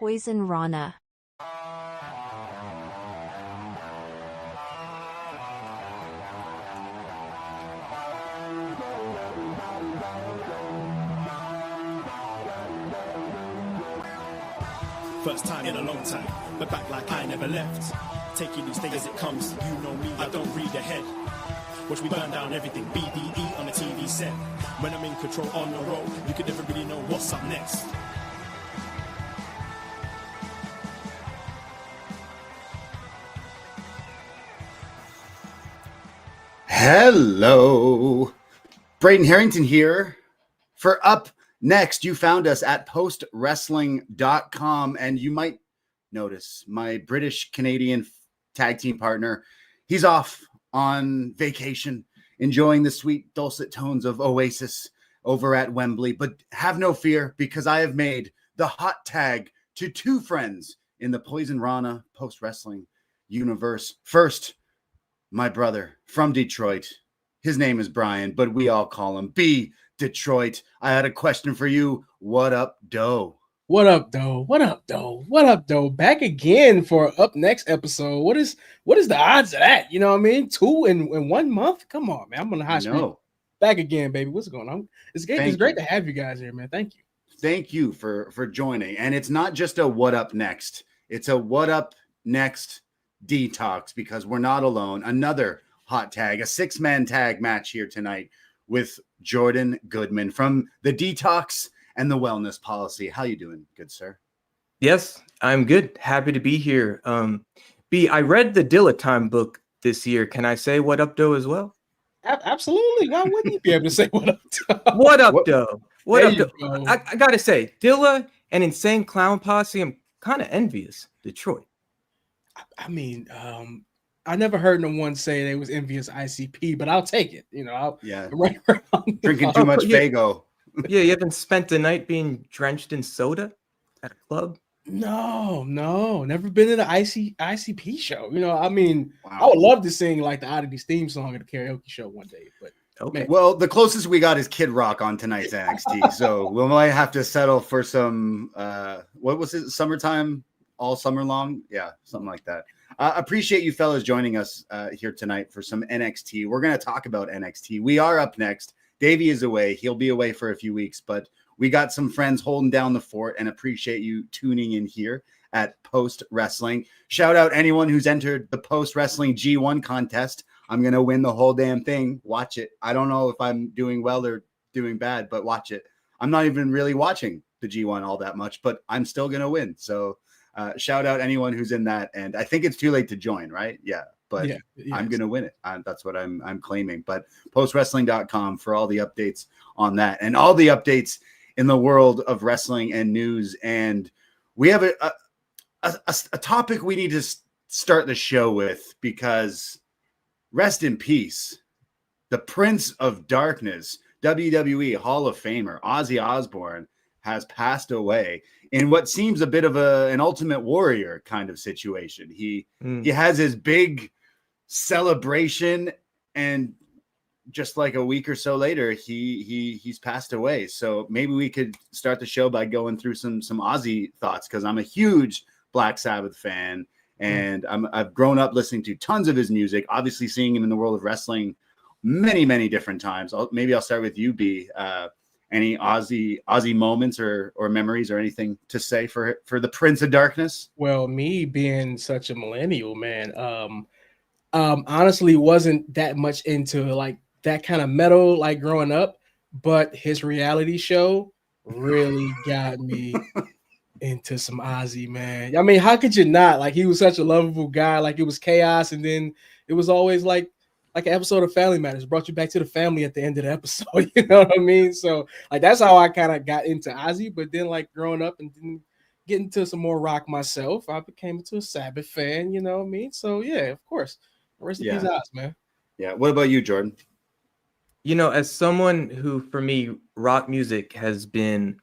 Poisonrana. First time in a long time, but back like I never left. Taking each day as it comes, you know me, I don't read ahead. Watch me burn down everything, BDE on the TV set. When I'm in control on the road, you could never really know what's up next. Hello, Braden Herrington here for Up Next. You found us at postwrestling.com, and you might notice my British Canadian tag team partner. He's off on vacation, enjoying the sweet dulcet tones of Oasis over at Wembley. But have no fear, because I have made the hot tag to two friends in the Poisonrana post wrestling universe. First, my brother from Detroit. His name is Brian, but we all call him B Detroit. I had a question for you. What up, Doe? What up, Doe? What up, Doe? What up, Doe? Back again for Up Next episode. What is the odds of that? You know what I mean? 2 in 1 month? Come on, man. I'm on the high street. Back again, baby. What's going on? It's great to have you guys here, man. Thank you. Thank you for joining. And it's not just a what up next. It's a what up next detox, because we're not alone. Another hot tag, a 6-man tag match here tonight with Jordan Goodman from the Detox and the Wellness Policy. How you doing, good sir? Yes, I'm good. Happy to be here. B, I read the Dilla Time book this year. Can I say what up, Doe, as well? Absolutely. Why wouldn't you be able to say what up, Doe? What up, Doe? What up, Doe? I gotta say, Dilla and Insane Clown Posse, I'm kind of envious. Detroit. I mean, I never heard no one say they was envious ICP, but I'll take it. You know, Drinking too much Fago. Yeah, you haven't spent the night being drenched in soda at a club? No, never been in an ICP show. You know, I mean, wow. I would love to sing like the Oddities theme song at a karaoke show one day, but okay. Well, the closest we got is Kid Rock on tonight's NXT, so we might have to settle for some. What was it? Summertime, all summer long? Yeah, something like that. Appreciate you fellas joining us here tonight for some NXT. We're going to talk about NXT. We are up next. Davie is away. He'll be away for a few weeks, but we got some friends holding down the fort, and appreciate you tuning in here at Post Wrestling. Shout out anyone who's entered the Post Wrestling G1 contest. I'm going to win the whole damn thing. Watch it. I don't know if I'm doing well or doing bad, but watch it. I'm not even really watching the G1 all that much, but I'm still going to win. So shout out anyone who's in that. And I think it's too late to join, right? Yeah. But yeah, I'm going to win it. That's what I'm claiming. But postwrestling.com for all the updates on that and all the updates in the world of wrestling and news. And we have a topic we need to start the show with, because rest in peace, the Prince of Darkness, WWE Hall of Famer, Ozzy Osbourne, has passed away in what seems a bit of an Ultimate Warrior kind of situation. He has his big celebration, and just like a week or so later, he's passed away. So maybe we could start the show by going through some Ozzy thoughts, because I'm a huge Black Sabbath fan, and I've grown up listening to tons of his music, obviously seeing him in the world of wrestling many different times. Maybe I'll start with you, B. Any Ozzy moments or memories or anything to say for the Prince of Darkness? Well, me being such a millennial, man, honestly wasn't that much into like that kind of metal like growing up, but his reality show really got me into some Ozzy, man. I mean, how could you not? Like, he was such a lovable guy. Like, it was chaos, and then it was always like an episode of Family Matters, brought you back to the family at the end of the episode. You know what I mean? So like, that's how I kind of got into Ozzy. But then like growing up and then getting into some more rock myself, I became into a Sabbath fan, you know what I mean? So yeah, of course. Rest in peace, Oz, man. Yeah. What about you, Jordan? You know, as someone who, for me, rock music has been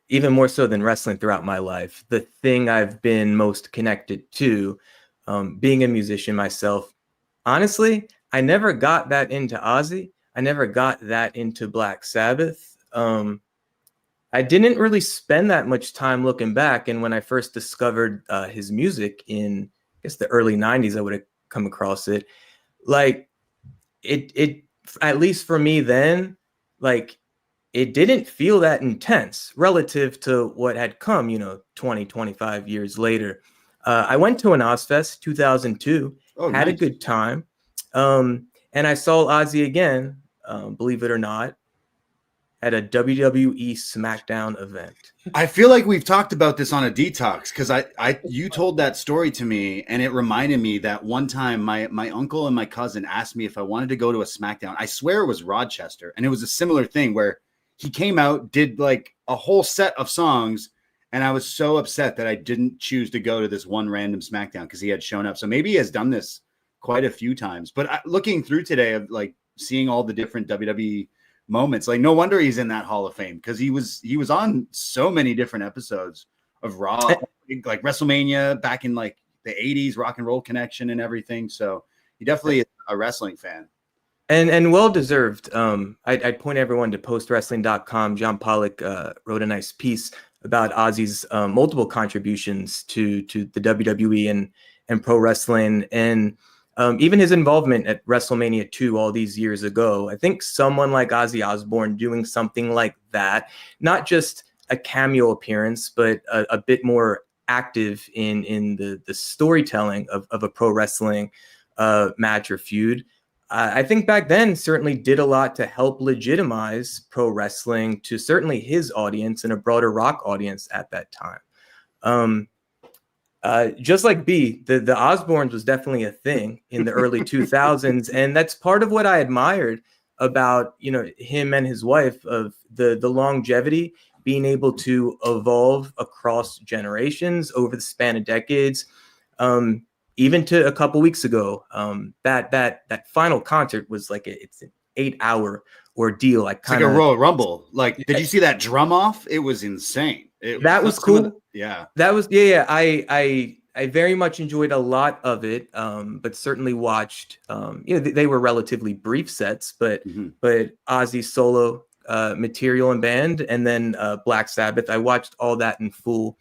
even more so than wrestling throughout my life, the thing I've been most connected to, being a musician myself. Honestly, I never got that into Ozzy. I never got that into Black Sabbath. I didn't really spend that much time looking back. And when I first discovered his music in, I guess, the early 90s, I would have come across it. Like, it at least for me then, like, it didn't feel that intense relative to what had come, 20, 25 years later. I went to an Ozfest 2002, had a good time. And I saw Ozzy again, believe it or not, at a WWE SmackDown event. I feel like we've talked about this on a detox because you told that story to me, and it reminded me that one time my uncle and my cousin asked me if I wanted to go to a SmackDown. I swear it was Rochester, and it was a similar thing where he came out, did like a whole set of songs, and I was so upset that I didn't choose to go to this one random SmackDown because he had shown up. So maybe he has done this quite a few times. But looking through today of like seeing all the different WWE moments, like no wonder he's in that Hall of Fame because he was on so many different episodes of Raw, like WrestleMania back in like the 80s, Rock and Roll Connection and everything. So he definitely is a wrestling fan. And well deserved. I'd point everyone to postwrestling.com. John Pollock wrote a nice piece about Ozzy's multiple contributions to the WWE and pro wrestling, and even his involvement at WrestleMania 2 all these years ago. I think someone like Ozzy Osbourne doing something like that, not just a cameo appearance, but a bit more active in the storytelling of a pro wrestling match or feud, I think back then certainly did a lot to help legitimize pro wrestling to certainly his audience and a broader rock audience at that time. Just like B, the Osbournes was definitely a thing in the early 2000s. And that's part of what I admired about, him and his wife, of the longevity, being able to evolve across generations over the span of decades. Even to a couple weeks ago, that final concert was like it's an 8-hour ordeal. It's like a Royal Rumble. Like, did you see that drum off? It was insane. That was cool. Yeah. That was I very much enjoyed a lot of it, but certainly watched. They were relatively brief sets, but Ozzy's solo material and band, and then Black Sabbath. I watched all that in full.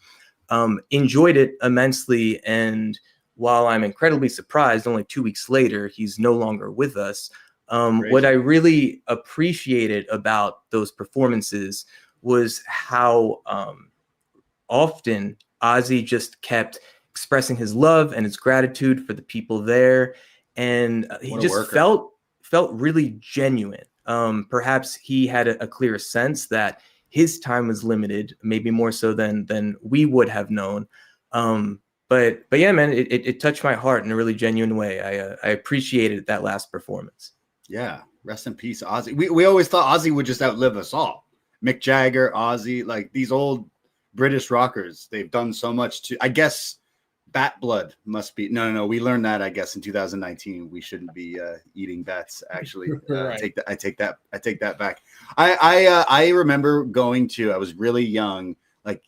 Enjoyed it immensely, and while I'm incredibly surprised, only 2 weeks later he's no longer with us. What I really appreciated about those performances was how often Ozzy just kept expressing his love and his gratitude for the people there, and he just felt really genuine. Perhaps he had a clear sense that his time was limited, maybe more so than we would have known. But yeah, man, it touched my heart in a really genuine way. I appreciated that last performance. Yeah, rest in peace, Ozzy. We always thought Ozzy would just outlive us all. Mick Jagger, Ozzy, like these old British rockers, they've done so much to, I guess, bat blood must be. No. We learned that, I guess, in 2019. We shouldn't be eating bats, actually. Right. I take that back. I remember going to, I was really young, like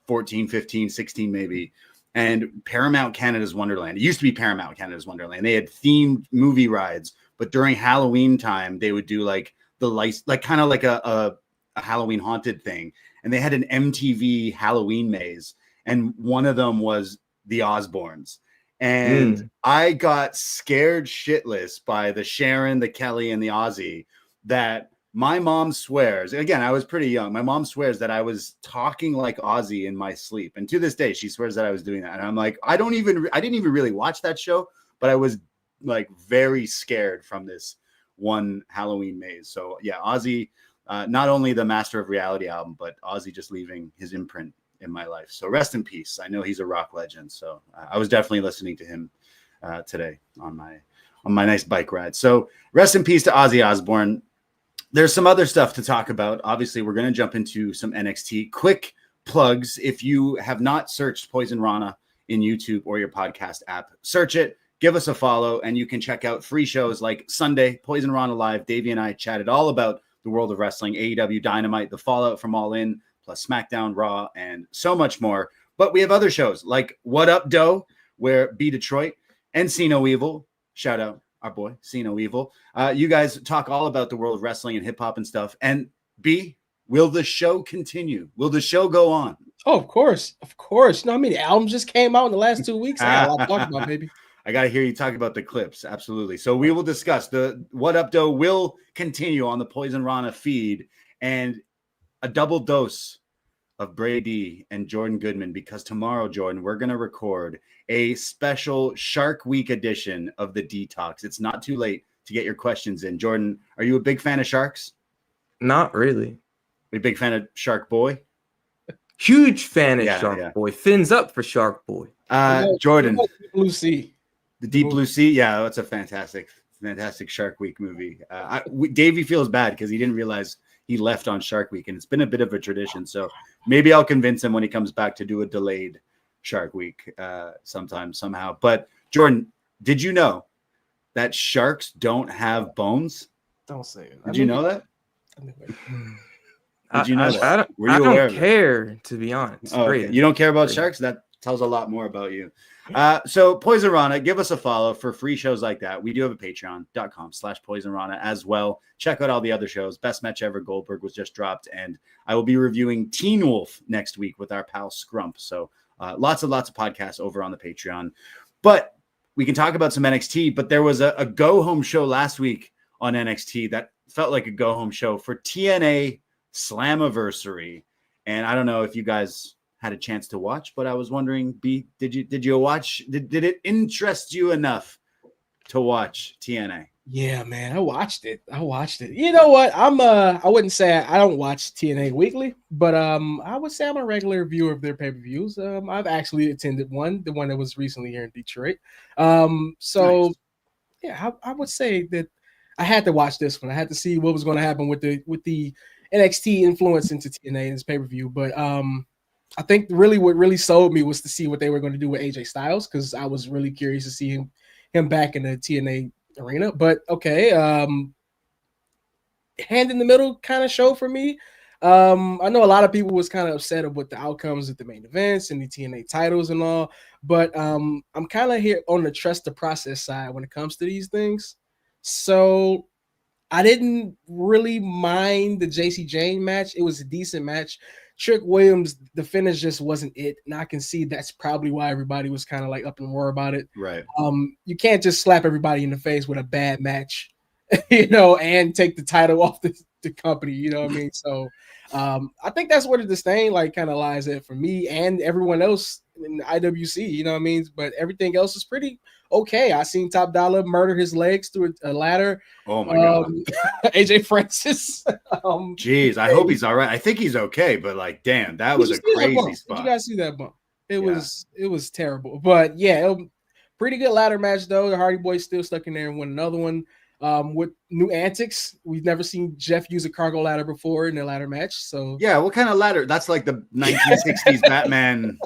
14, 15, 16 maybe, and Paramount Canada's Wonderland. It used to be Paramount Canada's Wonderland. They had themed movie rides, but during Halloween time, they would do like the lights, like kind of like a Halloween haunted thing. And they had an MTV Halloween maze, and one of them was the Osbournes. And I got scared shitless by the Sharon, the Kelly, and the Ozzy, that my mom swears, again, I was pretty young. My mom swears that I was talking like Ozzy in my sleep. And to this day, she swears that I was doing that. And I'm like, I didn't even really watch that show, but I was like very scared from this one Halloween maze. So yeah, Ozzy, not only the Master of Reality album, but Ozzy just leaving his imprint in my life. So rest in peace. I know he's a rock legend. So I was definitely listening to him today on my nice bike ride. So rest in peace to Ozzy Osbourne. There's some other stuff to talk about. Obviously, we're going to jump into some NXT. Quick plugs. If you have not searched Poison Rana in YouTube or your podcast app, search it, give us a follow, and you can check out free shows like Sunday, Poison Rana Live. Davie and I chatted all about the world of wrestling, AEW Dynamite, the fallout from All In, plus SmackDown, Raw, and so much more. But we have other shows like What Up, Doe, where B Detroit and See No Evil, shout out our boy, See No Evil. You guys talk all about the world of wrestling and hip hop and stuff. And B, Will the show continue? Will the show go on? Oh, of course. No, I mean, the album just came out in the last 2 weeks. I got a lot to talk about, baby. I got to hear you talk about the clips. Absolutely. So we will discuss the What Up Doe will continue on the Poison Rana feed, and a double dose of Braden and Jordan Goodman, because tomorrow, Jordan, we're going to record a special Shark Week edition of the Detox. It's not too late to get your questions in. Jordan, are you a big fan of sharks? Not really. Are you a big fan of Shark Boy? Huge fan of Shark Boy. Fins up for Shark Boy. Jordan. Deep Blue Sea. The Deep Blue Sea. Yeah, that's a fantastic Shark Week movie. Davey feels bad because he didn't realize he left on Shark Week, and it's been a bit of a tradition. So maybe I'll convince him when he comes back to do a delayed Shark Week sometime, somehow. But Jordan, did you know that sharks don't have bones? Don't say it. Did you know that? Did you know that? I don't care, to be honest. Oh, okay. You don't care about sharks? That tells a lot more about you. So Poisonrana, give us a follow for free shows like that. We do have a patreon.com/Poisonrana as well. Check out all the other shows. Best Match Ever Goldberg was just dropped, and I will be reviewing Teen Wolf next week with our pal Scrump. So lots of podcasts over on the Patreon. But we can talk about some NXT, but there was a go-home show last week on NXT that felt like a go-home show for TNA Slammiversary. And I don't know if you guys had a chance to watch, but I was wondering, B, did you watch? Did it interest you enough to watch TNA? Yeah, man, I watched it. You know what? I wouldn't say I don't watch TNA weekly, but I would say I'm a regular viewer of their pay-per-views. I've actually attended the one that was recently here in Detroit. Nice. Yeah, I would say that I had to watch this one. I had to see what was going to happen with the NXT influence into TNA in this pay-per-view. But I think really what really sold me was to see what they were going to do with AJ Styles, because I was really curious to see him back in the TNA arena. But okay, hand in the middle kind of show for me. I know a lot of people was kind of upset about the outcomes of the main events and the TNA titles and all, but I'm kind of here on the trust the process side when it comes to these things. So I didn't really mind the Jacy Jayne match. It was a decent match. Trick Williams, the finish just wasn't it. And I can see that's probably why everybody was kind of like up in roar about it. Right. You can't just slap everybody in the face with a bad match, and take the title off the company, you know what I mean? So I think that's where the disdain kind of lies at for me and everyone else in the IWC, you know what I mean? But everything else is pretty okay. I seen Top Dollar murder his legs through a ladder. Oh my God. AJ Francis. Jeez, I hope he's all right. I think he's okay, but damn, that was a crazy spot. Did you guys see that bump? It was terrible. But yeah, pretty good ladder match though. The Hardy Boys still stuck in there and won another one. With new antics. We've never seen Jeff use a cargo ladder before in a ladder match. So yeah, what kind of ladder? That's like the 1960s Batman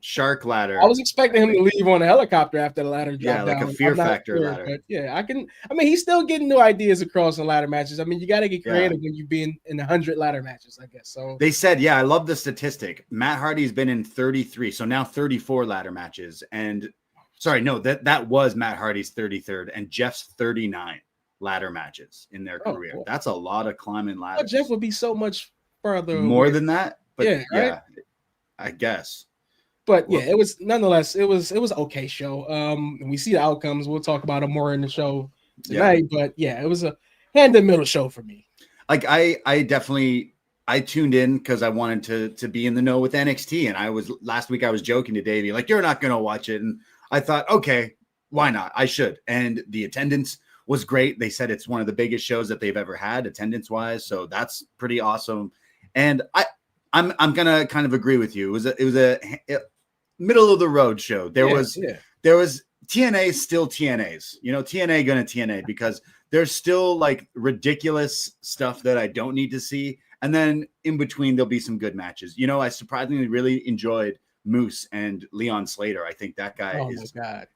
shark ladder. I was expecting him to leave on a helicopter after the ladder dropped down. Yeah, like a Fear Factor ladder. But yeah, he's still getting new ideas across in ladder matches. I mean, you got to get creative when you've been in 100 ladder matches, I guess. So they said, I love the statistic. Matt Hardy's been in 33, so now 34 ladder matches. And sorry, no, that was Matt Hardy's 33rd and Jeff's 39 ladder matches in their career. Cool. That's a lot of climbing ladders. But Jeff would be so much further more than that. But right? I guess. But yeah, it was nonetheless, it was okay show. And we see the outcomes. We'll talk about them more in the show tonight. Yeah. But yeah, it was a hand in the middle show for me. Like I definitely tuned in because I wanted to be in the know with NXT. And last week I was joking to Davey, like, you're not gonna watch it. And I thought, okay, why not? I should. And the attendance was great. They said it's one of the biggest shows that they've ever had attendance wise. So that's pretty awesome. And I'm gonna kind of agree with you. It was a middle of the road show. There was TNA still TNAs, TNA gonna TNA because there's still like ridiculous stuff that I don't need to see. And then in between, there'll be some good matches. I surprisingly really enjoyed Moose and Leon Slater. I think that guy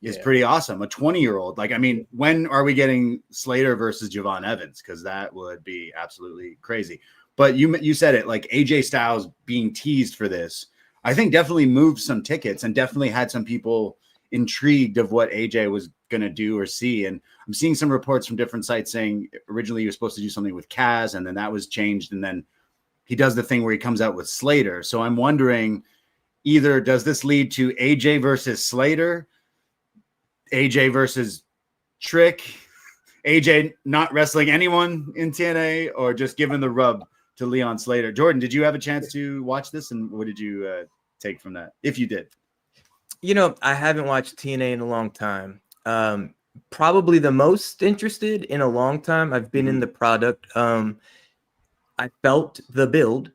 is pretty awesome. A 20-year-old. Like, I mean, when are we getting Slater versus Javon Evans? Because that would be absolutely crazy. But you said it, like AJ Styles being teased for this, I think definitely moved some tickets and definitely had some people intrigued of what AJ was going to do or see. And I'm seeing some reports from different sites saying originally he was supposed to do something with Kaz, and then that was changed. And then he does the thing where he comes out with Slater. So I'm wondering, either does this lead to AJ versus Slater, AJ versus Trick, AJ not wrestling anyone in TNA, or just giving the rub to Leon Slater? Jordan, did you have a chance to watch this, and what did you take from that, if you did? You know, I haven't watched TNA in a long time. Probably the most interested in a long time. I've been in the product. I felt the build,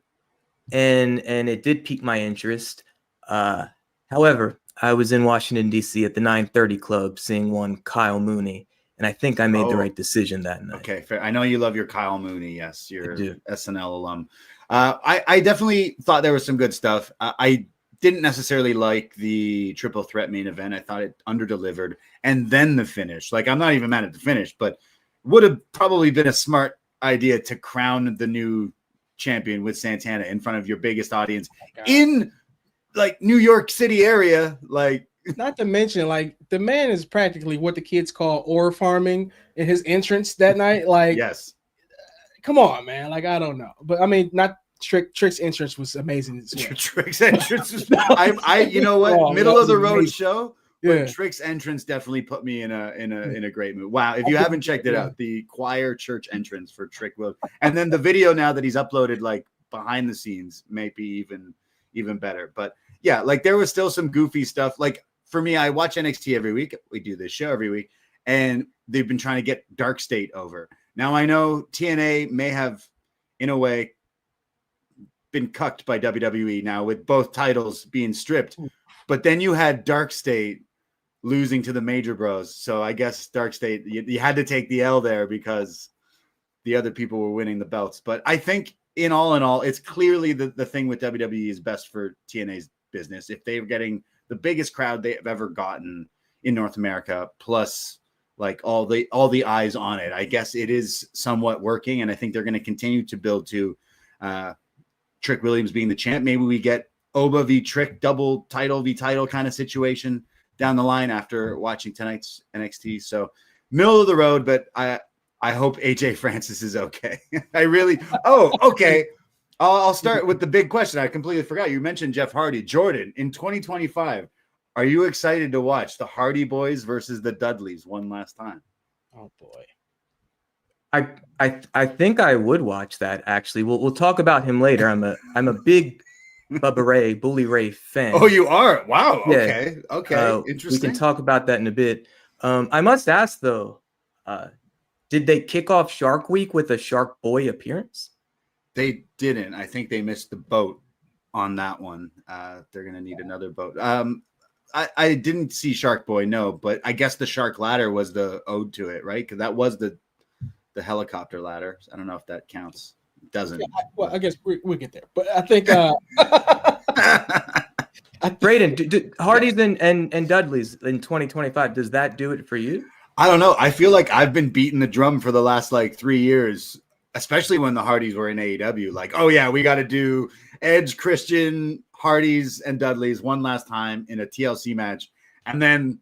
and it did pique my interest. However, I was in Washington, D.C. at the 930 Club seeing one Kyle Mooney, and I think I made the right decision that night. Okay, fair. I know you love your Kyle Mooney. Yes, you're SNL alum. I definitely thought there was some good stuff. I didn't necessarily like the triple threat main event. I thought it underdelivered. And then the finish. Like, I'm not even mad at the finish, but would have probably been a smart idea to crown the new champion with Santana in front of your biggest audience in like New York City area. Like, not to mention, like, the man is practically what the kids call ore farming in his entrance that night. Like, yes, come on, man. Like, I don't know, but I mean, not Trick's entrance was amazing as well. Trick's entrance was, you know what, middle of the road amazing show. Yeah, Trick's entrance definitely put me in a great mood. Wow, if you haven't checked it out, the choir church entrance for Trick Will, and then the video now that he's uploaded, like, behind the scenes, may be even better. But yeah, like, there was still some goofy stuff. Like, for me, I watch NXT every week. We do this show every week, and they've been trying to get Dark State over. Now, I know TNA may have, in a way, been cucked by WWE now with both titles being stripped, but then you had Dark State losing to the Major Bros. So I guess Dark State, you had to take the L there because the other people were winning the belts. But I think in all, it's clearly the thing with WWE is best for TNA's business. If they're getting the biggest crowd they've ever gotten in North America, plus like all the eyes on it, I guess it is somewhat working. And I think they're going to continue to build to Trick Williams being the champ. Maybe we get Oba v Trick double title v title kind of situation down the line after watching tonight's NXT. So middle of the road, but I hope AJ Francis is okay. I really. Oh, okay. I'll start with the big question. I completely forgot. You mentioned Jeff Hardy. Jordan, in 2025, are you excited to watch the Hardy Boys versus the Dudleys one last time? Oh boy. I think I would watch that, actually. We'll talk about him later. I'm a big Bully Ray fan. Oh, you are? Wow. Yeah. Okay. Interesting. We can talk about that in a bit. I must ask though, did they kick off Shark Week with a Shark Boy appearance? They didn't. I think they missed the boat on that one. They're gonna need another boat. I didn't see Shark Boy, no, but I guess the Shark Ladder was the ode to it, right? Because that was the helicopter ladder. I don't know if that counts. It doesn't. Yeah, I guess we'll get there. But I think Braden, Hardy's and Dudley's in 2025, does that do it for you? I don't know. I feel like I've been beating the drum for the last like 3 years, especially when the Hardys were in AEW. Like, oh yeah, we got to do Edge, Christian, Hardys, and Dudleys one last time in a TLC match. And then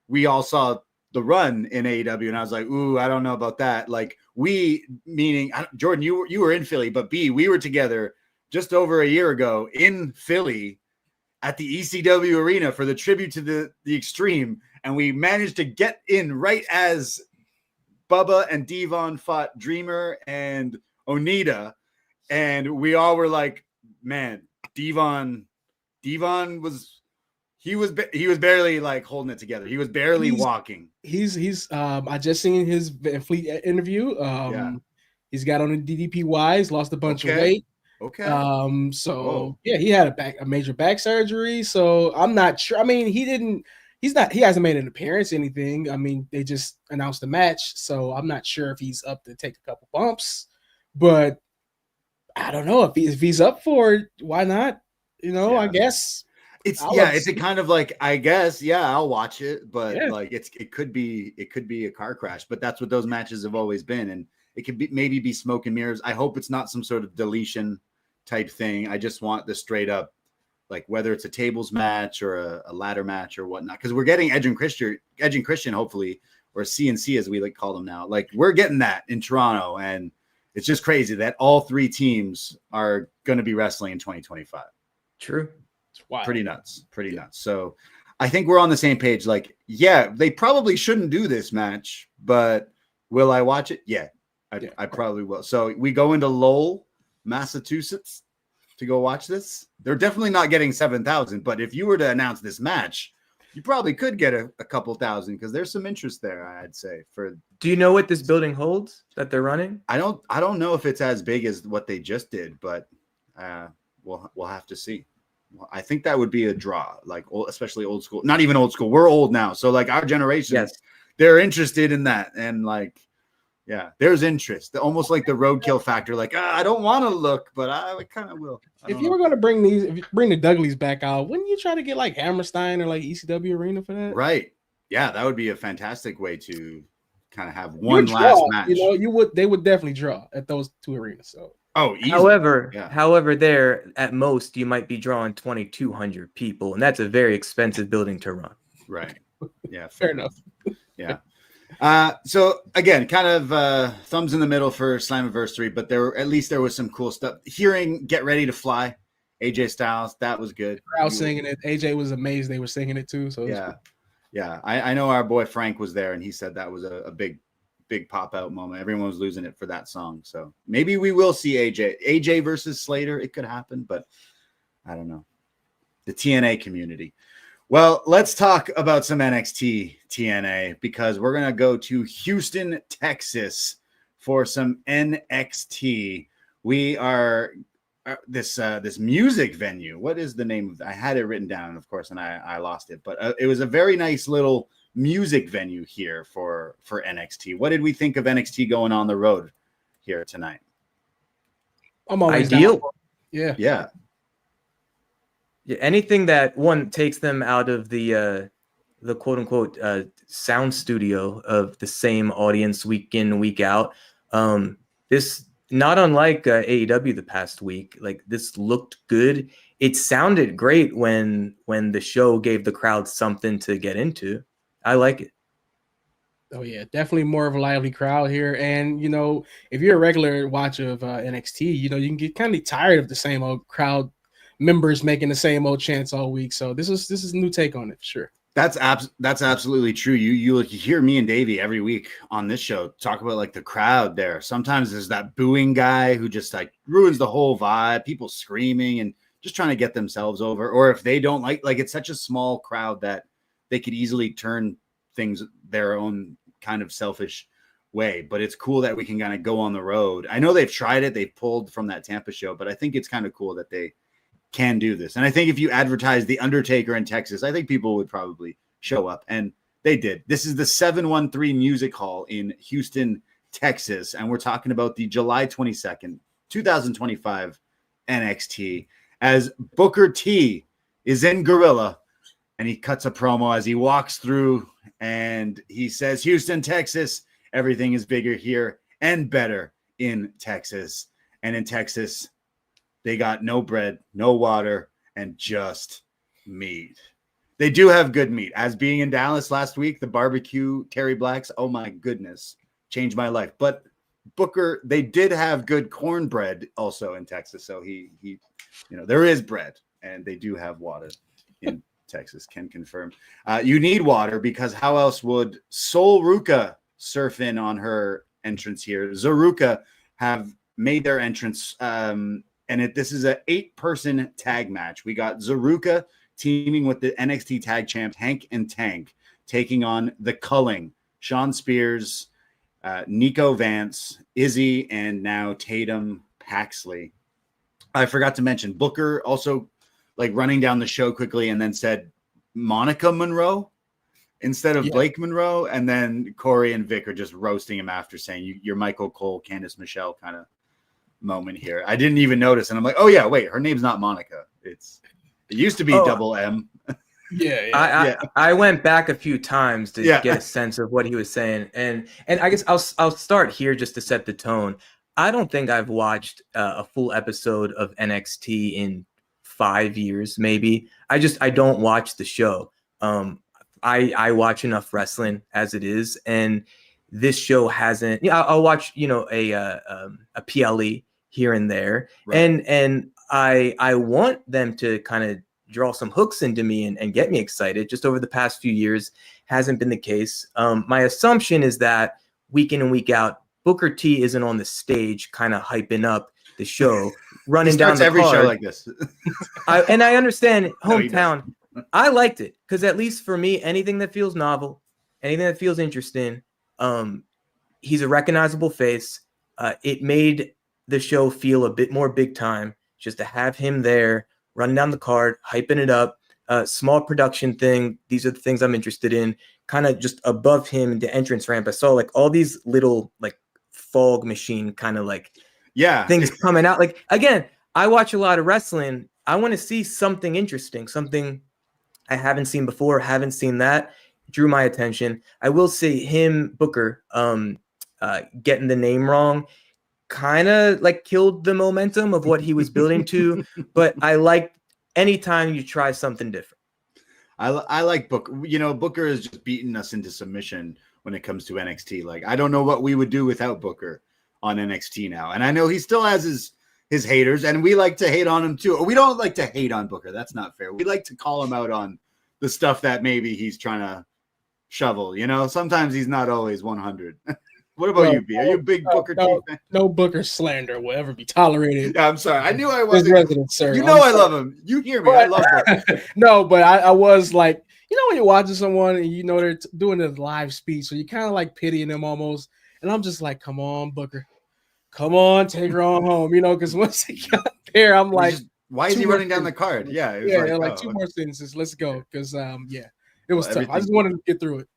we all saw the run in AEW, and I was like, ooh, I don't know about that. Like, we, meaning Jordan, you were in Philly, but B, we were together just over a year ago in Philly at the ECW arena for the tribute to the Extreme, and we managed to get in right as Bubba and Devon fought Dreamer and Onita, and we all were like, man, Devon was. He was barely like holding it together. He was barely walking. He's I just seen his Van Fleet interview. He's got on the DDPY. He's lost a bunch of weight. Okay. Yeah, he had a major back surgery. So I'm not sure. I mean, he hasn't made an appearance or anything. I mean, they just announced the match. So I'm not sure if he's up to take a couple bumps, but I don't know if he's up for it. Why not? I guess. It's a kind of like, I guess, I'll watch it, but like it could be a car crash, but that's what those matches have always been. And it could be maybe smoke and mirrors. I hope it's not some sort of deletion type thing. I just want the straight up, like whether it's a tables match or a ladder match or whatnot. Cause we're getting Edge and Christian, hopefully, or CNC as we like call them now. Like we're getting that in Toronto, and It's just crazy that all three teams are going to be wrestling in 2025. True. It's wild. Pretty nuts. So I think we're on the same page. Like, yeah, they probably shouldn't do this match, but will I watch it? Yeah, I probably will. So we go into Lowell, Massachusetts to go watch this. They're definitely not getting 7,000, but if you were to announce this match, you probably could get a couple thousand because there's some interest there, I'd say. Do you know what this building holds that they're running? I don't know if it's as big as what they just did, but we'll have to see. I think that would be a draw, like especially old school. Not even old school. We're old now, so like our generation, yes, they're interested in that, and like, yeah, there's interest. Almost like the roadkill factor. Like, I don't want to look, but I kind of will. If you were going to bring the Dudleys back out, wouldn't you try to get like Hammerstein or like ECW Arena for that? Right. Yeah, that would be a fantastic way to kind of have one last match. They would definitely draw at those two arenas. So. Easily. However, there at most you might be drawing 2,200 people, and that's a very expensive building to run. Right. Yeah. Fair enough. Yeah. So again, kind of thumbs in the middle for Slammiversary, but there was some cool stuff. Hearing "Get Ready to Fly," AJ Styles, that was good. Crowd singing it. AJ was amazed they were singing it too. So yeah, yeah. I know our boy Frank was there, and he said that was a big pop out moment. Everyone was losing it for that song. So maybe we will see AJ versus Slater. It could happen, but I don't know. The TNA community. Well, let's talk about some NXT TNA because we're going to go to Houston, Texas for some NXT. We are this music venue. What is the name of it? I had it written down, of course, and I lost it. But it was a very nice little music venue here for NXT. What did we think of NXT going on the road here tonight? I'm always ideal. Down. Yeah. Anything that one takes them out of the quote unquote sound studio of the same audience week in, week out. This not unlike AEW the past week. Like, this looked good. It sounded great when the show gave the crowd something to get into. I like it. Oh yeah, definitely more of a lively crowd here. And if you're a regular watcher of NXT, you can get kind of tired of the same old crowd members making the same old chants all week. So this is a new take on it for sure. That's absolutely true. You hear me and Davie every week on this show talk about like the crowd there. Sometimes there's that booing guy who just like ruins the whole vibe, people screaming and just trying to get themselves over. Or if they don't like it's such a small crowd that they could easily turn things their own kind of selfish way. But it's cool that we can kind of go on the road. I know they've tried it. They've pulled from that Tampa show, but I think it's kind of cool that they can do this. And I think if you advertise the Undertaker in Texas, I think people would probably show up, and they did. This is the 713 Music Hall in Houston, Texas, and we're talking about the July 22nd, 2025 NXT as Booker T is in Gorilla, and he cuts a promo as he walks through, and he says, "Houston, Texas, everything is bigger here and better in Texas." And in Texas, they got no bread, no water, and just meat. They do have good meat. As being in Dallas last week, the barbecue Terry Blacks, oh my goodness, changed my life. But Booker, they did have good cornbread also in Texas. So he there is bread, and they do have water in Texas, can confirm. You need water because how else would Sol Ruka surf in on her entrance here? Zaruka have made their entrance, this is an 8-person tag match. We got Zaruka teaming with the NXT tag champ Hank and Tank, taking on the Culling, Sean Spears, Nico Vance, Izzy, and now Tatum Paxley. I forgot to mention Booker also like running down the show quickly and then said Monica Monroe instead of Blake Monroe. And then Corey and Vic are just roasting him after saying you're Michael Cole, Candice Michelle kind of moment here. I didn't even notice. And I'm like, oh yeah, wait, her name's not Monica. It used to be double M. I went back a few times to get a sense of what he was saying. And I guess I'll start here just to set the tone. I don't think I've watched a full episode of NXT in 5 years, maybe. I don't watch the show. I watch enough wrestling as it is. And this show hasn't. Yeah, I'll watch, you know, a PLE here and there, Right. and I want them to kind of draw some hooks into me and get me excited. Just over the past few years hasn't been the case. My assumption is that week in and week out, Booker T isn't on the stage kind of hyping up the show, running down the every card. show like this. And I understand No, he hometown. I liked it because at least for me, anything that feels novel, anything that feels interesting, he's a recognizable face. It made the show feel a bit more big time just to have him there, running down the card, hyping it up. Small production thing. These are the things I'm interested in. Kind of just above him, the entrance ramp, I saw like all these little like fog machine kind of like things coming out. Like, again, I watch a lot of wrestling. I want to see something interesting, something I haven't seen before, haven't seen that. Drew my attention. I will say him, Booker, getting the name wrong kind of like killed the momentum of what he was building to. But I like anytime you try something different. I like Booker. You know, Booker has just beaten us into submission when it comes to NXT. Like, I don't know what we would do without Booker on NXT now. And I know he still has his haters, and we like to hate on him too. We don't like to hate on Booker. That's not fair. We like to call him out on the stuff that maybe he's trying to shovel. You know, sometimes he's not always 100. What about you, B? Are you a big Booker T fan? No Booker slander will ever be tolerated. Yeah, I'm sorry. I knew I wasn't. Resident, sir. You know I love him. You hear me. I love Booker. No, but I was like, you know, when you're watching someone and you know they're doing a live speech, so you kind of like pitying them almost. And I'm just like, come on, Booker. Come on, take her on home. You know, because once he got there, I'm like, why is he running down the card? Yeah. Like two more sentences. Let's go. Because, it was tough. I just wanted to get through it.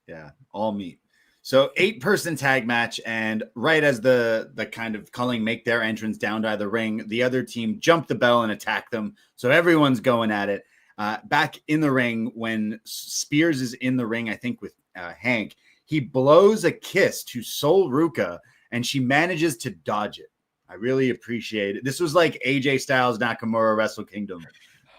Yeah, all meat. So 8-person tag match, and right as the kind of culling make their entrance down by the ring, the other team jump the bell and attack them. So everyone's going at it. Back in the ring, when Spears is in the ring, I think with Hank, he blows a kiss to Sol Ruka, and she manages to dodge it. I really appreciate it. This was like AJ Styles Nakamura Wrestle Kingdom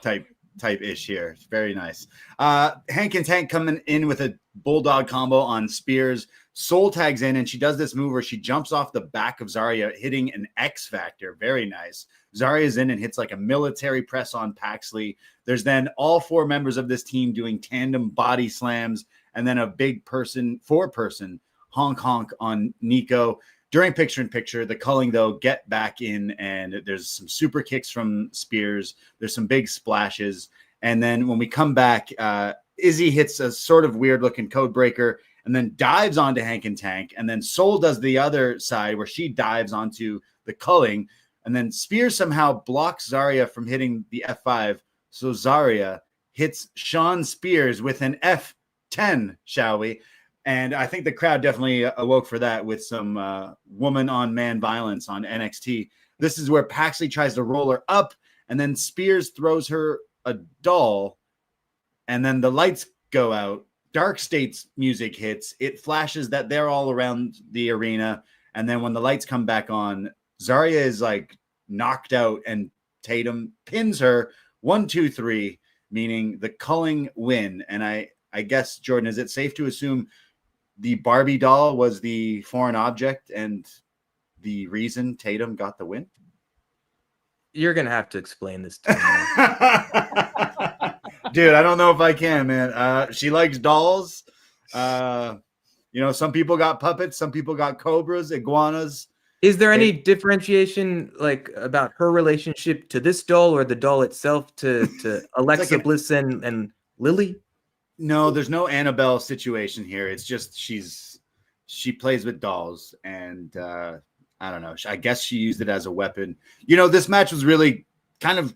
type ish here. It's very nice. Hank and Tank coming in with a bulldog combo on Spears. Soul tags in, and she does this move where she jumps off the back of Zarya, hitting an X Factor. Very nice. Zarya's in and hits like a military press on Paxley. There's then all 4 members of this team doing tandem body slams, and then a big 4-person honk on Nico. During picture-in-picture, the culling, though, get back in, and there's some super kicks from Spears. There's some big splashes. And then when we come back, Izzy hits a sort of weird-looking code breaker and then dives onto Hank and Tank. And then Soul does the other side where she dives onto the culling. And then Spears somehow blocks Zarya from hitting the F5. So Zarya hits Sean Spears with an F10, shall we? And I think the crowd definitely awoke for that with some woman-on-man violence on NXT. This is where Paxley tries to roll her up, and then Spears throws her a doll, and then the lights go out. Dark State's music hits. It flashes that they're all around the arena, and then when the lights come back on, Zarya is like knocked out, and Tatum pins her 1, 2, 3, meaning the culling win. And I guess, Jordan, is it safe to assume the Barbie doll was the foreign object and the reason Tatum got the win? You're going to have to explain this to me. Dude, I don't know if I can, man. She likes dolls. Some people got puppets. Some people got cobras, iguanas. Is there any differentiation like about her relationship to this doll or the doll itself to Alexa Bliss and Lily? No, there's no Annabelle situation here. It's just she plays with dolls, and I don't know. I guess she used it as a weapon. You know, this match was really kind of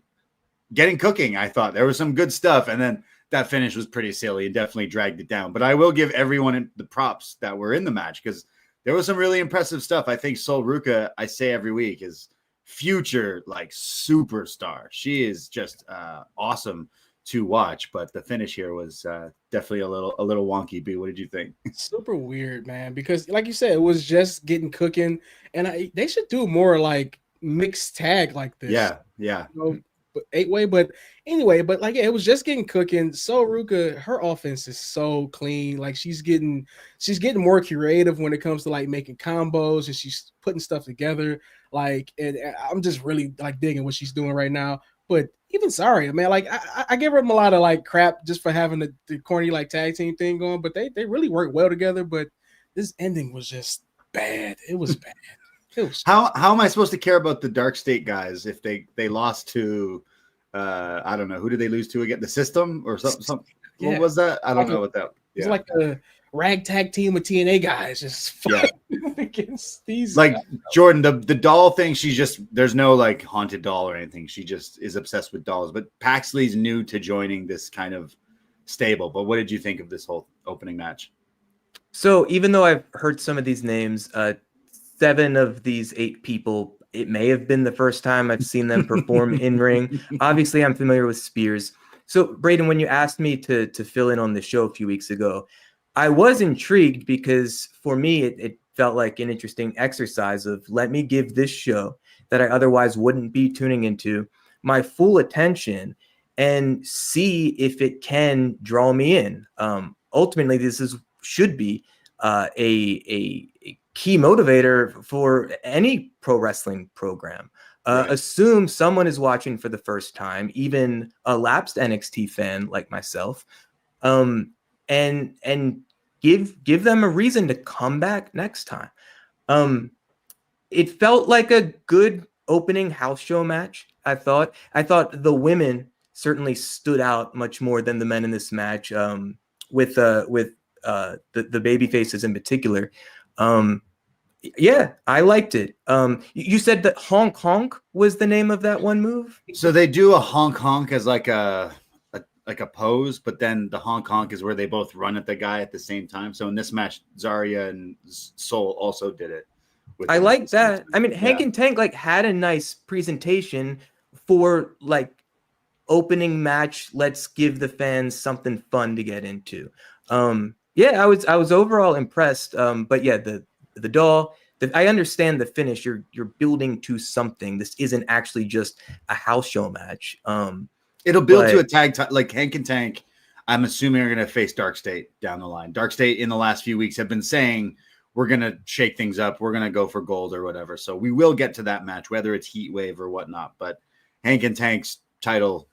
getting cooking. I thought there was some good stuff, and then that finish was pretty silly and definitely dragged it down. But I will give everyone the props that were in the match because there was some really impressive stuff. I think Sol Ruka, I say every week, is future like superstar. She is just awesome to watch, but the finish here was definitely a little wonky. B, what did you think? Super weird, man, because like you said, it was just getting cooking, and they should do more like mixed tag like this. Yeah. You know, 8-way. But anyway, but like, yeah, it was just getting cooking. So Ruka, her offense is so clean. Like she's getting more creative when it comes to like making combos, and she's putting stuff together. Like, and I'm just really like digging what she's doing right now. But even Zarya, man, like I give them a lot of like crap just for having the corny like tag team thing going, but they really work well together. But this ending was just bad. It was bad. How am I supposed to care about the Dark State guys if they lost to I don't know, who did they lose to again? The System or something? Yeah. What was that? I don't know what that. It's like a ragtag team with TNA guys just fighting against these. Like Jordan, the doll thing. She's just there's no like haunted doll or anything. She just is obsessed with dolls. But Paxley's new to joining this kind of stable. But what did you think of this whole opening match? So even though I've heard some of these names, 7 of these 8 people, it may have been the first time I've seen them perform in ring. Obviously, I'm familiar with Spears. So, Braden, when you asked me to fill in on the show a few weeks ago, I was intrigued because for me, it felt like an interesting exercise of let me give this show that I otherwise wouldn't be tuning into my full attention and see if it can draw me in. Ultimately, this should be a key motivator for any pro wrestling program. Right. Assume someone is watching for the first time, even a lapsed NXT fan like myself, and give them a reason to come back next time. It felt like a good opening house show match. I thought the women certainly stood out much more than the men in this match. With the baby faces in particular. Yeah, I liked it. You said that honk honk was the name of that one move. So they do a honk honk as like a pose, but then the honk honk is where they both run at the guy at the same time. So in this match, Zarya and Soul also did it. I like that. I mean, Hank and Tank like had a nice presentation for like opening match. Let's give the fans something fun to get into. Yeah, I was overall impressed. But yeah, the doll. I understand the finish. You're building to something. This isn't actually just a house show match. It'll build to a tag like Hank and Tank. I'm assuming are going to face Dark State down the line. Dark State in the last few weeks have been saying we're going to shake things up. We're going to go for gold or whatever. So we will get to that match, whether it's Heat Wave or whatnot. But Hank and Tank's title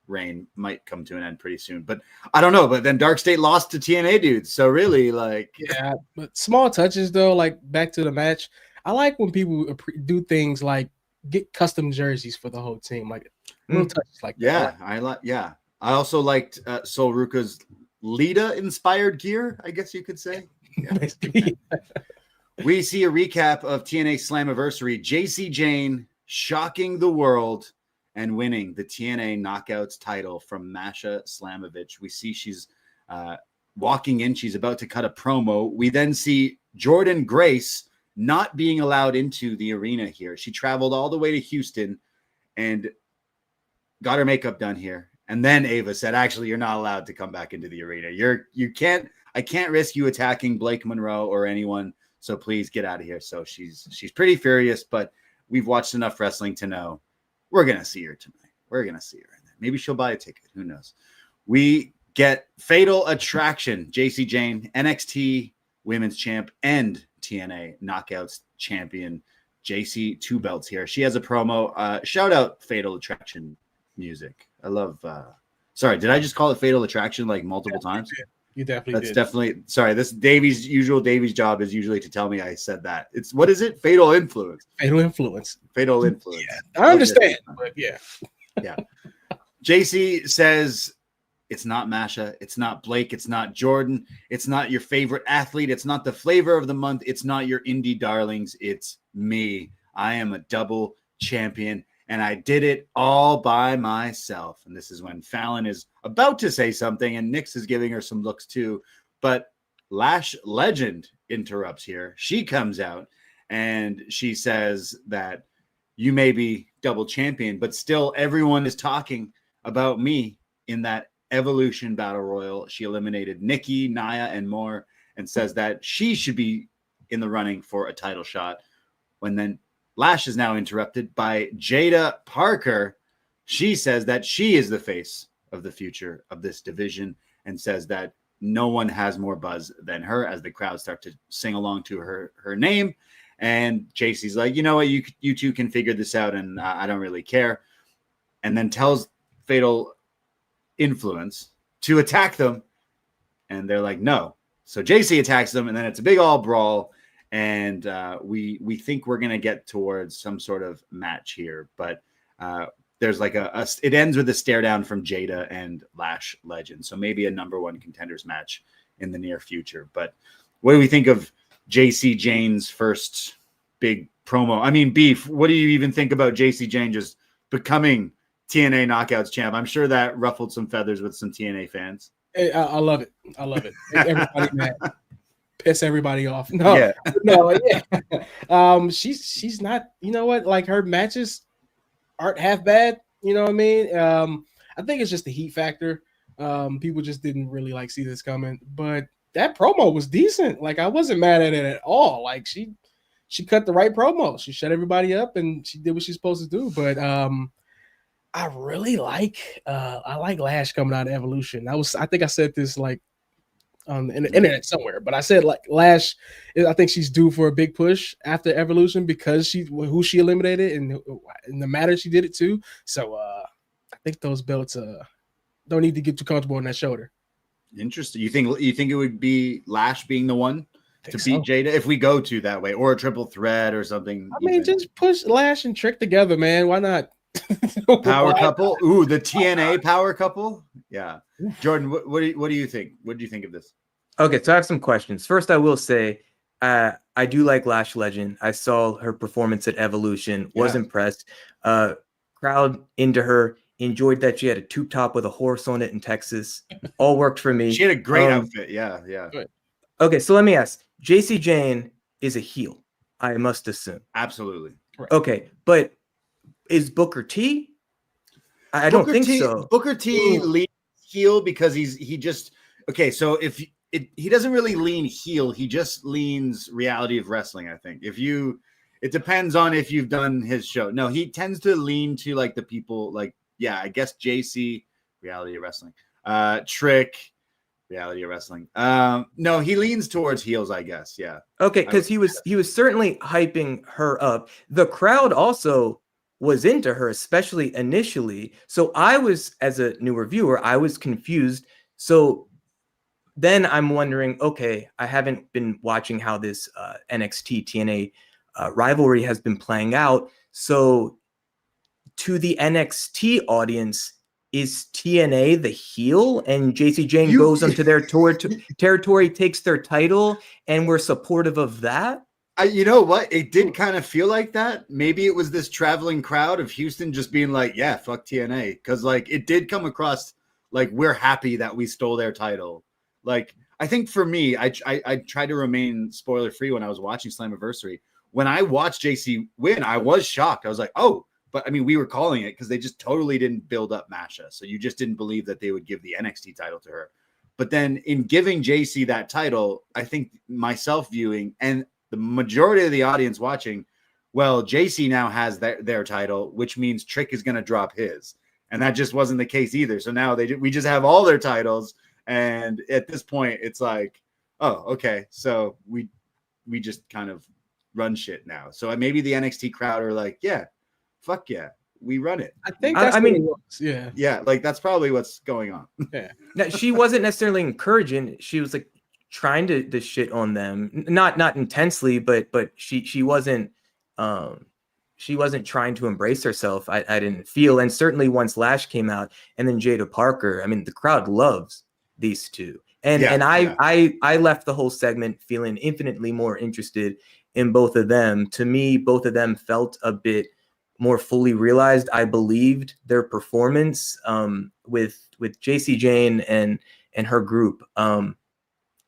reign might come to an end pretty soon, but I don't know. But then Dark State lost to TNA dudes, so really, like, yeah. But small touches though, like back to the match. I like when people do things like get custom jerseys for the whole team, like little touches like that. Yeah, I also liked Sol Ruka's Lita inspired gear, I guess you could say. Yeah. We see a recap of TNA Slammiversary. Jacy Jayne shocking the world and winning the TNA Knockouts title from Masha Slamovich. We see she's walking in. She's about to cut a promo. We then see Jordan Grace not being allowed into the arena here. She traveled all the way to Houston and got her makeup done here. And then Ava said, actually, you're not allowed to come back into the arena. I can't risk you attacking Blake Monroe or anyone. So please get out of here. So she's pretty furious, but we've watched enough wrestling to know we're going to see her tonight. We're going to see her. Maybe she'll buy a ticket. Who knows? We get Fatal Attraction, Jacy Jayne, NXT Women's Champ, and TNA Knockouts Champion, Jacy, 2 belts here. She has a promo. Shout out Fatal Attraction music. I love sorry, did I just call it Fatal Attraction like multiple times? You definitely did. Definitely sorry. This Davie's job is usually to tell me I said that. It's what is it? Fatal Influence. Fatal Influence. Fatal Influence. Yeah, I understand, but yeah. Yeah. Jacy says it's not Masha, it's not Blake, it's not Jordan, it's not your favorite athlete, it's not the flavor of the month, it's not your indie darlings, it's me. I am a double champion. And I did it all by myself. And this is when Fallon is about to say something, and Nyx is giving her some looks too. But Lash Legend interrupts here. She comes out and she says that you may be double champion, but still everyone is talking about me in that Evolution Battle Royal. She eliminated Nikki, Nia, and more, and says that she should be in the running for a title shot. When then Lash is now interrupted by Jada Parker, She says that she is the face of the future of this division and says that no one has more buzz than her as the crowd start to sing along to her name. And Jacy's like, you know what, you two can figure this out, and I don't really care. And then tells Fatal Influence to attack them. And they're like, no. So Jacy attacks them, and then it's a big all brawl. And we think we're going to get towards some sort of match here. But there's like it ends with a stare down from Jada and Lash Legend. So maybe a number one contenders match in the near future. But what do we think of Jacy Jayne's first big promo? I mean, Beef, what do you even think about Jacy Jayne just becoming TNA Knockouts champ? I'm sure that ruffled some feathers with some TNA fans. Hey, I love it. I love it. Everybody mad. Piss everybody off. No. She's not, you know what? Like, her matches aren't half bad. You know what I mean? I think it's just the heat factor. People just didn't really see this coming. But that promo was decent. Like, I wasn't mad at it at all. Like, she cut the right promo. She shut everybody up and she did what she's supposed to do. But I really like Lash coming out of Evolution. I think I said this on the internet somewhere, but I said Lash, I think she's due for a big push after Evolution because who she eliminated and the matter she did it to. So I think those belts don't need to get too comfortable on that shoulder. Interesting. You think it would be Lash being the one to beat Jada if we go to that way, or a triple threat or something? I mean, just push Lash and Trick together, man. Why not? Power couple. Ooh, the TNA power couple. Yeah. Jordan, what do you think? What do you think of this? Okay, so I have some questions. First, I will say I do like Lash Legend. I saw her performance at Evolution, was impressed. Crowd into her, enjoyed that she had a tube top with a horse on it in Texas. All worked for me. She had a great outfit. Yeah. Okay, so let me ask. Jacy Jayne is a heel, I must assume. Absolutely. Right. Okay, but is Booker T? I don't think so. Booker T leans heel because he just okay. So he doesn't really lean heel, he just leans reality of wrestling. I think it depends on if you've done his show. No, he tends to lean to the people I guess Jacy, reality of wrestling. Trick, reality of wrestling. No, he leans towards heels, I guess. Yeah. Okay, because he was certainly hyping her up. The crowd also was into her, especially initially. So I was, as a newer viewer, I was confused. So then I'm wondering, okay, I haven't been watching how this NXT TNA rivalry has been playing out. So to the NXT audience, is TNA the heel and Jacy Jayne goes onto their territory, takes their title, and we're supportive of that? You know what? It did kind of feel like that. Maybe it was this traveling crowd of Houston just being like, yeah, fuck TNA. Because it did come across we're happy that we stole their title. I think for me, I tried to remain spoiler free when I was watching Slammiversary. When I watched Jacy win, I was shocked. I was like, oh, but I mean, we were calling it because they just totally didn't build up Masha. So you just didn't believe that they would give the NXT title to her. But then in giving Jacy that title, I think myself viewing and the majority of the audience watching, well, Jacy now has their title, which means Trick is going to drop his. And that just wasn't the case either. So now we just have all their titles. And at this point, it's like, oh, okay. So we just kind of run shit now. So maybe the NXT crowd are like, yeah, fuck yeah, we run it. I think that's what it was. Yeah. Yeah, that's probably what's going on. Yeah. Now, she wasn't necessarily encouraging. She was trying to shit on them, not intensely, but she wasn't trying to embrace herself. I didn't feel, and certainly once Lash came out and then Jada Parker, I mean, the crowd loves these two, and I left the whole segment feeling infinitely more interested in both of them. To me, both of them felt a bit more fully realized. I believed their performance with Jacy Jayne and her group.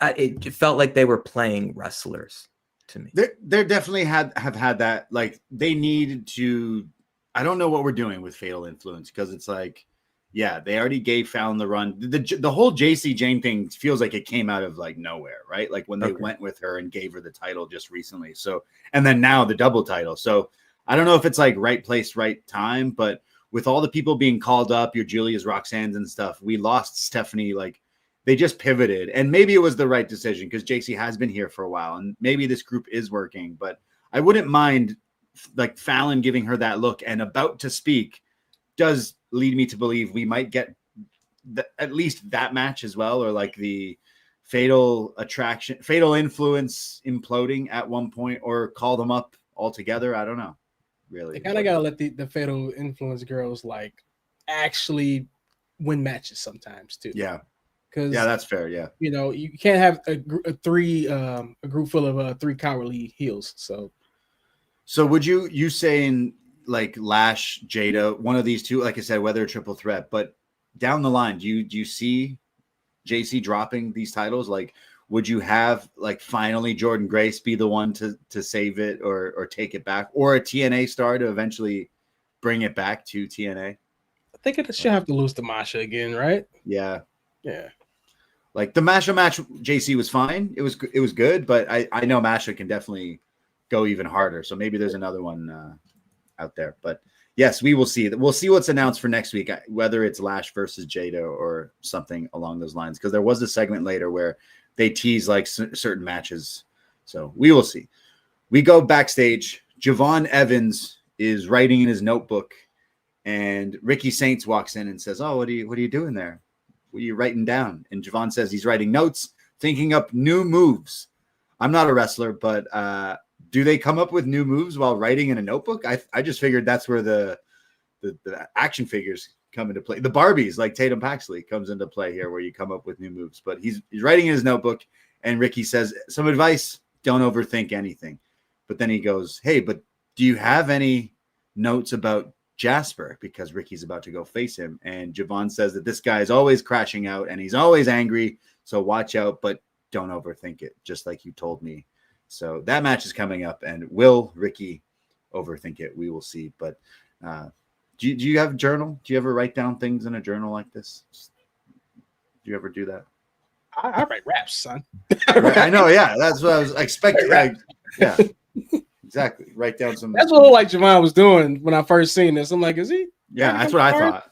It felt like they were playing wrestlers to me. They definitely have had that. They needed to. I don't know what we're doing with Fatal Influence because it's they already gave Fallon the run. The whole Jacy Jayne thing feels like it came out of nowhere, right? When they went with her and gave her the title just recently. So, and then now the double title. So I don't know if it's right place, right time, but with all the people being called up, your Julia's, Roxanne's and stuff, we lost Stephanie. Like, they just pivoted, and maybe it was the right decision because Jacy has been here for a while, and maybe this group is working. But I wouldn't mind like Fallon giving her that look and about to speak does lead me to believe we might get at least that match as well, or like the fatal influence imploding at one point, or call them up all together. I don't know. Really, they kind of gotta let the fatal influence girls like actually win matches sometimes too. Yeah. Because that's fair. Yeah, you know, you can't have a group full of 3 cowardly heels. So would you saying like Lash, Jada, one of these two, like I said, whether a triple threat, but down the line, do you see Jacy dropping these titles? Like, would you have like finally Jordan Grace be the one to save it or take it back, or a TNA star to eventually bring it back to TNA? I think it should have to lose to Masha again, right? Yeah. Yeah. Like the Masha match, Jacy was fine. It was good, but I know Masha can definitely go even harder. So maybe there's another one out there. But yes, we will see. We'll see what's announced for next week, whether it's Lash versus Jada or something along those lines. Because there was a segment later where they tease like certain matches. So we will see. We go backstage. Javon Evans is writing in his notebook, and Ricky Saints walks in and says, "Oh, what are you doing there? What are you writing down?" And Javon says he's writing notes, thinking up new moves. I'm not a wrestler, but do they come up with new moves while writing in a notebook? I just figured that's where the action figures come into play. The Barbies, like Tatum Paxley, comes into play here, where you come up with new moves. But he's writing in his notebook, and Ricky says, "Some advice: don't overthink anything." But then he goes, "Hey, but do you have any notes about Jasper?" Because Ricky's about to go face him. And Javon says that this guy is always crashing out and he's always angry. So watch out, but don't overthink it, just like you told me. So that match is coming up, and will Ricky overthink it? We will see. But do you have a journal? Do you ever write down things in a journal like this? Do you ever do that? I write raps, son. I know. Yeah. That's what I was expecting. Yeah. Exactly. Write down some. That's what like Javon was doing when I first seen this. I'm like, is he? Yeah, that's what I thought.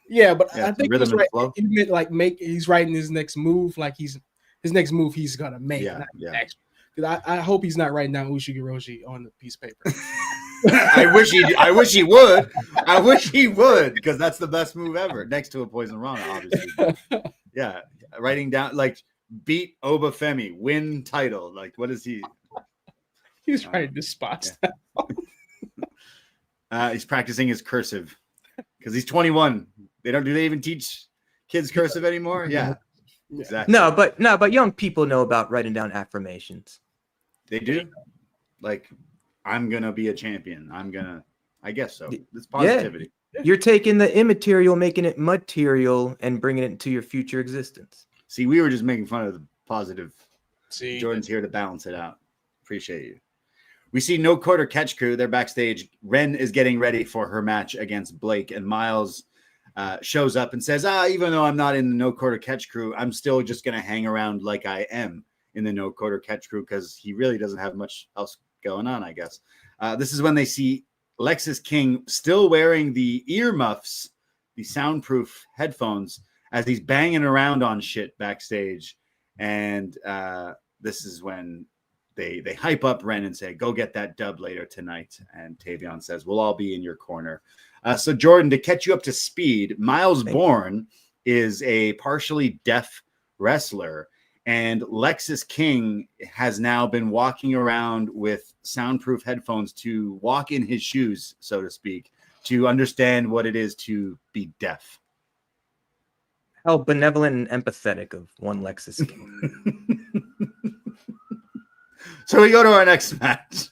Yeah, but Yeah, I think rhythm and right. flow. He meant like he's writing his next move, like his next move he's gonna make. Yeah. Because I hope he's not writing down Ushigiroshi on the piece of paper. I wish he would. I wish he would, because that's the best move ever, next to a Poisonrana, obviously. Yeah, writing down like beat Oba Femi, win title. Like, what is he? He's writing the spots. Yeah. He's practicing his cursive because he's 21. Do they even teach kids cursive anymore? Yeah. Exactly. No, but young people know about writing down affirmations. They do. Like, I'm gonna be a champion. I guess so. It's positivity. Yeah. You're taking the immaterial, making it material, and bringing it into your future existence. See, we were just making fun of the positive. See, Jordan's here to balance it out. Appreciate you. We see No Quarter Catch Crew. They're backstage. Wren is getting ready for her match against Blake, and Miles shows up and says, even though I'm not in the No Quarter Catch Crew, I'm still just going to hang around like I am in the No Quarter Catch Crew, because he really doesn't have much else going on, I guess. This is when they see Lexis King still wearing the earmuffs, the soundproof headphones, as he's banging around on shit backstage. And this is when they hype up Wren and say, go get that dub later tonight. And Tavion says, we'll all be in your corner. So Jordan, to catch you up to speed, Miles Bourne is a partially deaf wrestler, and Lexis King has now been walking around with soundproof headphones to walk in his shoes, so to speak, to understand what it is to be deaf. How benevolent and empathetic of one Lexis King. So we go to our next match.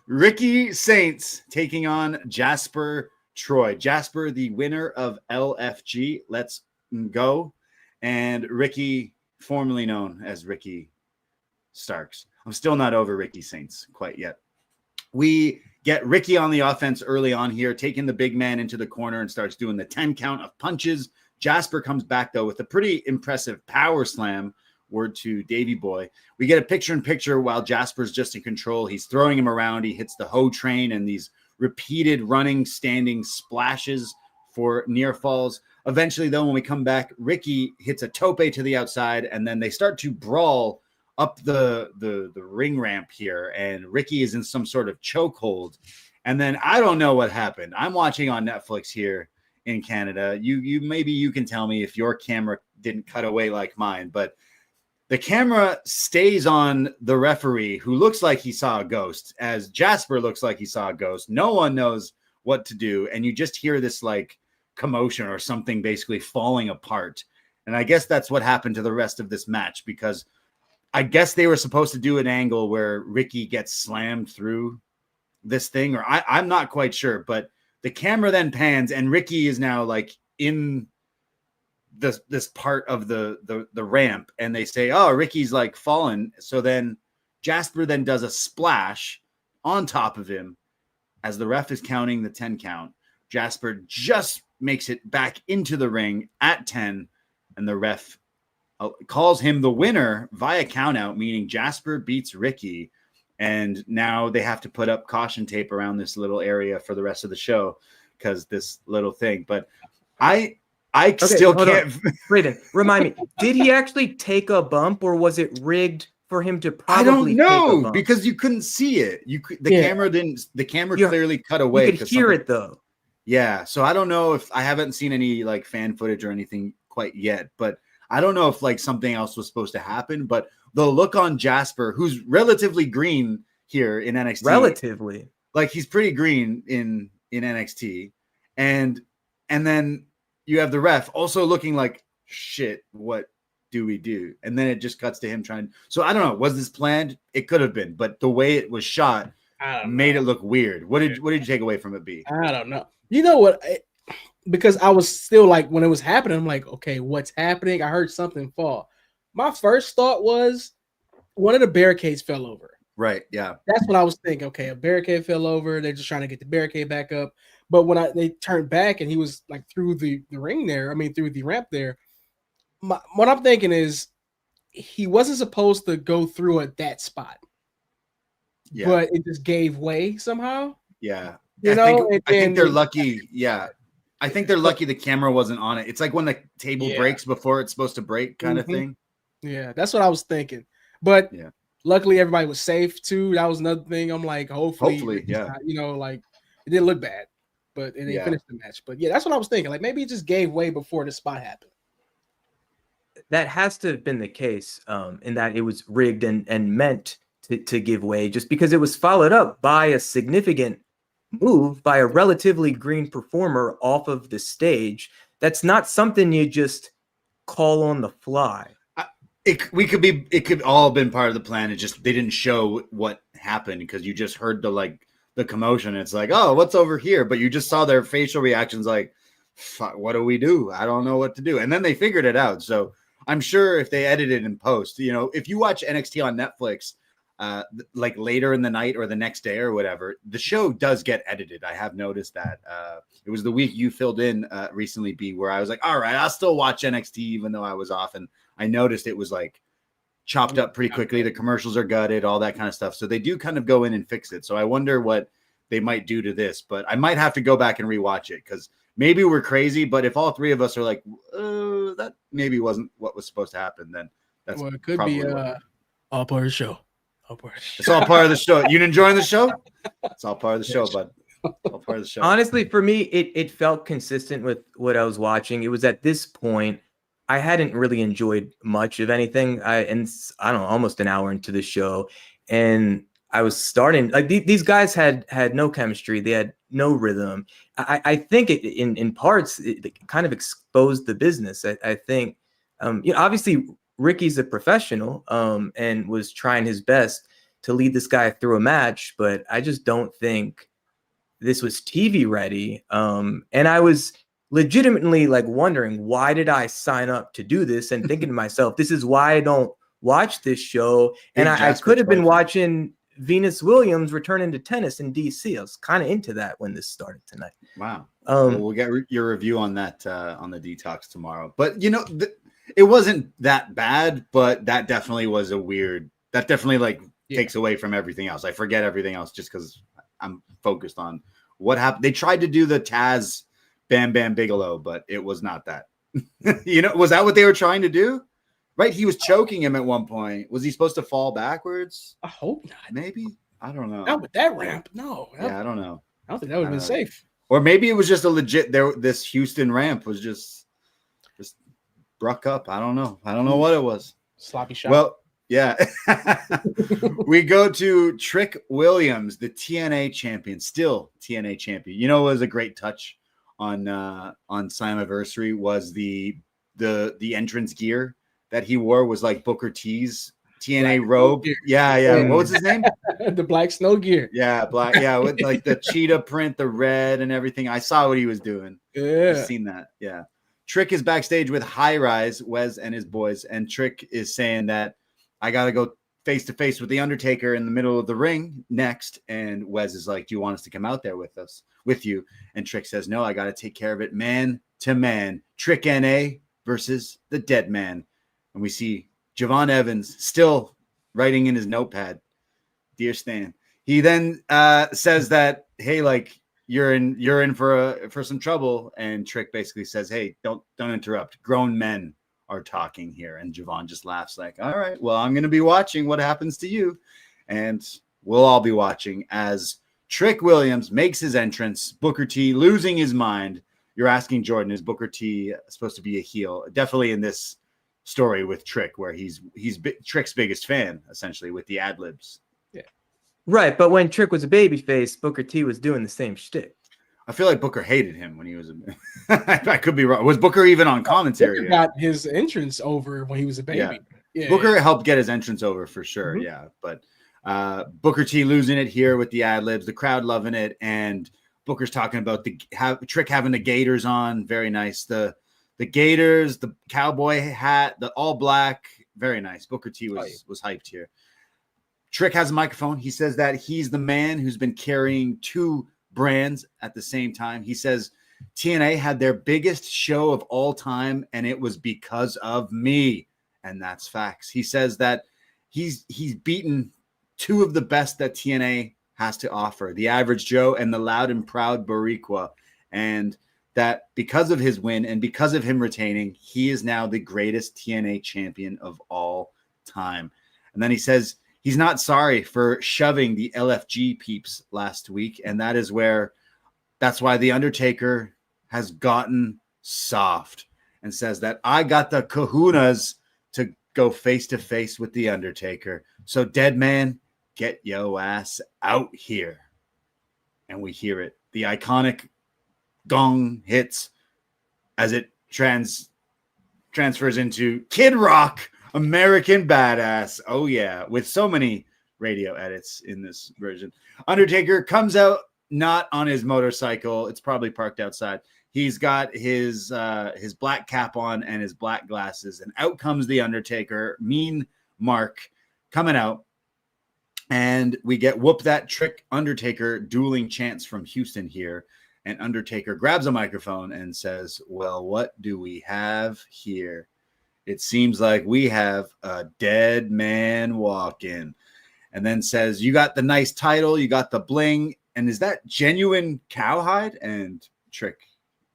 Ricky Saints taking on Jasper Troy. Jasper, the winner of LFG. Let's go. And Ricky, formerly known as Ricky Starks. I'm still not over Ricky Saints quite yet. We get Ricky on the offense early on here, taking the big man into the corner and starts doing the 10 count of punches. Jasper comes back, though, with a pretty impressive power slam. Word to Davey Boy. We get a picture-in-picture while Jasper's just in control. He's throwing him around. He hits the hoe train and these repeated running, standing splashes for near falls. Eventually, though, when we come back, Ricky hits a tope to the outside, and then they start to brawl up the ring ramp here, and Ricky is in some sort of chokehold. And then I don't know what happened. I'm watching on Netflix here in Canada. You maybe you can tell me if your camera didn't cut away like mine, but the camera stays on the referee, who looks like he saw a ghost, as Jasper looks like he saw a ghost. No one knows what to do, and you just hear this like commotion or something basically falling apart. And I guess that's what happened to the rest of this match, because I guess they were supposed to do an angle where Ricky gets slammed through this thing, or I'm not quite sure, but the camera then pans and Ricky is now like in this part of the ramp, and they say, oh, Ricky's like fallen. So then Jasper then does a splash on top of him as the ref is counting the 10 count. Jasper just makes it back into the ring at 10, and the ref calls him the winner via countout, meaning Jasper beats Ricky. And now they have to put up caution tape around this little area for the rest of the show because this little thing. But I still can't. Braden, remind me, did he actually take a bump, or was it rigged for him to probably I don't know, take a bump? because you couldn't see it. The camera clearly cut away. You could hear it though. Yeah. So I don't know if I haven't seen any like fan footage or anything quite yet, but I don't know if like something else was supposed to happen. But the look on Jasper, who's relatively green here in NXT, relatively, like he's pretty green in NXT, and then you have the ref also looking like shit. What do we do? And then it just cuts to him trying. So I don't know. Was this planned? It could have been, but the way it was shot made it look weird. What did you take away from it, B? I don't know. You know what? Because I was still like, when it was happening, I'm like, okay, what's happening? I heard something fall. My first thought was one of the barricades fell over. Right. Yeah. That's what I was thinking. Okay, a barricade fell over. They're just trying to get the barricade back up. But when they turned back and he was like through the ring there, through the ramp there, what I'm thinking is he wasn't supposed to go through at that spot. Yeah. But it just gave way somehow. Yeah. I think they're lucky. Yeah. I think they're lucky the camera wasn't on it. It's like when the table breaks before it's supposed to break kind of thing. Yeah, that's what I was thinking. But luckily everybody was safe too. That was another thing. I'm like, hopefully, like it didn't look bad, but they finished the match. But yeah, that's what I was thinking. Like maybe it just gave way before the spot happened. That has to have been the case, in that it was rigged and meant to give way, just because it was followed up by a significant move by a relatively green performer off of the stage. That's not something you just call on the fly. It could all have been part of the plan. It just they didn't show what happened because you just heard the commotion. It's like, oh, what's over here? But you just saw their facial reactions like, fuck, what do we do? I don't know what to do. And then they figured it out. So I'm sure if they edited in post, if you watch NXT on Netflix, like later in the night or the next day or whatever, the show does get edited. I have noticed that. It was the week you filled in recently, B, where I was like, all right, I'll still watch NXT even though I was off. And I noticed it was like chopped up pretty quickly. The commercials are gutted, all that kind of stuff. So they do kind of go in and fix it. So I wonder what they might do to this, but I might have to go back and rewatch it because maybe we're crazy. But if all three of us are like, that maybe wasn't what was supposed to happen, then that's it could be all part of the show. It's all part of the show. You enjoying the show? It's all part of the show, bud. All part of the show. Honestly, for me, it felt consistent with what I was watching. It was at this point I hadn't really enjoyed much of anything. I don't know, almost an hour into the show, and I was starting like these guys had no chemistry. They had no rhythm. I think it in parts it kind of exposed the business. I think obviously Ricky's a professional and was trying his best to lead this guy through a match, but I just don't think this was TV ready. And I was legitimately like wondering, why did I sign up to do this? And thinking to myself, this is why I don't watch this show. And I could have been watching Venus Williams returning to tennis in DC. I was kind of into that when this started tonight. Wow. We'll get your review on that on the Detox tomorrow. But it wasn't that bad, but that definitely was takes away from everything else. I forget everything else just because I'm focused on what happened. They tried to do the Taz Bam Bam Bigelow, but it was not that. Was that what they were trying to do? Right? He was choking him at one point. Was he supposed to fall backwards? I hope not. Maybe. I don't know. Not with that ramp. No. Yeah, I don't know. I don't think that would have been safe. Or maybe it was just a legit this Houston ramp was just bruck up. I don't know. I don't know what it was. Sloppy shot. Well, yeah. We go to Trick Williams, the TNA champion, still TNA champion. It was a great touch on Slammiversary was the entrance gear that he wore was like Booker T's TNA robe. Yeah. What was his name? The black snow gear. Yeah, black. Yeah, with like the cheetah print, the red and everything. I saw what he was doing. Yeah. I've seen that. Yeah. Trick is backstage with High Rise, Wes and his boys, and Trick is saying that I got to go face to face with the Undertaker in the middle of the ring next. And Wes is like, "Do you want us to come out there with you?" And Trick says, "No, I got to take care of it man to man. Trick NA versus the Dead Man." And we see Javon Evans still writing in his notepad, "Dear Stan." He then says that, "Hey, like you're in for some trouble." And Trick basically says, "Hey, don't interrupt. Grown men are talking here." And Javon just laughs like, "All right, well, I'm going to be watching what happens to you." And we'll all be watching as Trick Williams makes his entrance. Booker T losing his mind. You're asking Jordan, is Booker T supposed to be a heel? Definitely in this story with Trick, where he's Trick's biggest fan, essentially, with the ad libs. Yeah, right. But when Trick was a babyface, Booker T was doing the same shtick. I feel like Booker hated him when he was I could be wrong. Was Booker even on commentary? Booker got his entrance over when he was a baby. Yeah. Booker helped get his entrance over for sure. Mm-hmm. Yeah, but Booker T losing it here with the ad libs, the crowd loving it, and Booker's talking about Trick having the Gators on. Very nice. The Gators, the cowboy hat, the all black. Very nice. Booker T was hyped here. Trick has a microphone. He says that he's the man who's been carrying two brands at the same time. He says TNA had their biggest show of all time, and it was because of me. And that's facts. He says that he's beaten two of the best that TNA has to offer, the Average Joe and the Loud and Proud Boricua. And that because of his win and because of him retaining, he is now the greatest TNA champion of all time. And then he says he's not sorry for shoving the LFG peeps last week. And that's why the Undertaker has gotten soft, and says that I got the kahunas to go face to face with the Undertaker. So Dead Man, get yo ass out here. And we hear it. The iconic gong hits as it transfers into Kid Rock, American Badass. Oh yeah, with so many radio edits in this version. Undertaker comes out not on his motorcycle. It's probably parked outside. He's got his black cap on and his black glasses, and out comes the Undertaker, Mean Mark, coming out. And we get Whoop That Trick Undertaker dueling chants from Houston here. And Undertaker grabs a microphone and says, "Well, what do we have here? It seems like we have a dead man walking." And then says, "You got the nice title, you got the bling. And is that genuine cowhide?" And Trick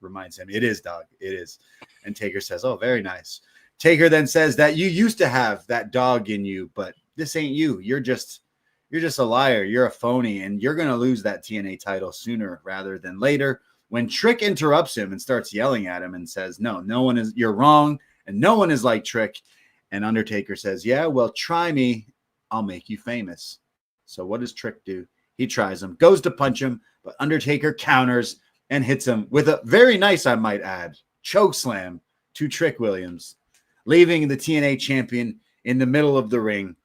reminds him, "It is, dog. It is." And Taker says, "Oh, very nice." Taker then says that you used to have that dog in you, but this ain't you. You're just a liar. You're a phony, and you're going to lose that TNA title sooner rather than later. When Trick interrupts him and starts yelling at him and says, no one is, you're wrong, and no one is like Trick. And Undertaker says, "Yeah, well, try me. I'll make you famous." So what does Trick do? He tries him, goes to punch him, but Undertaker counters and hits him with a very nice, I might add, choke slam to Trick Williams, leaving the TNA champion in the middle of the ring.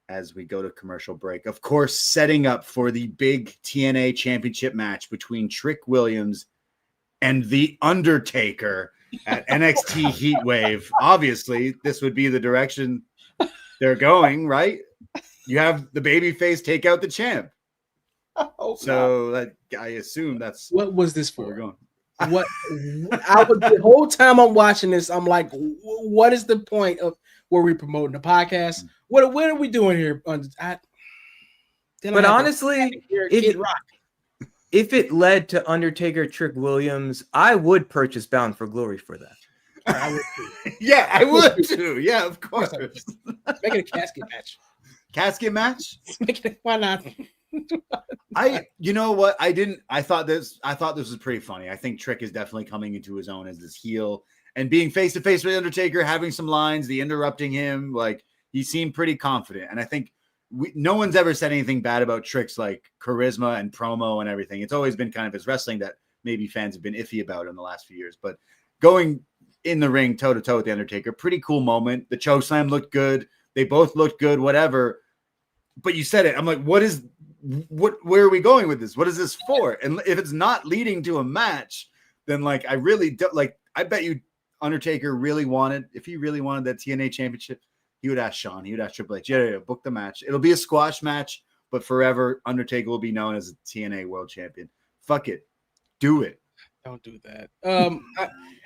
As we go to commercial break, of course, setting up for the big TNA championship match between Trick Williams and the Undertaker at NXT Heatwave. Obviously, this would be the direction they're going, right? You have the babyface take out the champ. So I assume that's what was this for? We're going. What the whole time I'm watching this, I'm like, what is the point of where we promoting the podcast? What are we doing here? But honestly, Kid Rock. if it led to Undertaker Trick Williams, I would purchase Bound for Glory for that. I would too. Yeah, I would too. Yeah, of course. Make it a casket match. Casket match? Make it, why not? You know what? I thought this was pretty funny. I think Trick is definitely coming into his own as this heel and being face to face with Undertaker, having some lines, the interrupting him, like he seemed pretty confident. And I think no one's ever said anything bad about Trick's like charisma and promo and everything. It's always been kind of his wrestling that maybe fans have been iffy about in the last few years. But going in the ring toe to toe with the Undertaker, pretty cool moment. The chokeslam looked good. They both looked good, whatever. But you said it. I'm like, where are we going with this? What is this for? And if it's not leading to a match, then like I really don't like. I bet you Undertaker really wanted, if he really wanted that TNA championship, he would ask Shawn, he would ask Triple H, yeah, book the match. It'll be a squash match, but forever Undertaker will be known as a TNA world champion. Fuck it. Do it. Don't do that.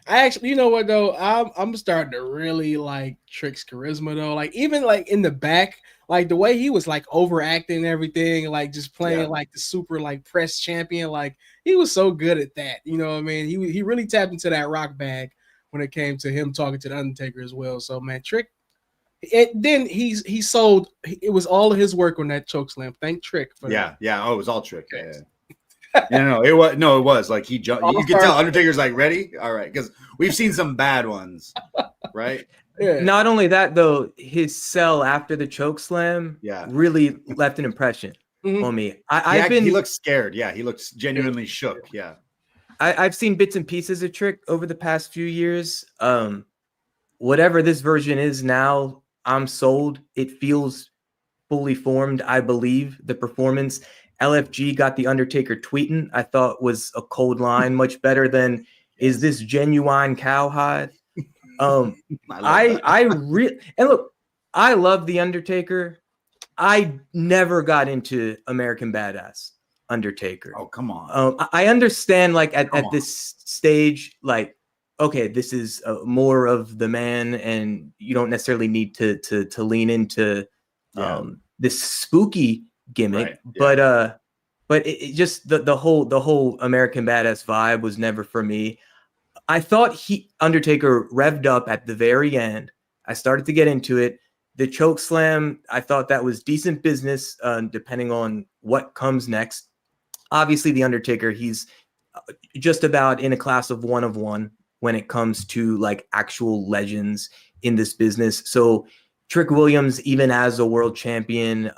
I actually, you know what though? I'm starting to really like Trick's charisma though. Like even like in the back, like the way he was like overacting and everything, like just playing like the super like press champion. Like he was so good at that. You know what I mean? He really tapped into that rock bag when it came to him talking to the Undertaker as well. So man, Trick. Then he sold. It was all of his work on that chokeslam. Thank Trick for that. Yeah. Oh, it was all Trick. Yeah. It was like he jumped. You could tell Undertaker's like ready. All right, because we've seen some bad ones, right? Yeah. Not only that though, his sell after the chokeslam, really left an impression on me. He looks scared. Yeah, he looks genuinely shook. Yeah, I've seen bits and pieces of Trick over the past few years. Whatever this version is now, I'm sold. It feels fully formed. I believe the performance. LFG got the Undertaker tweeting. I thought was a cold line, much better than "Is this genuine cowhide?" I really and look, I love the Undertaker. I never got into American Badass Undertaker. Oh come on! I understand. Like at this stage, like okay, this is more of the man, and you don't necessarily need to lean into this spooky gimmick, right. But it just the whole American Badass vibe was never for me. I thought Undertaker revved up at the very end. I started to get into it. The choke slam, I thought that was decent business, depending on what comes next. Obviously, the Undertaker, he's just about in a class of one when it comes to like actual legends in this business. So Trick Williams, even as a world champion,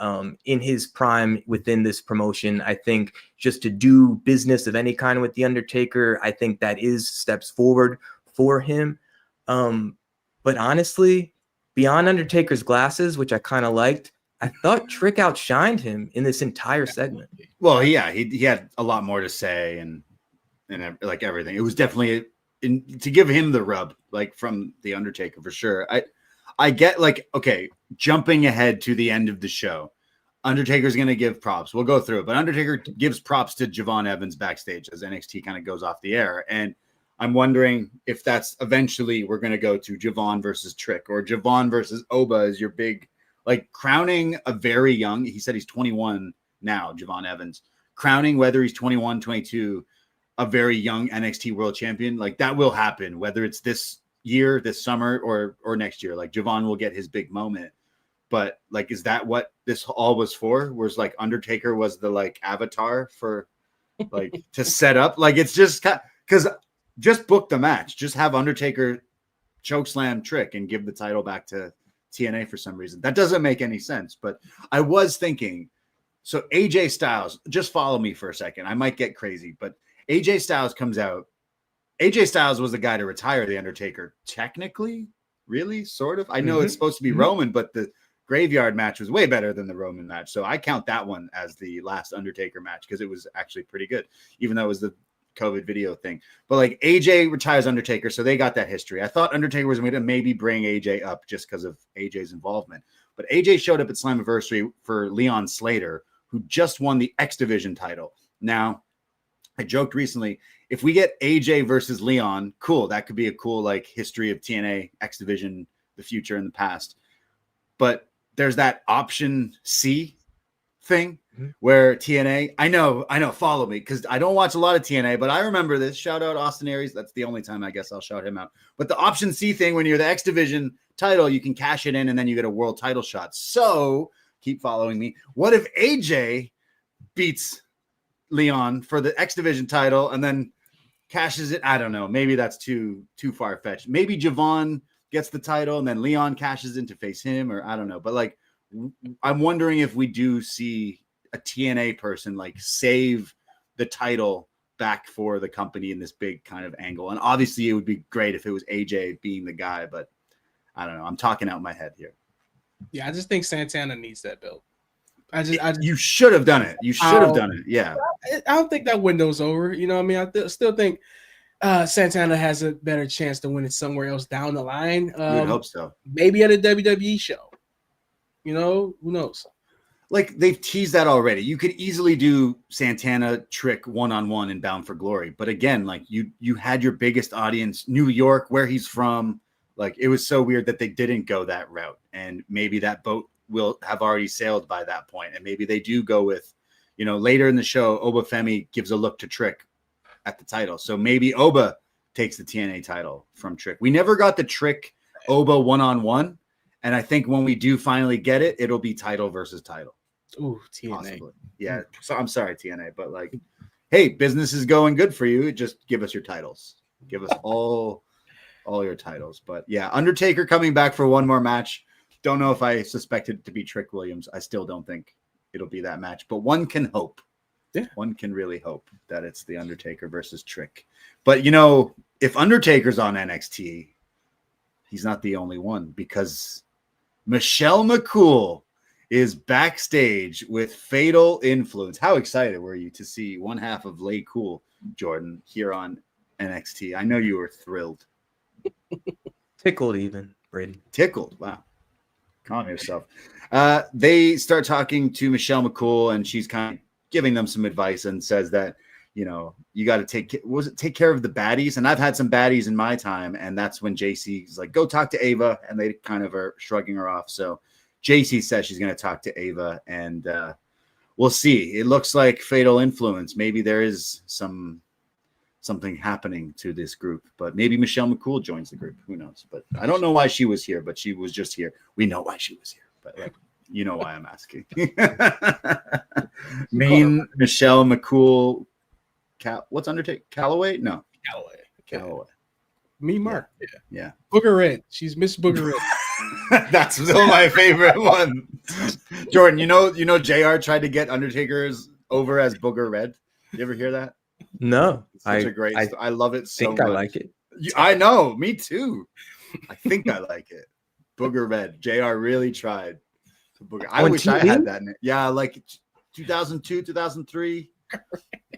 in his prime within this promotion, I think just to do business of any kind with the Undertaker, I think that is steps forward for him. But honestly, beyond Undertaker's glasses, which I kind of liked, I thought Trick outshined him in this entire segment. Well, yeah, he had a lot more to say and like everything. It was definitely to give him the rub, like from the Undertaker for sure. I get like, okay, jumping ahead to the end of the show, Undertaker's going to give props. We'll go through it, but Undertaker gives props to Javon Evans backstage as NXT kind of goes off the air. And I'm wondering if that's eventually we're going to go to Javon versus Trick or Javon versus Oba as your big, like crowning a very young, he said he's 21 now, Javon Evans, crowning whether he's 21, 22, a very young NXT world champion. Like that will happen, whether it's this year, this summer, or next year. Like Javon will get his big moment. But like, is that what this all was for? Was like Undertaker was the like avatar for like to set up? Like it's just because just book the match, just have Undertaker chokeslam Trick and give the title back to TNA for some reason. That doesn't make any sense. But I was thinking, so AJ Styles, just follow me for a second. I might get crazy, but AJ Styles comes out. AJ Styles was the guy to retire the Undertaker. Technically, really, sort of. I know it's supposed to be Roman, but the graveyard match was way better than the Roman match. So I count that one as the last Undertaker match because it was actually pretty good, even though it was the COVID video thing. But like AJ retires Undertaker, so they got that history. I thought Undertaker was going to maybe bring AJ up just because of AJ's involvement. But AJ showed up at Slammiversary for Leon Slater, who just won the X Division title. Now, I joked recently, if we get AJ versus Leon, cool. That could be a cool like history of TNA X Division, the future and the past. But there's that option C thing where TNA, I know, follow me, because I don't watch a lot of TNA, but I remember this. Shout out Austin Aries. That's the only time I guess I'll shout him out. But the option C thing, when you're the X Division title, you can cash it in and then you get a world title shot. So keep following me. What if AJ beats Leon for the X Division title and then cashes it? I don't know. Maybe that's too far fetched. Maybe Javon gets the title and then Leon cashes in to face him, or I don't know. But like, I'm wondering if we do see a TNA person like save the title back for the company in this big kind of angle. And obviously it would be great if it was AJ being the guy, but I don't know. I'm talking out my head here. Yeah, I just think Santana needs that belt. You should have done it. You should have done it. Yeah. I don't think that window's over. You know what I mean? I still think Santana has a better chance to win it somewhere else down the line. I would hope so. Maybe at a WWE show. You know, who knows? Like, they've teased that already. You could easily do Santana Trick one-on-one in Bound for Glory. But again, like you had your biggest audience, New York, where he's from. Like, it was so weird that they didn't go that route. And maybe that boat will have already sailed by that point. And maybe they do go with, you know, later in the show, Oba Femi gives a look to Trick at the title. So maybe Oba takes the TNA title from Trick. We never got the Trick Oba one-on-one. And I think when we do finally get it, it'll be title versus title. Ooh, TNA. Possibly. Yeah. So I'm sorry, TNA, but like, hey, business is going good for you. Just give us your titles. Give us all your titles. But yeah, Undertaker coming back for one more match. Don't know if I suspected it to be Trick Williams. I still don't think it'll be that match, but one can hope. Yeah. One can really hope that it's the Undertaker versus Trick. But you know, if Undertaker's on NXT, he's not the only one, because Michelle McCool is backstage with Fatal Influence. How excited were you to see one half of Lay Cool, Jordan, here on NXT? I know you were thrilled. Tickled even, Braden. Tickled. Wow. Calm yourself. They start talking to Michelle McCool, and she's kind of giving them some advice and says that, you know, you got to take care of the baddies. And I've had some baddies in my time. And that's when Jacy's like, go talk to Ava. And they kind of are shrugging her off. So Jacy says she's going to talk to Ava, and we'll see. It looks like Fatal Influence. Maybe there is something happening to this group, but maybe Michelle McCool joins the group. Who knows? But I don't know why she was here, but she was just here. We know why she was here, but like, you know why I'm asking. Main Michelle McCool. What's Undertaker? Calloway? No. Calloway. Me, Mark. Yeah. Booger Red. She's Miss Booger Red. That's still my favorite one. Jordan, you know, JR tried to get Undertaker's over as Booger Red. You ever hear that? No. It's such a great. I love it so much. I like it. I know. Me too. I think I like it. Booger Red. JR really tried. I wish I had that. Yeah, like 2002, 2003.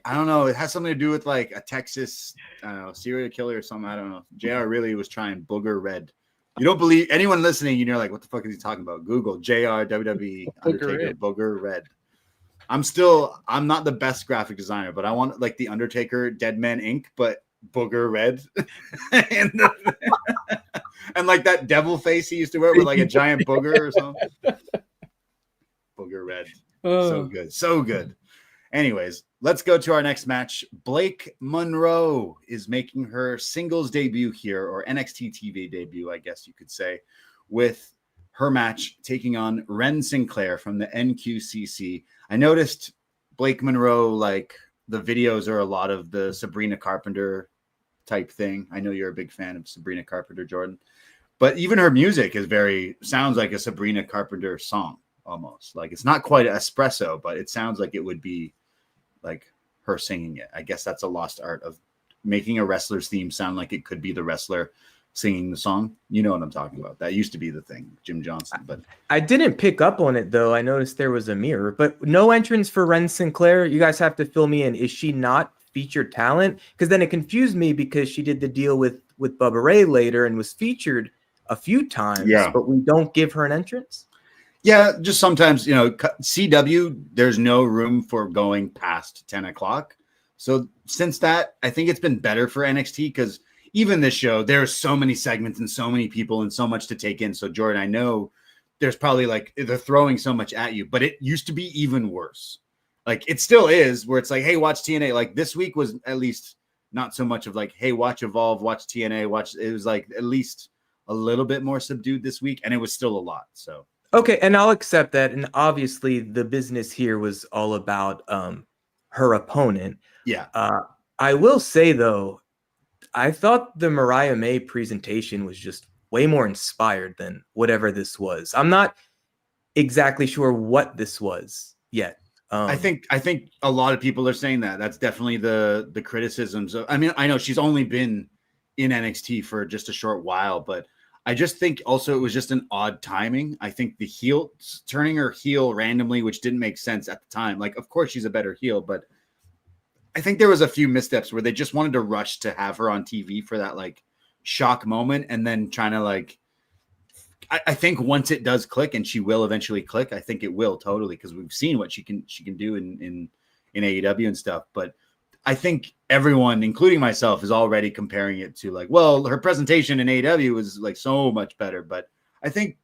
I don't know. It has something to do with like a Texas, I don't know, serial killer or something. I don't know. JR really was trying Booger Red. You don't believe anyone listening, you're like, what the fuck is he talking about? Google JR WWE Undertaker Booger Red. I'm not the best graphic designer, but I want like the Undertaker Dead Man Inc., but Booger Red. and like that devil face he used to wear with like a giant booger or something. Booger Red. So good. So good. Anyways, let's go to our next match. Blake Monroe is making her singles debut here, or NXT TV debut, I guess you could say, with her match taking on Wren Sinclair from the NQCC. I noticed Blake Monroe, like the videos are a lot of the Sabrina Carpenter type thing. I know you're a big fan of Sabrina Carpenter, Jordan, but even her music is sounds like a Sabrina Carpenter song almost. Like it's not quite espresso, but it sounds like it would be like her singing it. I guess that's a lost art of making a wrestler's theme sound like it could be the wrestler singing the song. You know what I'm talking about. That used to be the thing, Jim Johnson. But I didn't pick up on it though. I noticed there was a mirror, but no entrance for Wren Sinclair. You guys have to fill me in. Is she not featured talent? Because then it confused me because she did the deal with Bubba Ray later and was featured a few times, but we don't give her an entrance. Yeah, just sometimes, you know, CW, there's no room for going past 10 o'clock. So since that, I think it's been better for NXT because even this show, there's so many segments and so many people and so much to take in. So, Jordan, I know there's probably like they're throwing so much at you, but it used to be even worse. Like it still is where it's like, hey, watch TNA. Like this week was at least not so much of like, hey, watch Evolve, watch TNA, watch. It was like at least a little bit more subdued this week, and it was still a lot. So okay, and I'll accept that. And obviously, the business here was all about her opponent. yeah, I will say though, I thought the Mariah May presentation was just way more inspired than whatever this was. I'm not exactly sure what this was yet. I think a lot of people are saying that. That's definitely the criticisms. I mean, I know she's only been in NXT for just a short while, but I just think also it was just an odd timing. I think the heel turning her heel randomly, which didn't make sense at the time. Like, of course she's a better heel, but I think there was a few missteps where they just wanted to rush to have her on TV for that like shock moment, and then trying to like. I think once it does click, and she will eventually click, I think it will totally, because we've seen what she can do in AEW and stuff. But I think everyone, including myself, is already comparing it to like, well, her presentation in AEW was like so much better. But I think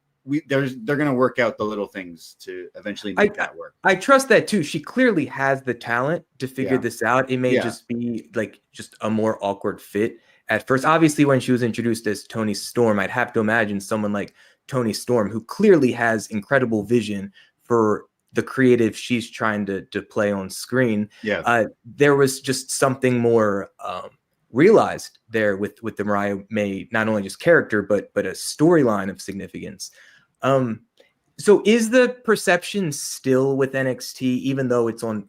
they're going to work out the little things to eventually make that work. I trust that too. She clearly has the talent to figure this out. It may just be like just a more awkward fit at first. Obviously, when she was introduced as Toni Storm, I'd have to imagine someone like Toni Storm, who clearly has incredible vision for the creative she's trying to play on screen. There was just something more realized there with the Mariah May, not only just character, but a storyline of significance. So is the perception still with NXT, even though it's on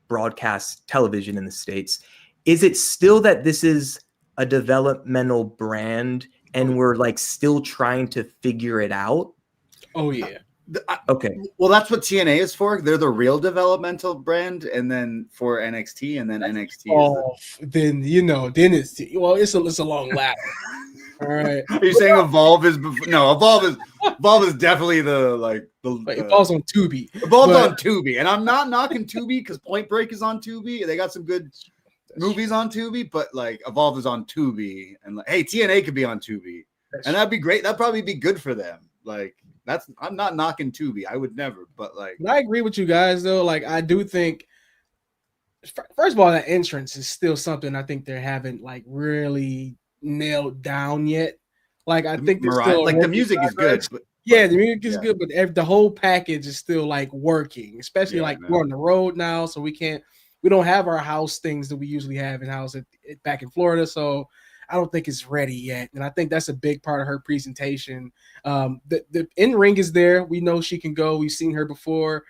broadcast television in the States, is it still that this is a developmental brand and we're like still trying to figure it out? Oh yeah. Okay. Well, that's what TNA is for. They're the real developmental brand, and then for NXT, and then NXT. Then it's a long lap. All right. Are you saying Evolve is Evolve is definitely Evolve's on Tubi. Evolve's on Tubi, and I'm not knocking Tubi because Point Break is on Tubi. They got some good movies on Tubi, but like Evolve is on Tubi, and like, hey, TNA could be on Tubi, and that'd be great. That'd probably be good for them. Like I'm not knocking Tubi. I would never, but like I agree with you guys though. Like I do think, first of all, that entrance is still something I think they haven't like really nailed down yet. Like I think there's still like the music is good, but the music is good, but the whole package is still like working. Especially like we're on the road now, so we don't have our house things that we usually have in house back in Florida. So I don't think it's ready yet. And I think that's a big part of her presentation. The in-ring is there. We know she can go. We've seen her before.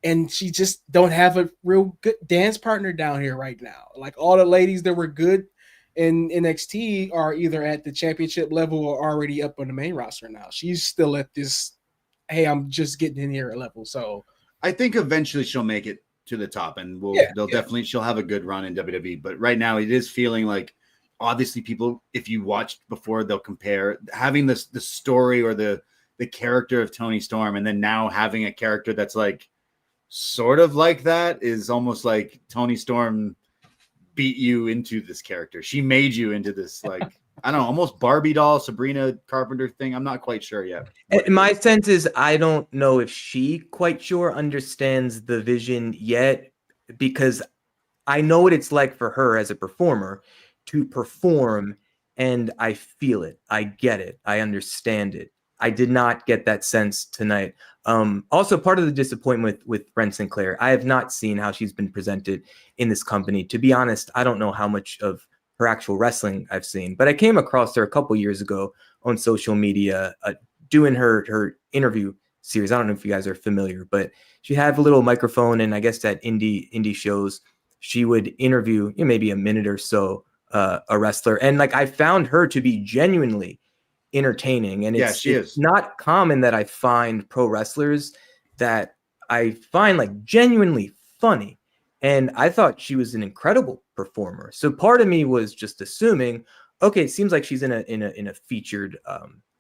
And she just don't have a real good dance partner down here right now. Like all the ladies that were good in NXT are either at the championship level or already up on the main roster now. She's still at this, hey, I'm just getting in here level. So I think eventually she'll make it to the top, and she'll have a good run in WWE. But right now it is feeling like, obviously people, if you watched before, they'll compare having the story or the character of Toni Storm, and then now having a character that's like sort of like that is almost like Toni Storm beat you into this character. She made you into this, like, I don't know, almost Barbie doll, Sabrina Carpenter thing. I'm not quite sure yet. My sense is I don't know if she quite sure understands the vision yet, because I know what it's like for her as a performer to perform, and I feel it. I get it. I understand it. I did not get that sense tonight. Also, part of the disappointment with Wren Sinclair, I have not seen how she's been presented in this company. To be honest, I don't know how much of her actual wrestling I've seen, but I came across her a couple years ago on social media doing her interview series. I don't know if you guys are familiar, but she had a little microphone, and I guess at indie shows, she would interview maybe a minute or so a wrestler, and like I found her to be genuinely entertaining. And it's not common that I find pro wrestlers that I find like genuinely funny, and I thought she was an incredible performer. So part of me was just assuming, okay, it seems like she's in a featured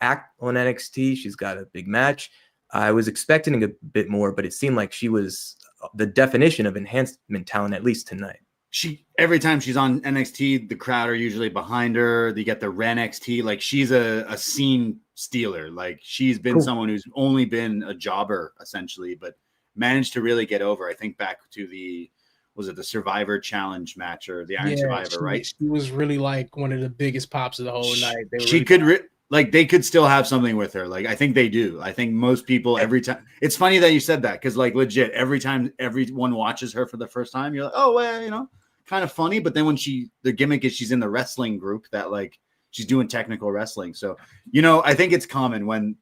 act on NXT. She's got a big match. I was expecting a bit more, but it seemed like she was the definition of enhancement talent, at least tonight. Every time she's on NXT, the crowd are usually behind her. They get the Wren NXT. Like she's a scene stealer. Like she's been someone who's only been a jobber essentially, but managed to really get over. I think back to the Survivor Challenge match or the Iron Survivor, right? She was really like one of the biggest pops of the whole night. They could still have something with her. Like, I think they do. I think most people every time. It's funny that you said that because, like, legit, every time everyone watches her for the first time, you're like, oh, well, kind of funny. But then when the gimmick is she's in the wrestling group that, like, she's doing technical wrestling. So, I think it's common when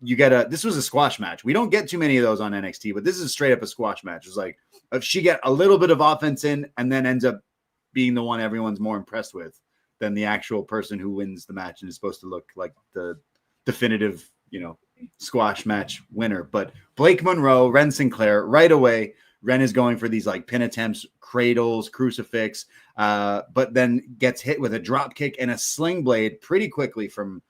you get this was a squash match. We don't get too many of those on NXT, but this is straight up a squash match. It's like if she get a little bit of offense in and then ends up being the one everyone's more impressed with than the actual person who wins the match and is supposed to look like the definitive, squash match winner. But Blake Monroe, Wren Sinclair, right away, Wren is going for these like pin attempts, cradles, crucifix, but then gets hit with a drop kick and a sling blade pretty quickly from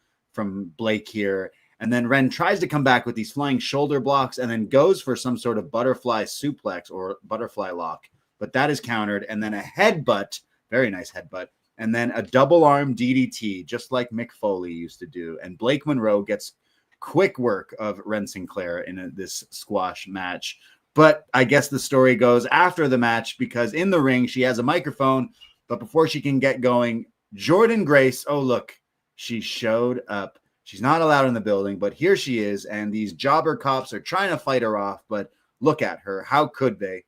Blake here. And then Wren tries to come back with these flying shoulder blocks and then goes for some sort of butterfly suplex or butterfly lock, but that is countered. And then a headbutt, very nice headbutt, and then a double arm DDT, just like Mick Foley used to do. And Blake Monroe gets quick work of Wren Sinclair in this squash match. But I guess the story goes after the match because in the ring, she has a microphone. But before she can get going, Jordan Grace, oh, look, she showed up. She's not allowed in the building, but here she is. And these jobber cops are trying to fight her off. But look at her. How could they?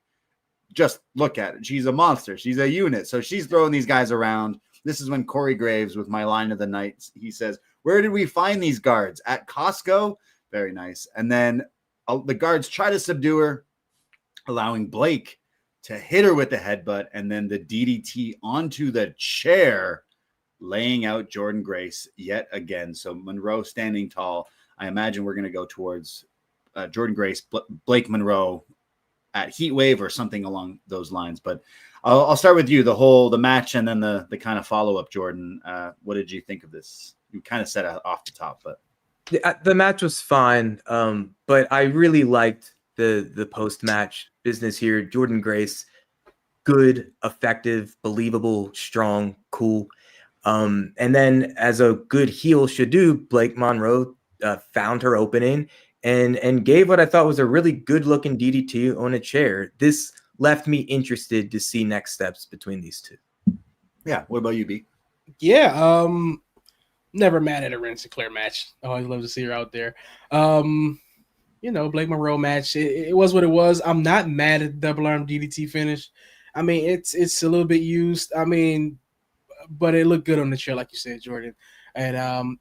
Just look at it. She's a monster. She's a unit. So she's throwing these guys around. This is when Corey Graves, with my line of the night, he says, where did we find these guards? At Costco? Very nice. And then the guards try to subdue her, allowing Blake to hit her with the headbutt and then the DDT onto the chair, laying out Jordan Grace yet again. So Monroe standing tall. I imagine we're going to go towards Jordan Grace, Blake Monroe at Heat Wave or something along those lines. But I'll start with you, the match and then the kind of follow-up, Jordan. What did you think of this? You kind of said it off the top, but the match was fine. But I really liked the post-match business here. Jordan Grace, good, effective, believable, strong, cool. And then as a good heel should do, Blake Monroe found her opening and gave what I thought was a really good-looking DDT on a chair. This left me interested to see next steps between these two. Yeah. What about you, B? Yeah. Never mad at a Wren Sinclair match. Always love to see her out there. Blake Monroe match. It was what it was. I'm not mad at the double arm DDT finish. I mean, it's a little bit used. I mean, but it looked good on the chair, like you said, Jordan. And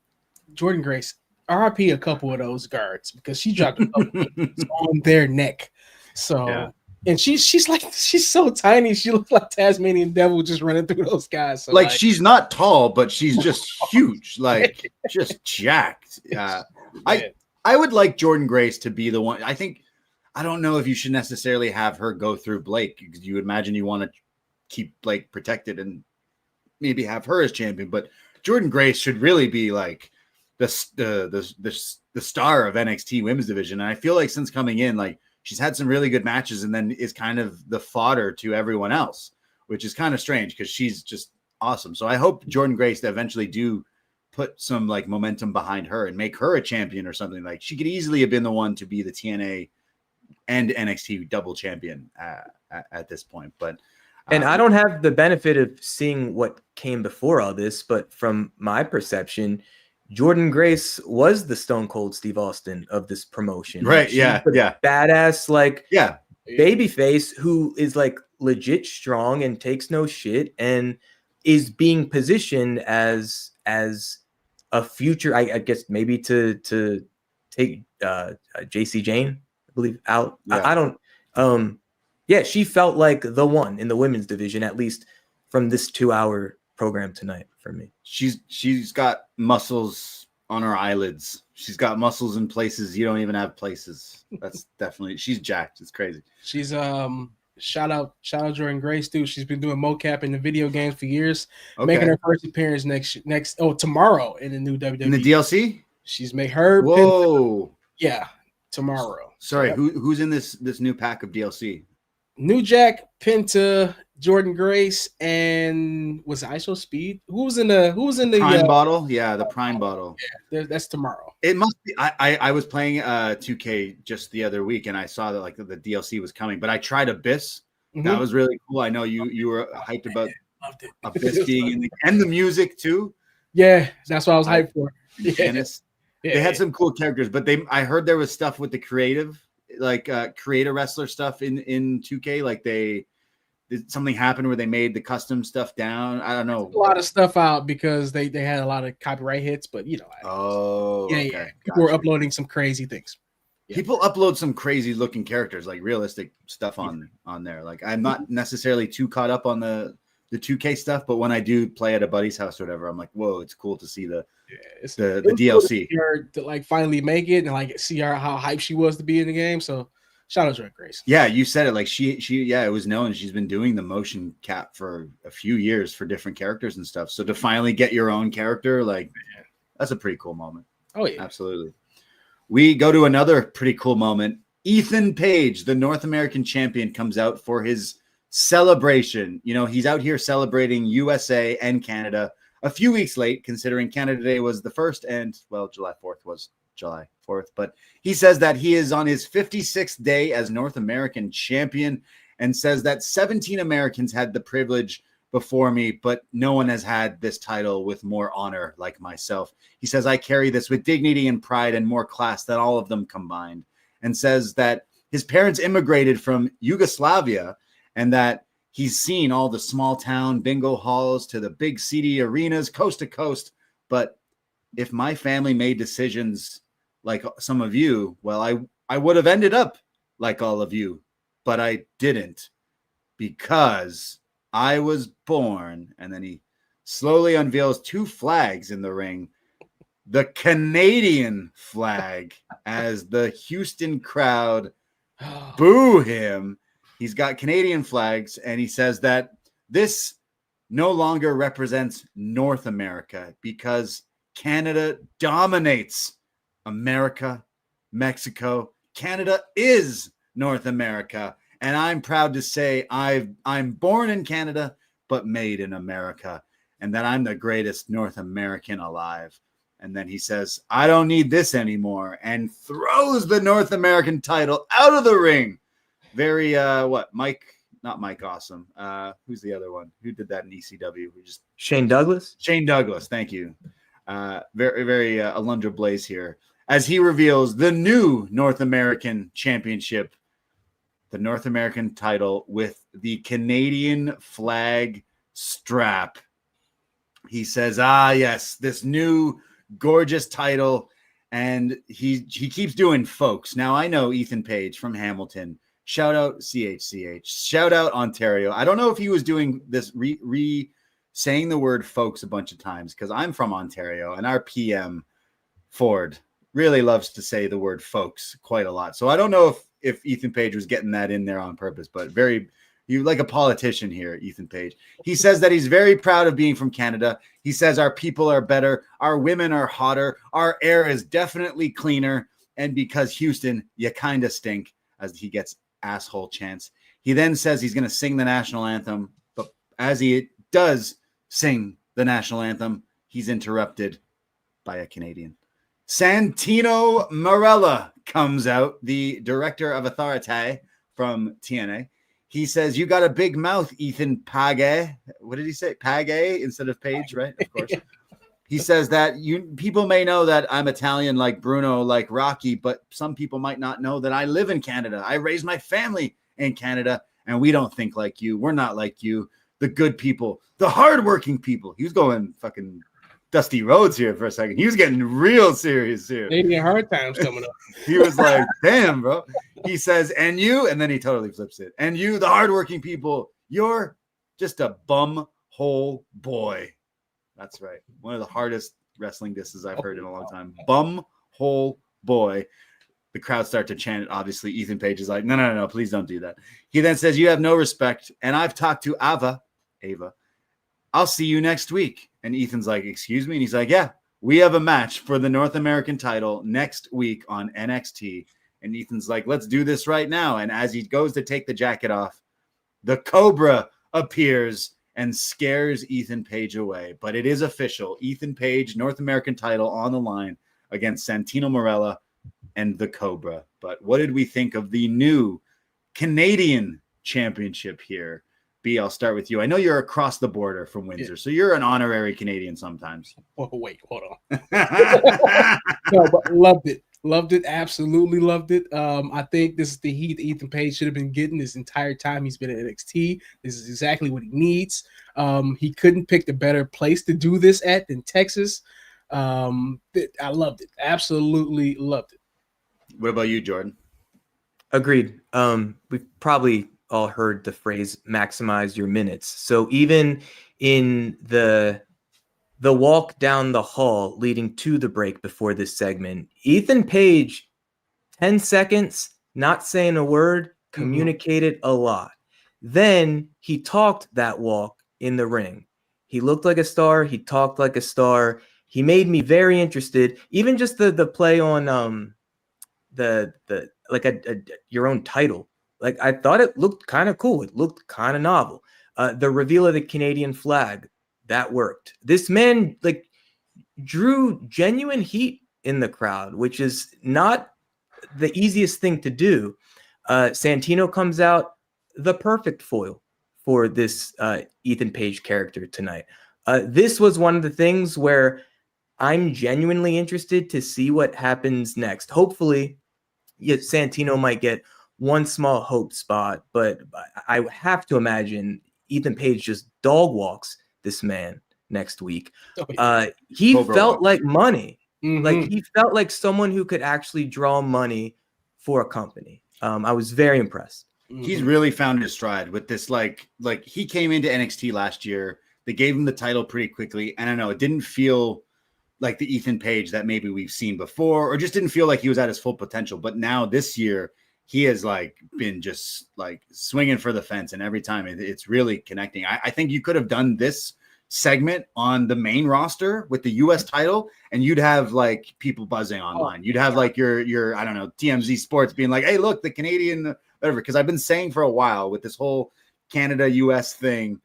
Jordan Grace, RIP a couple of those guards because she dropped a couple on their neck. So, yeah. And she's so tiny. She looks like Tasmanian Devil just running through those guys. So she's not tall, but she's just huge, like just jacked. I would like Jordan Grace to be the one. I don't know if you should necessarily have her go through Blake because you would imagine you want to keep Blake protected and maybe have her as champion. But Jordan Grace should really be like the star of NXT Women's Division. And I feel like since coming in, like she's had some really good matches and then is kind of the fodder to everyone else, which is kind of strange because she's just awesome. So I hope Jordan Grace to eventually do put some like momentum behind her and make her a champion or something. Like she could easily have been the one to be the TNA and NXT double champion at this point. But and I don't have the benefit of seeing what came before all this, but from my perception, Jordan Grace was the Stone Cold Steve Austin of this promotion. Right. Yeah. Badass, baby face who is like legit strong and takes no shit and is being positioned as a future, I guess maybe to take Jacy Jayne, I believe, out. Yeah. I don't she felt like the one in the women's division, at least from this 2-hour program tonight for me. She's got muscles on her eyelids. She's got muscles in places you don't even have places. That's definitely, she's jacked. It's crazy. She's shout out Jordan Grace too. She's been doing mocap in the video games for years. Okay. Making her first appearance tomorrow in the new WWE. In the DLC? She's made her. Whoa. Tomorrow. Sorry, who's in this new pack of DLC? New Jack, Penta, Jordan Grace, and was ISO Speed? Who was in the Prime bottle? Yeah, the Prime bottle. Yeah, that's tomorrow. It must be. I was playing 2K just the other week, and I saw that like the DLC was coming. But I tried Abyss. That was really cool. I know you were hyped about Abyss being in and the music too. Yeah, that's what I was hyped for. They had some cool characters, but I heard there was stuff with the creative, like create a wrestler stuff in 2K. Like something happened where they made the custom stuff down. I don't know. A lot of stuff out because they had a lot of copyright hits, but you know. Okay. People were uploading some crazy things. Yeah. People upload some crazy looking characters, like realistic stuff on there. Like I'm not necessarily too caught up on the 2K stuff, but when I do play at a buddy's house or whatever, I'm like, whoa, it's cool to see the DLC. Cool to like finally make it and like see how hyped she was to be in the game. So shout out to Grace. Yeah, you said it. Like she it was known she's been doing the motion cap for a few years for different characters and stuff. So to finally get your own character, like that's a pretty cool moment. Oh yeah, absolutely. We go to another pretty cool moment. Ethan Page, the North American champion, comes out for his celebration. You know, he's out here celebrating USA and Canada a few weeks late, considering Canada Day was the 1st and, well, July 4th was July 4th. But he says that he is on his 56th day as North American champion and says that 17 Americans had the privilege before me, but no one has had this title with more honor like myself. He says, I carry this with dignity and pride and more class than all of them combined, and says that his parents immigrated from Yugoslavia and that he's seen all the small town bingo halls to the big seedy arenas coast to coast. But if my family made decisions like some of you, well, I would have ended up like all of you, but I didn't because I was born. And then he slowly unveils 2 flags in the ring. The Canadian flag as the Houston crowd boo him. He's got Canadian flags, and he says that this no longer represents North America because Canada dominates America, Mexico. Canada is North America, and I'm proud to say I'm born in Canada, but made in America, and that I'm the greatest North American alive. And then he says, I don't need this anymore, and throws the North American title out of the ring. Very, not Mike Awesome. Who's the other one? Who did that in ECW? Shane Douglas? Shane Douglas, thank you. Very, very Alundra Blaze here. As he reveals the new North American Championship, the North American title with the Canadian flag strap. He says, yes, this new gorgeous title. And he keeps doing folks. Now, I know Ethan Page from Hamilton. Shout out CHCH. Shout out Ontario. I don't know if he was doing this saying the word folks a bunch of times because I'm from Ontario and our PM Ford really loves to say the word folks quite a lot. So I don't know if Ethan Page was getting that in there on purpose, but you like a politician here, Ethan Page. He says that he's very proud of being from Canada. He says our people are better, our women are hotter, our air is definitely cleaner, and because Houston, you kind of stink, as he gets asshole chants. He then says he's going to sing the national anthem, but as he does sing the national anthem, he's interrupted by a Canadian. Santino Marella comes out, the director of Authority from TNA. He says, you got a big mouth, Ethan Page. What did he say? Page instead of Page, right? Of course. He says that people may know that I'm Italian like Bruno, like Rocky, but some people might not know that I live in Canada. I raised my family in Canada, and we don't think like you. We're not like you. The good people, the hardworking people. He was going fucking Dusty Rhodes here for a second. He was getting real serious here. Maybe hard times coming up. He was like, damn, bro. He says, and you, and then he totally flips it. And you, the hardworking people, you're just a bum hole boy. That's right. One of the hardest wrestling disses I've heard in a long time. Bum hole boy. The crowd start to chant it. Obviously, Ethan Page is like, no, please don't do that. He then says, you have no respect. And I've talked to Ava. I'll see you next week. And Ethan's like, excuse me? And he's like, yeah, we have a match for the North American title next week on NXT. And Ethan's like, let's do this right now. And as he goes to take the jacket off, the Cobra appears and scares Ethan Page away. But it is official. Ethan Page, North American title on the line against Santino Marella and the Cobra. But what did we think of the new Canadian championship here? B, I'll start with you. I know you're across the border from Windsor, so you're an honorary Canadian sometimes. Oh, wait, hold on. No, but loved it. Loved it. Absolutely loved it. I think this is the heat that Ethan Page should have been getting this entire time he's been at NXT. This is exactly what he needs. He couldn't pick a better place to do this at than Texas. I loved it. Absolutely loved it. What about you, Jordan? Agreed. We've probably all heard the phrase maximize your minutes. So even in the walk down the hall leading to the break before this segment, Ethan Page, 10 seconds, not saying a word, communicated a lot. Then he talked that walk in the ring. He looked like a star. He talked like a star. He made me very interested. Even just the play on your own title. Like, I thought it looked kind of cool. It looked kind of novel. The reveal of the Canadian flag, that worked. This man like drew genuine heat in the crowd, which is not the easiest thing to do. Santino comes out, the perfect foil for this Ethan Page character tonight. This was one of the things where I'm genuinely interested to see what happens next. Hopefully, Santino might get one small hope spot, but I have to imagine Ethan Page just dog walks this man next week. He felt like money. Like, he felt like someone who could actually draw money for a company. I was very impressed. He's really found his stride with this. Like he came into NXT last year. They gave him the title pretty quickly. And I don't know, it didn't feel like the Ethan Page that maybe we've seen before, or just didn't feel like he was at his full potential. But now this year, he has like been just like swinging for the fence, and every time it's really connecting. I think you could have done this segment on the main roster with the US title, and you'd have like people buzzing online. You'd have like your I don't know, TMZ Sports being like, hey, look, the Canadian whatever. Because I've been saying for a while with this whole Canada US thing,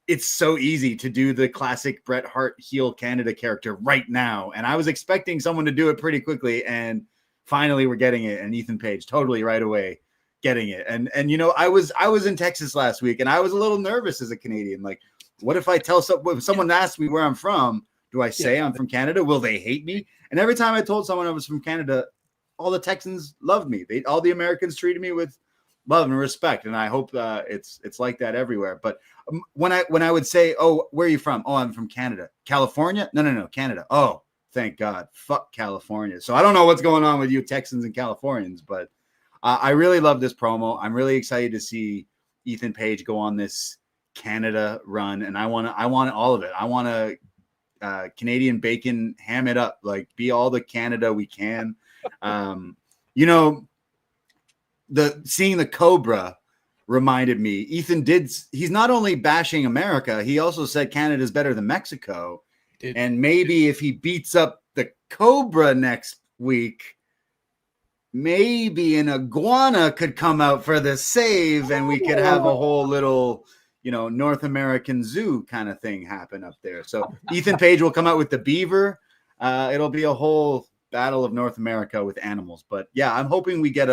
it's so easy to do the classic Bret Hart heel Canada character right now, and I was expecting someone to do it pretty quickly, and finally we're getting it. And Ethan Page totally right away getting it. And you know, I was in Texas last week, and I was a little nervous as a Canadian. Like, what if I tell if someone asks me where I'm from, do I say I'm from Canada? Will they hate me? And every time I told someone I was from Canada, all the Texans loved me. All the Americans treated me with love and respect. And I hope it's like that everywhere. But when I would say, oh, where are you from? Oh, I'm from Canada. California? No, Canada. Oh, thank God. Fuck California. So I don't know what's going on with you Texans and Californians, but I really love this promo. I'm really excited to see Ethan Page go on this Canada run, and I want all of it. I want to Canadian bacon, ham it up, like be all the Canada we can. You know, seeing the Cobra reminded me, he's not only bashing America, he also said Canada's better than Mexico. And maybe if he beats up the Cobra next week, maybe an iguana could come out for the save, and we could have a whole little, you know, North American zoo kind of thing happen up there. So Ethan Page will come out with the beaver. It'll be a whole battle of North America with animals. But yeah, I'm hoping we get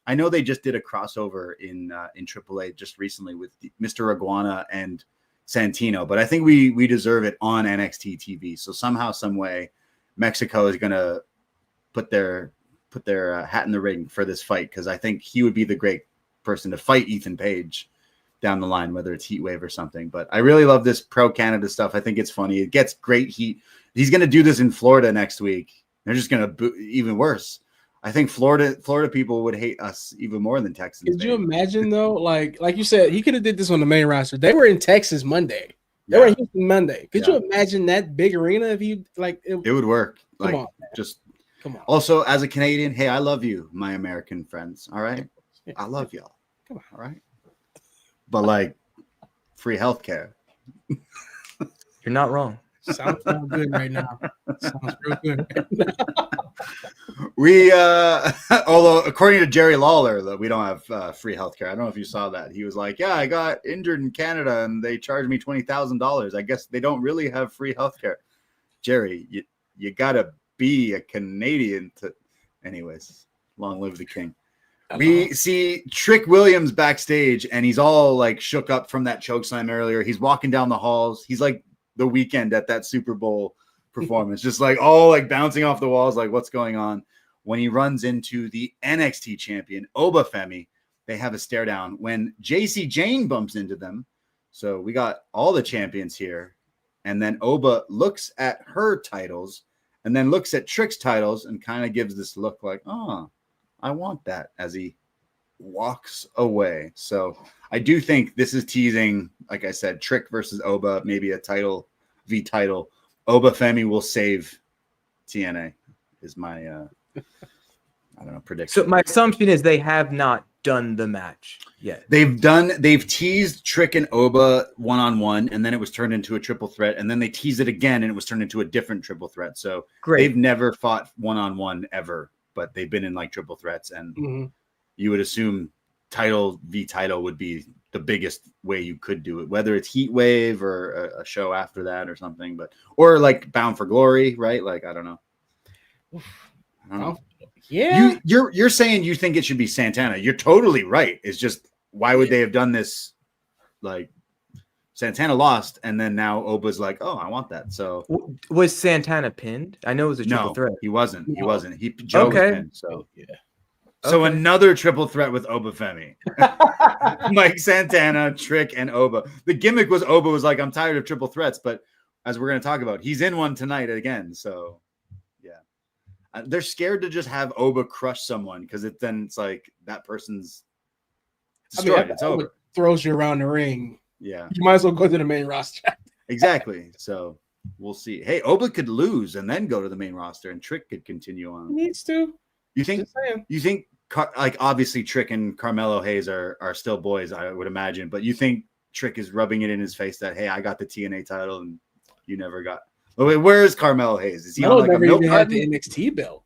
I know they just did a crossover in AAA just recently with Mr. Iguana and Santino, but I think we deserve it on NXT TV. So somehow, some way, Mexico is going to put their hat in the ring for this fight, because I think he would be the great person to fight Ethan Page down the line, whether it's Heat Wave or something. But I really love this pro Canada stuff. I think it's funny. It gets great heat. He's going to do this in Florida next week. They're just going to even worse. I think Florida people would hate us even more than Texans. Could you imagine though? Like you said, he could have did this on the main roster. They were in Texas Monday. They were in Houston Monday. Could you imagine that big arena if you like? It would work. Come on, come on. Also, as a Canadian, hey, I love you, my American friends. All right, I love y'all. Come on, all right. But like, free healthcare. You're not wrong. Sounds good right now. Sounds real good right now. We, although according to Jerry Lawler, we don't have free healthcare. I don't know if you saw that. He was like, "Yeah, I got injured in Canada and they charged me $20,000. I guess they don't really have free healthcare." Jerry, you gotta be a Canadian to. Anyways, long live the king. We see Trick Williams backstage, and he's all like shook up from that chokeslam earlier. He's walking down the halls. He's like the Weeknd at that Super Bowl performance, just like all like bouncing off the walls, like what's going on. When he runs into the NXT champion Oba Femi, they have a stare down when Jacy Jayne bumps into them. So we got all the champions here, and then Oba looks at her titles and then looks at Trick's titles and kind of gives this look like, oh, I want that, as he walks away. So I do think this is teasing, like I said, Trick versus Oba, maybe a title v title. Oba Femi will save TNA is my I don't know, prediction. So my assumption is they have not done the match yet. They've teased Trick and Oba one-on-one, and then it was turned into a triple threat, and then they teased it again and it was turned into a different triple threat. So they've never fought one-on-one ever, but they've been in like triple threats, and you would assume title v title would be the biggest way you could do it, whether it's Heat Wave or a show after that or something, or like Bound for Glory, right? Like, I don't know. Yeah. You're saying you think it should be Santana. You're totally right. It's just, why would they have done this? Like, Santana lost, and then now Oba's like, oh, I want that. So was Santana pinned? I know it was a triple threat. He wasn't. He wasn't. Joe was pinned. So yeah. So another triple threat with Oba Femi. Mike Santana, Trick, and Oba. The gimmick was Oba was like, I'm tired of triple threats, but as we're going to talk about, he's in one tonight again. So, yeah. They're scared to just have Oba crush someone because then it's like that person's destroyed. I mean, it's over. Throws you around the ring. Yeah. You might as well go to the main roster. Exactly. So we'll see. Hey, Oba could lose and then go to the main roster, and Trick could continue on. He needs to. You think like obviously Trick and Carmelo Hayes are still boys, I would imagine, but you think Trick is rubbing it in his face that, hey, I got the TNA title and you never got. Oh, wait, where is Carmelo Hayes? Is he on like a milk had the NXT belt?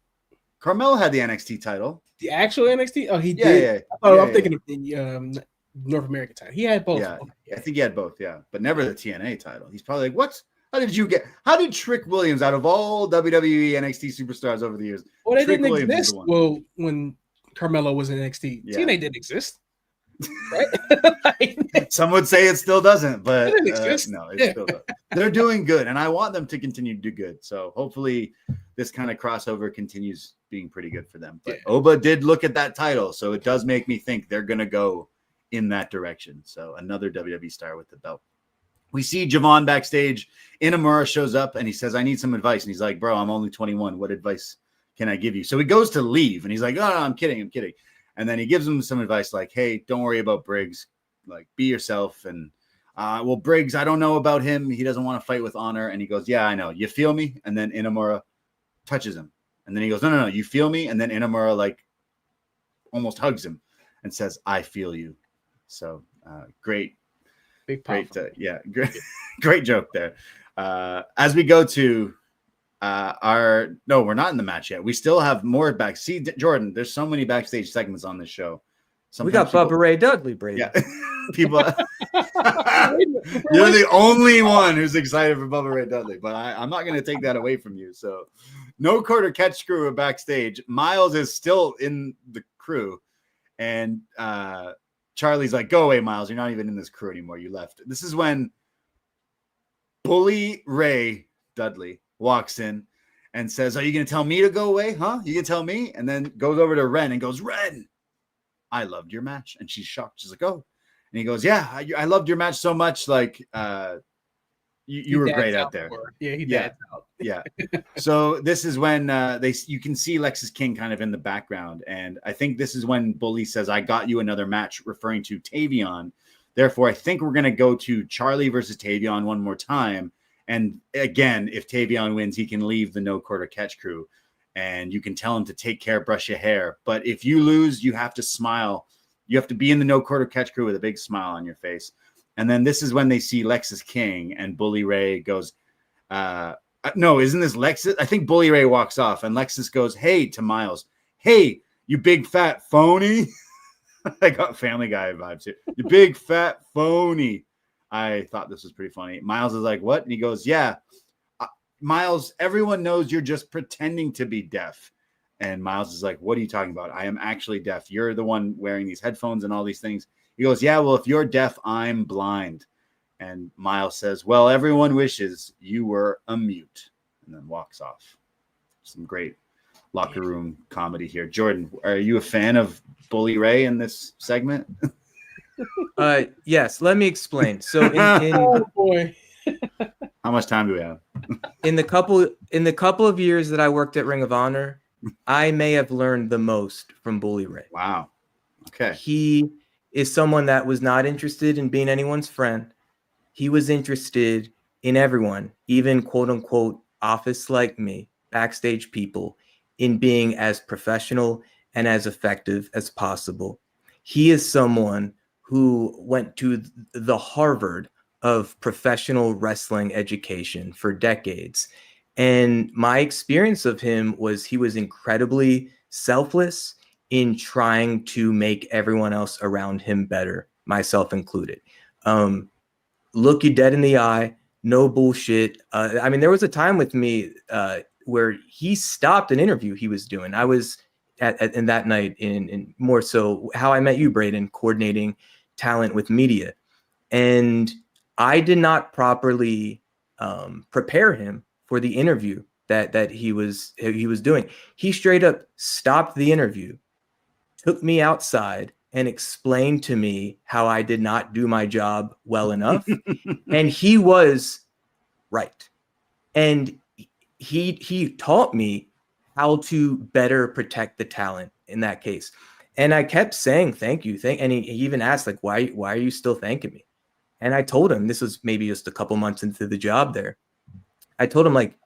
Carmelo had the NXT title. The actual NXT? Oh, he did. Yeah. I'm thinking of the North American title. He had both. Yeah, I think he had both. Yeah, but never the TNA title. He's probably like, what? How did Trick Williams, out of all WWE NXT superstars over the years? Well, they didn't exist. Well, when Carmelo was in NXT, TNA didn't exist. Right? Some would say it still doesn't, but no, it still does. They're doing good, and I want them to continue to do good. So hopefully this kind of crossover continues being pretty good for them. But Oba did look at that title, so it does make me think they're going to go in that direction. So another WWE star with the belt. We see Javon backstage. Inamura shows up and he says, I need some advice. And he's like, bro, I'm only 21. What advice can I give you? So he goes to leave and he's like, oh, no, I'm kidding. And then he gives him some advice like, hey, don't worry about Briggs. Like, be yourself. And, well, Briggs, I don't know about him. He doesn't want to fight with honor. And he goes, yeah, I know. You feel me? And then Inamura touches him. And then he goes, no, you feel me? And then Inamura, like, almost hugs him and says, I feel you. So great. Great joke there. As we go to we're not in the match yet. We still have more back. See, Jordan, there's so many backstage segments on this show. We got Bubba Ray Dudley, Brady. Yeah. People, you're the only one who's excited for Bubba Ray Dudley, but I'm not going to take that away from you. So, no quarter catch crew are backstage. Miles is still in the crew, and Charlie's like, go away, Miles. You're not even in this crew anymore. You left. This is when Bully Ray Dudley walks in and says, are you going to tell me to go away? Huh? You can tell me? And then goes over to Wren and goes, Wren, I loved your match. And she's shocked. She's like, oh. And he goes, yeah, I loved your match so much. Like, you were great out there. Yeah, he dads out. Yeah. So this is when you can see Lexis King kind of in the background. And I think this is when Bully says, I got you another match, referring to Tavion. Therefore, I think we're going to go to Charlie versus Tavion one more time. And again, if Tavion wins, he can leave the no quarter catch crew. And you can tell him to take care, brush your hair. But if you lose, you have to smile. You have to be in the no quarter catch crew with a big smile on your face. And then this is when they see Lexis King, and Bully Ray goes, I No, isn't this Lexus? I think Bully Ray walks off and Lexus goes, "Hey," to Miles. "Hey, you big fat phony." I got Family Guy vibes here. "You big fat phony." I thought this was pretty funny. Miles is like, "What?" And he goes, "Yeah, Miles, everyone knows you're just pretending to be deaf." And Miles is like, "What are you talking about? I am actually deaf. You're the one wearing these headphones and all these things." He goes, "Yeah, well, if you're deaf, I'm blind." And Miles says, "Well, everyone wishes you were a mute," and then walks off. Some great locker room comedy here. Jordan, are you a fan of Bully Ray in this segment? Yes, let me explain. So Oh boy. How much time do we have? in the couple of years that I worked at Ring of Honor, I may have learned the most from Bully Ray. Wow. Okay. He is someone that was not interested in being anyone's friend. He was interested in everyone, even quote unquote office like me, backstage people, in being as professional and as effective as possible. He is someone who went to the Harvard of professional wrestling education for decades. And my experience of him was he was incredibly selfless in trying to make everyone else around him better, myself included. Look you dead in the eye, no bullshit. I mean, there was a time with me where he stopped an interview he was doing. I was in that night in more so How I Met You, Braden, coordinating talent with media. And I did not properly prepare him for the interview that he was doing. He straight up stopped the interview, took me outside, and explained to me how I did not do my job well enough. And he was right. And he taught me how to better protect the talent in that case. And I kept saying, thank you. And he even asked, like, why are you still thanking me? And I told him, this was maybe just a couple months into the job there. I told him, like,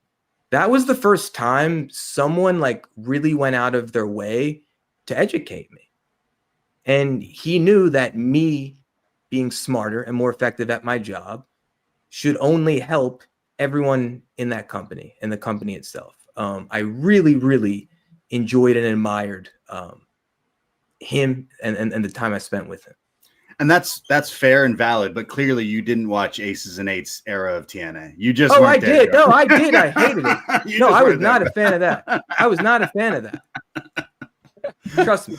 that was the first time someone like really went out of their way to educate me. And he knew that me being smarter and more effective at my job should only help everyone in that company and the company itself. I really, really enjoyed and admired him and the time I spent with him. And that's fair and valid, but clearly you didn't watch Aces and Eights era of TNA. You just I did. No, I did. I hated it. No, I was not a fan of that. I was not a fan of that. Trust me.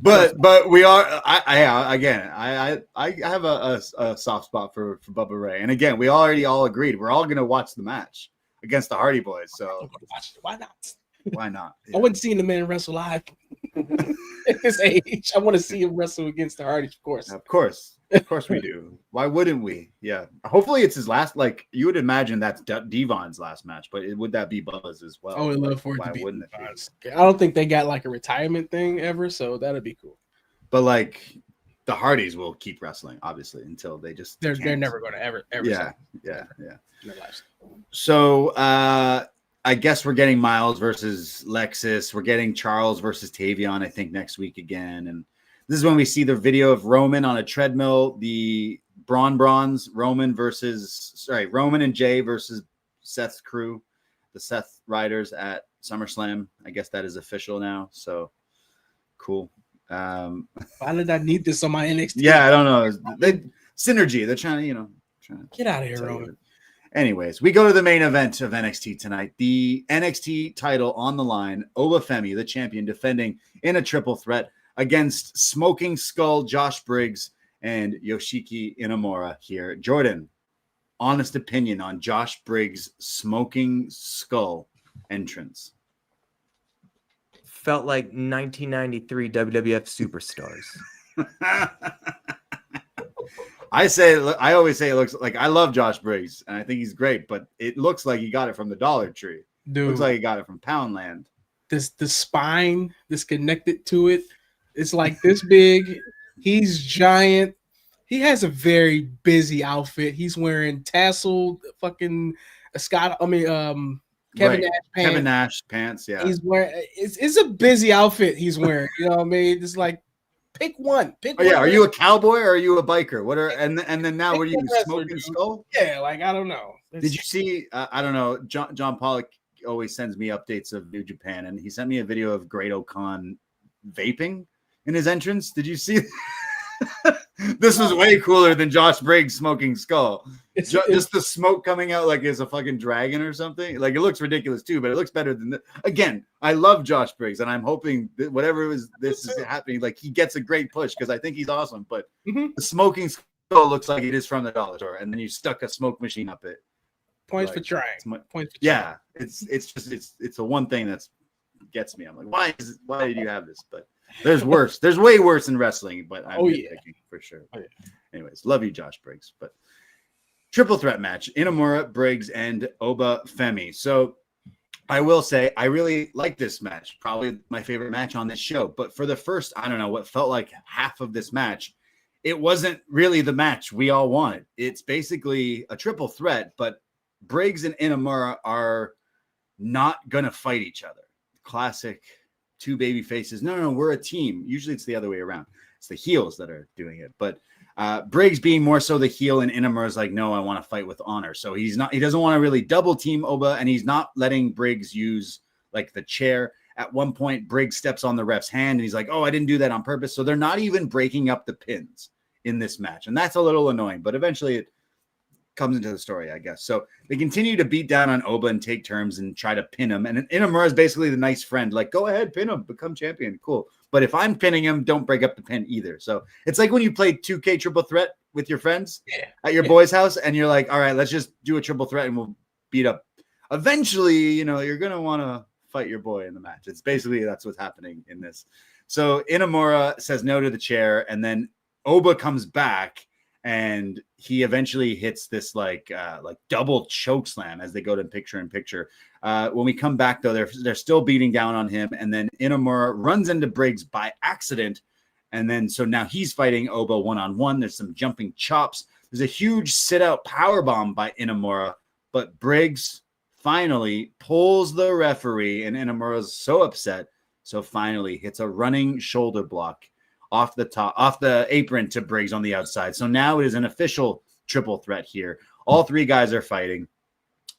But we are. I have a soft spot for Bubba Ray, and again, we already all agreed we're all going to watch the match against the Hardy Boys. So Why not? Why not? Yeah. I wouldn't see the man wrestle live at his age. I want to see him wrestle against the Hardys, of course. Of course we do. Why wouldn't we? Yeah. Hopefully it's his last. Like you would imagine that's Devon's last match, but would that be Bubba's as well? I would love for it Why to be. wouldn't it be? I don't think they got like a retirement thing ever, so that'd be cool. But like the Hardys will keep wrestling, obviously, until they just they're never going to ever. Yeah. In their lives. So I guess we're getting Miles versus Lexus. We're getting Charles versus Tavion, I think, next week again. And this is when we see the video of Roman on a treadmill, the Bronze, Roman and Jay versus Seth's crew, the Seth Riders at SummerSlam. I guess that is official now. So cool. Why did I need this on my NXT? Yeah, I don't know. Synergy. They're trying to, get out of here, Roman. Anyways, we go to the main event of NXT tonight. The NXT title on the line. Oba Femi, the champion, defending in a triple threat against Smoking Skull, Josh Briggs, and Yoshiki Inamura here. Jordan, honest opinion on Josh Briggs' Smoking Skull entrance. Felt like 1993 WWF Superstars. I always say it looks like, I love Josh Briggs and I think he's great, but it looks like he got it from the Dollar Tree. Dude, looks like he got it from Poundland. The spine that's connected to it, it's like this big. He's giant. He has a very busy outfit. He's wearing tasseled fucking Kevin Nash pants. Kevin Nash pants, yeah. He's wearing it's a busy outfit he's wearing. You know what I mean? It's like Pick one. Oh yeah, are you a cowboy or are you a biker? What are and then now what are you smoking skull? Yeah, like I don't know. Did you see? I don't know. John Pollock always sends me updates of New Japan, and he sent me a video of Great O'Khan vaping in his entrance. Did you see? This was way cooler than Josh Briggs smoking skull. Just the smoke coming out like it's a fucking dragon or something. Like it looks ridiculous too, but it looks better than again. I love Josh Briggs, and I'm hoping that whatever this is happening, like he gets a great push because I think he's awesome. But the smoking skull looks like it is from the dollar store, and then you stuck a smoke machine up it. Points for trying. Points for yeah, it's the one thing that's gets me. I'm like, why did you have this? But there's worse. There's way worse in wrestling, but I'm picking for sure. Oh, yeah. Anyways, love you, Josh Briggs. But triple threat match: Inamura, Briggs, and Oba Femi. So I will say I really like this match. Probably my favorite match on this show. But for the first, I don't know, what felt like half of this match, it wasn't really the match we all wanted. It's basically a triple threat, but Briggs and Inamura are not gonna fight each other. Classic two baby faces. No, we're a team. Usually it's the other way around. It's the heels that are doing it. But Briggs being more so the heel, and Inamura's like, no, I want to fight with honor. So he doesn't want to really double team Oba, and he's not letting Briggs use like the chair. At one point, Briggs steps on the ref's hand, and he's like, oh, I didn't do that on purpose. So they're not even breaking up the pins in this match. And that's a little annoying, but eventually it comes into the story, I guess. So they continue to beat down on Oba and take turns and try to pin him. And Inamura is basically the nice friend, like, go ahead, pin him, become champion. Cool. But if I'm pinning him, don't break up the pin either. So it's like when you play 2K triple threat with your friends at your boy's house, and you're like, all right, let's just do a triple threat and we'll beat up. Eventually, you're going to want to fight your boy in the match. It's basically that's what's happening in this. So Inamura says no to the chair, and then Oba comes back, and he eventually hits this like double choke slam as they go to picture in picture. When we come back, though, they're still beating down on him, and then Inamura runs into Briggs by accident, and then so now he's fighting Oba one-on-one. There's some jumping chops. There's a huge sit-out powerbomb by Inamura, but Briggs finally pulls the referee, and Inamura's so upset, so finally hits a running shoulder block off the apron to Briggs on the outside. So now it is an official triple threat here. All three guys are fighting.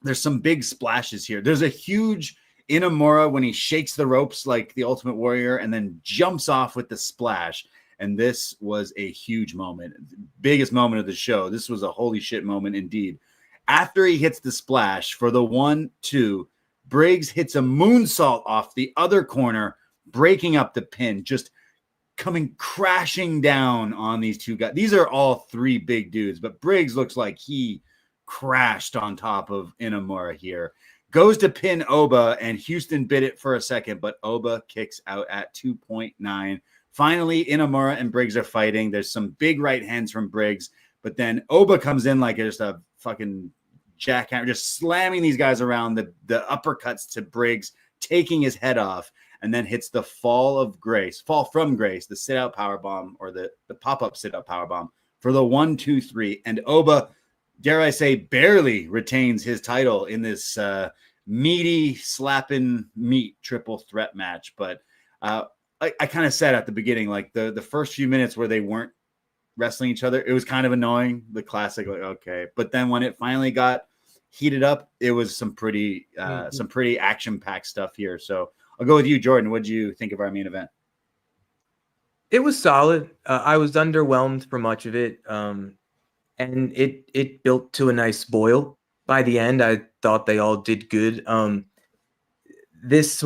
There's some big splashes here. There's a huge Inamura when he shakes the ropes like the Ultimate Warrior and then jumps off with the splash. And this was a huge moment. Biggest moment of the show. This was a holy shit moment indeed. After he hits the splash for the 1-2, Briggs hits a moonsault off the other corner, breaking up the pin, just coming crashing down on these two guys. These are all three big dudes, but Briggs looks like he crashed on top of Inamura here. Goes to pin Oba, and Houston bit it for a second, but Oba kicks out at 2.9. Finally, Inamura and Briggs are fighting. There's some big right hands from Briggs, but then Oba comes in like just a fucking jackhammer, just slamming these guys around, the uppercuts to Briggs, taking his head off, and then hits the fall from grace, the sit-out powerbomb, or the pop-up sit-out powerbomb for the 1-2-3. And Oba, dare I say, barely retains his title in this meaty, slapping meat triple threat match. But I kind of said at the beginning, like the first few minutes where they weren't wrestling each other, it was kind of annoying, the classic, like, okay. But then when it finally got heated up, it was some pretty action-packed stuff here. So I'll go with you, Jordan. What did you think of our main event? It was solid. I was underwhelmed for much of it. And it built to a nice boil. By the end, I thought they all did good. This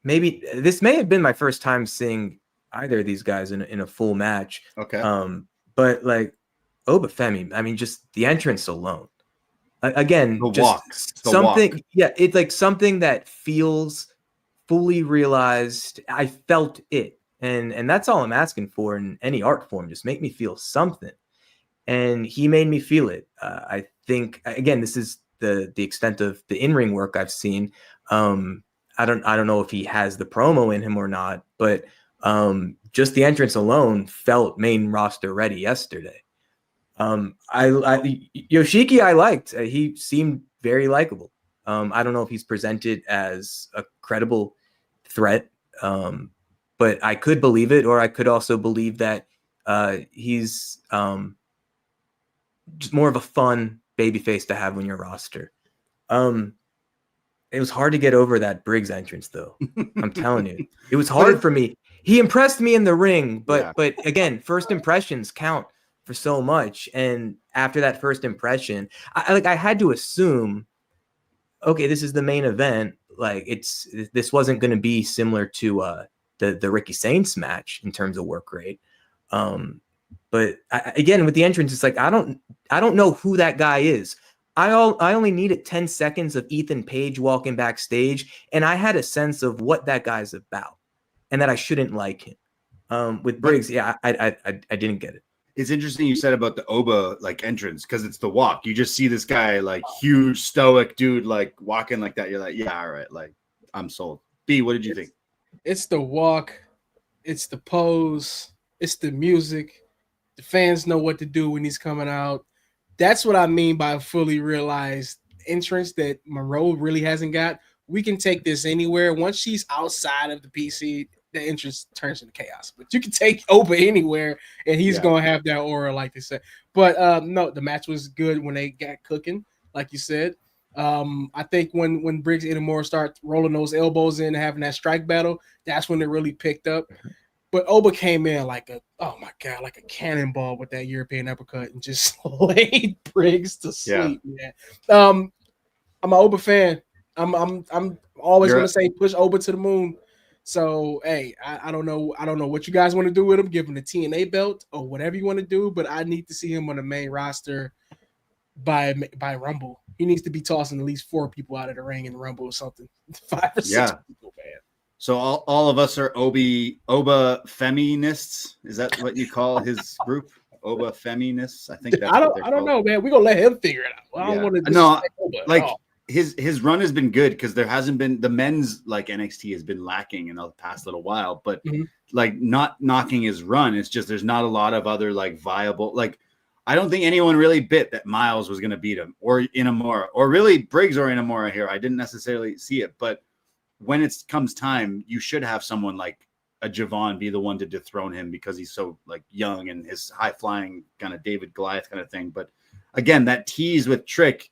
may have been my first time seeing either of these guys in a full match. Okay. But like Oba Femi, I mean, just the entrance alone. Again, it's like something that feels fully realized. I felt it, and that's all I'm asking for in any art form. Just make me feel something, and he made me feel it. I think again, this is the extent of the in-ring work I've seen. I don't know if he has the promo in him or not, but just the entrance alone felt main roster ready yesterday. Yoshiki, I liked. He seemed very likable. I don't know if he's presented as a credible threat, but I could believe it, or I could also believe that he's just more of a fun babyface to have on your roster. It was hard to get over that Briggs entrance, though. I'm telling you, it was hard for me. He impressed me in the ring, but again, first impressions count for so much. And after that first impression, I had to assume, okay, this is the main event. Like this wasn't going to be similar to the Ricky Saints match in terms of work rate. But again, with the entrance, it's like I don't know who that guy is. I only needed 10 seconds of Ethan Page walking backstage, and I had a sense of what that guy's about, and that I shouldn't like him. With Briggs, I didn't get it. It's interesting you said about the Oba like entrance, because it's the walk. You just see this guy like huge stoic dude like walking like that. You're like, yeah, all right, like I'm sold. B, what did you think? It's the walk, it's the pose, it's the music. The fans know what to do when he's coming out. That's what I mean by a fully realized entrance that Monroe really hasn't got. We can take this anywhere. Once she's outside of the PC, the entrance turns into chaos. But you can take Oba anywhere, and he's going to have that aura, like they said. But no, the match was good when they got cooking, like you said. I think when Briggs Inamura start rolling those elbows in and having that strike battle, that's when it really picked up. But Oba came in like a cannonball with that European uppercut and just laid Briggs to sleep, man. I'm an Oba fan. I'm always gonna say push Oba to the moon. So hey, I don't know what you guys want to do with him, give him the TNA belt or whatever you want to do, but I need to see him on the main roster by Rumble. He needs to be tossing at least 4 people out of the ring in Rumble or something. 5 or 6 people, man. So all of us are Oba feminists. Is that what you call his group? Oba feminists? I think that's I don't know, man. We're gonna let him figure it out. Well, I don't want to his run has been good because there hasn't been the men's like NXT has been lacking in the past little while, but like not knocking his run. It's just there's not a lot of other like viable like I don't think anyone really bit that Miles was gonna beat him or Inamura or really Briggs or Inamura here. I didn't necessarily see it, but when it comes time, you should have someone like a Javon be the one to dethrone him because he's so like young and his high flying kind of David Goliath kind of thing. But again, that tease with Trick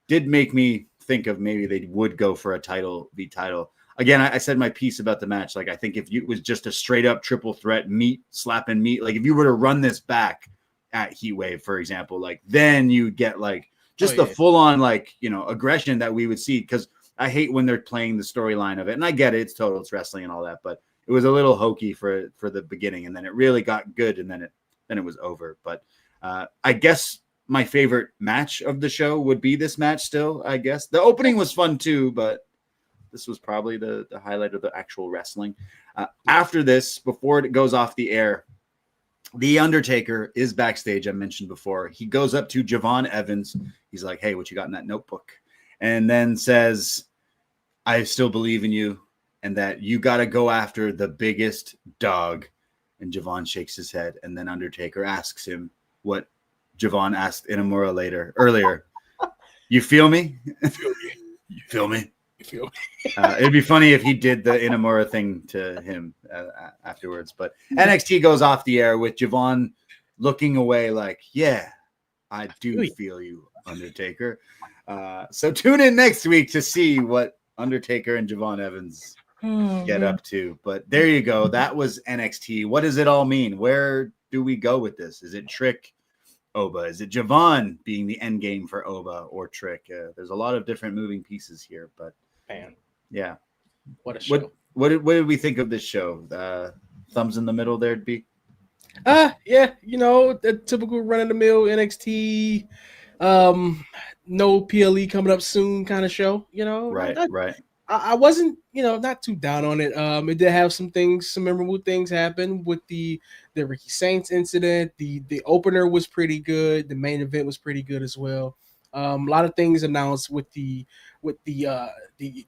did make me think of maybe they would go for a title v title. Again, I said my piece about the match. Like I think if it was just a straight up triple threat slapping meat, like if you were to run this back at Heatwave, for example, like then you get like just the full on like, aggression that we would see. Because I hate when they're playing the storyline of it. And I get it. It's total. It's wrestling and all that. But it was a little hokey for the beginning. And then it really got good. And then it was over. But I guess my favorite match of the show would be this match still, I guess. The opening was fun too. But this was probably the highlight of the actual wrestling. After this, before it goes off the air, the Undertaker is backstage. I mentioned before. He goes up to Javon Evans. He's like, hey, what you got in that notebook? And then says, I still believe in you and that you got to go after the biggest dog. And Javon shakes his head. And then Undertaker asks him what Javon asked Inamura earlier. You feel me? You feel me? You feel me? It'd be funny if he did the Inamura thing to him afterwards. But NXT goes off the air with Javon looking away like, yeah, I do feel you, Undertaker. So tune in next week to see what Undertaker and Javon Evans get up to. But there you go. That was NXT. What does it all mean? Where do we go with this? Is it Trick, Oba? Is it Javon being the end game for Oba or Trick? There's a lot of different moving pieces here. But man, yeah, what a show. What did we think of this show? Thumbs in the middle there, B. Yeah, the typical run of the mill NXT. No PLE coming up soon kind of show, Right. I wasn't, not too down on it. It did have some memorable things happen with the Ricky Saints incident. The opener was pretty good. The main event was pretty good as well. A lot of things announced with the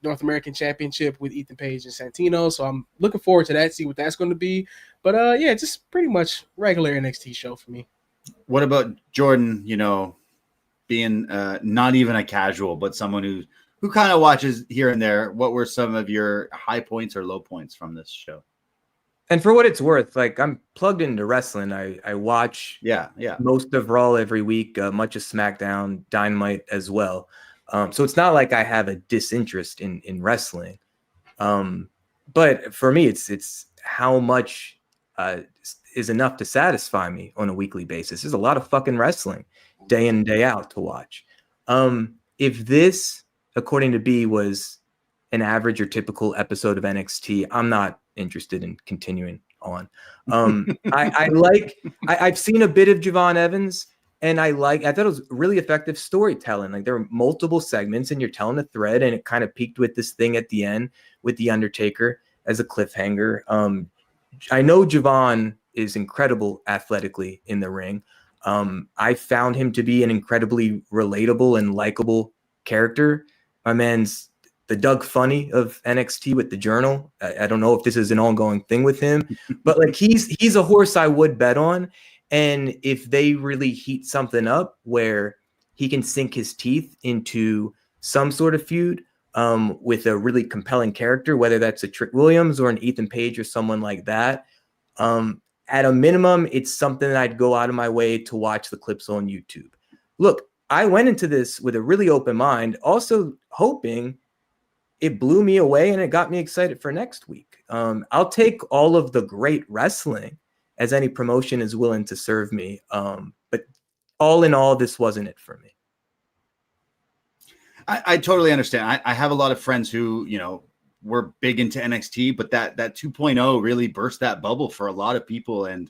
North American Championship with Ethan Page and Santino. So I'm looking forward to that, see what that's going to be. But yeah, just pretty much regular NXT show for me. What about Jordan, being not even a casual, but someone who kind of watches here and there? What were some of your high points or low points from this show? And for what it's worth, like I'm plugged into wrestling. I watch most of Raw every week, much of SmackDown, Dynamite as well. So it's not like I have a disinterest in wrestling. But for me, it's how much is enough to satisfy me on a weekly basis. There's a lot of fucking wrestling day in and day out to watch. If this, according to B, was an average or typical episode of NXT, I'm not interested in continuing on. I've seen a bit of Javon Evans, and I thought it was really effective storytelling. Like there were multiple segments and you're telling a thread, and it kind of peaked with this thing at the end with the Undertaker as a cliffhanger. I know Javon is incredible athletically in the ring. I found him to be an incredibly relatable and likable character. My man's the Doug Funny of NXT with the Journal. I don't know if this is an ongoing thing with him, but like he's a horse I would bet on. And if they really heat something up where he can sink his teeth into some sort of feud with a really compelling character, whether that's a Trick Williams or an Ethan Page or someone like that, at a minimum, it's something that I'd go out of my way to watch the clips on YouTube. Look, I went into this with a really open mind, also hoping it blew me away and it got me excited for next week. I'll take all of the great wrestling as any promotion is willing to serve me. But all in all, this wasn't it for me. I totally understand. I have a lot of friends who, were big into NXT, but that 2.0 really burst that bubble for a lot of people. And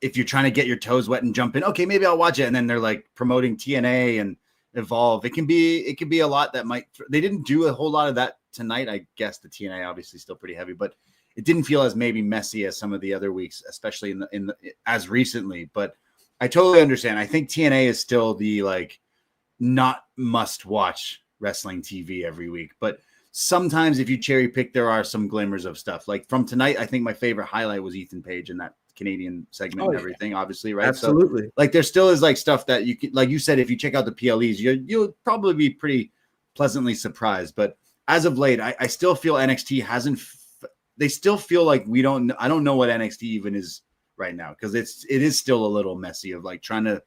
if you're trying to get your toes wet and jump in, okay, maybe I'll watch it. And then they're like promoting TNA and Evolve. It can be a lot that they didn't do a whole lot of that tonight. I guess the TNA obviously still pretty heavy, but it didn't feel as maybe messy as some of the other weeks, especially in the as recently. But I totally understand. I think TNA is still the like not must watch wrestling TV every week, but sometimes if you cherry pick, there are some glimmers of stuff. Like from tonight, I think my favorite highlight was Ethan Page and that Canadian segment and everything, obviously, right? Absolutely. So, like there still is like stuff that you can, like you said, if you check out the PLEs, you'll probably be pretty pleasantly surprised. But as of late, I still feel NXT hasn't. They still feel like I don't know what NXT even is right now, because it is still a little messy of like trying to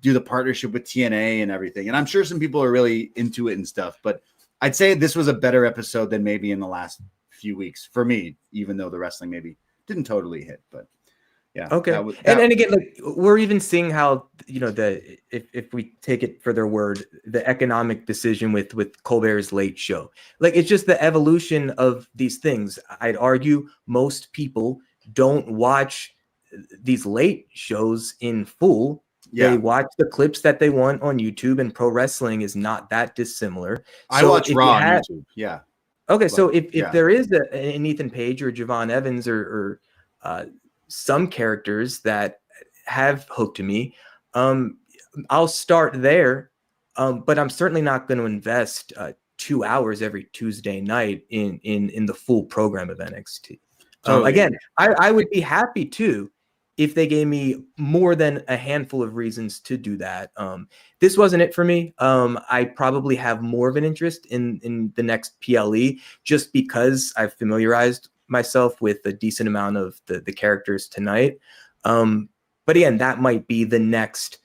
do the partnership with TNA and everything. And I'm sure some people are really into it and stuff, but I'd say this was a better episode than maybe in the last few weeks for me, even though the wrestling maybe didn't totally hit, but yeah. Okay. And again, like we're even seeing how, if we take it for their word, the economic decision with Colbert's late show, like it's just the evolution of these things. I'd argue most people don't watch these late shows in full. Yeah. They watch the clips that they want on YouTube, and pro wrestling is not that dissimilar. I watch Raw on YouTube. Yeah. Okay. So if there is an Ethan Page or Javon Evans or some characters that have hooked me, I'll start there. But I'm certainly not going to invest 2 hours every Tuesday night in the full program of NXT. Totally. Again, I would be happy to if they gave me more than a handful of reasons to do that. This wasn't it for me. I probably have more of an interest in the next PLE just because I've familiarized myself with a decent amount of the characters tonight. But again, that might be the next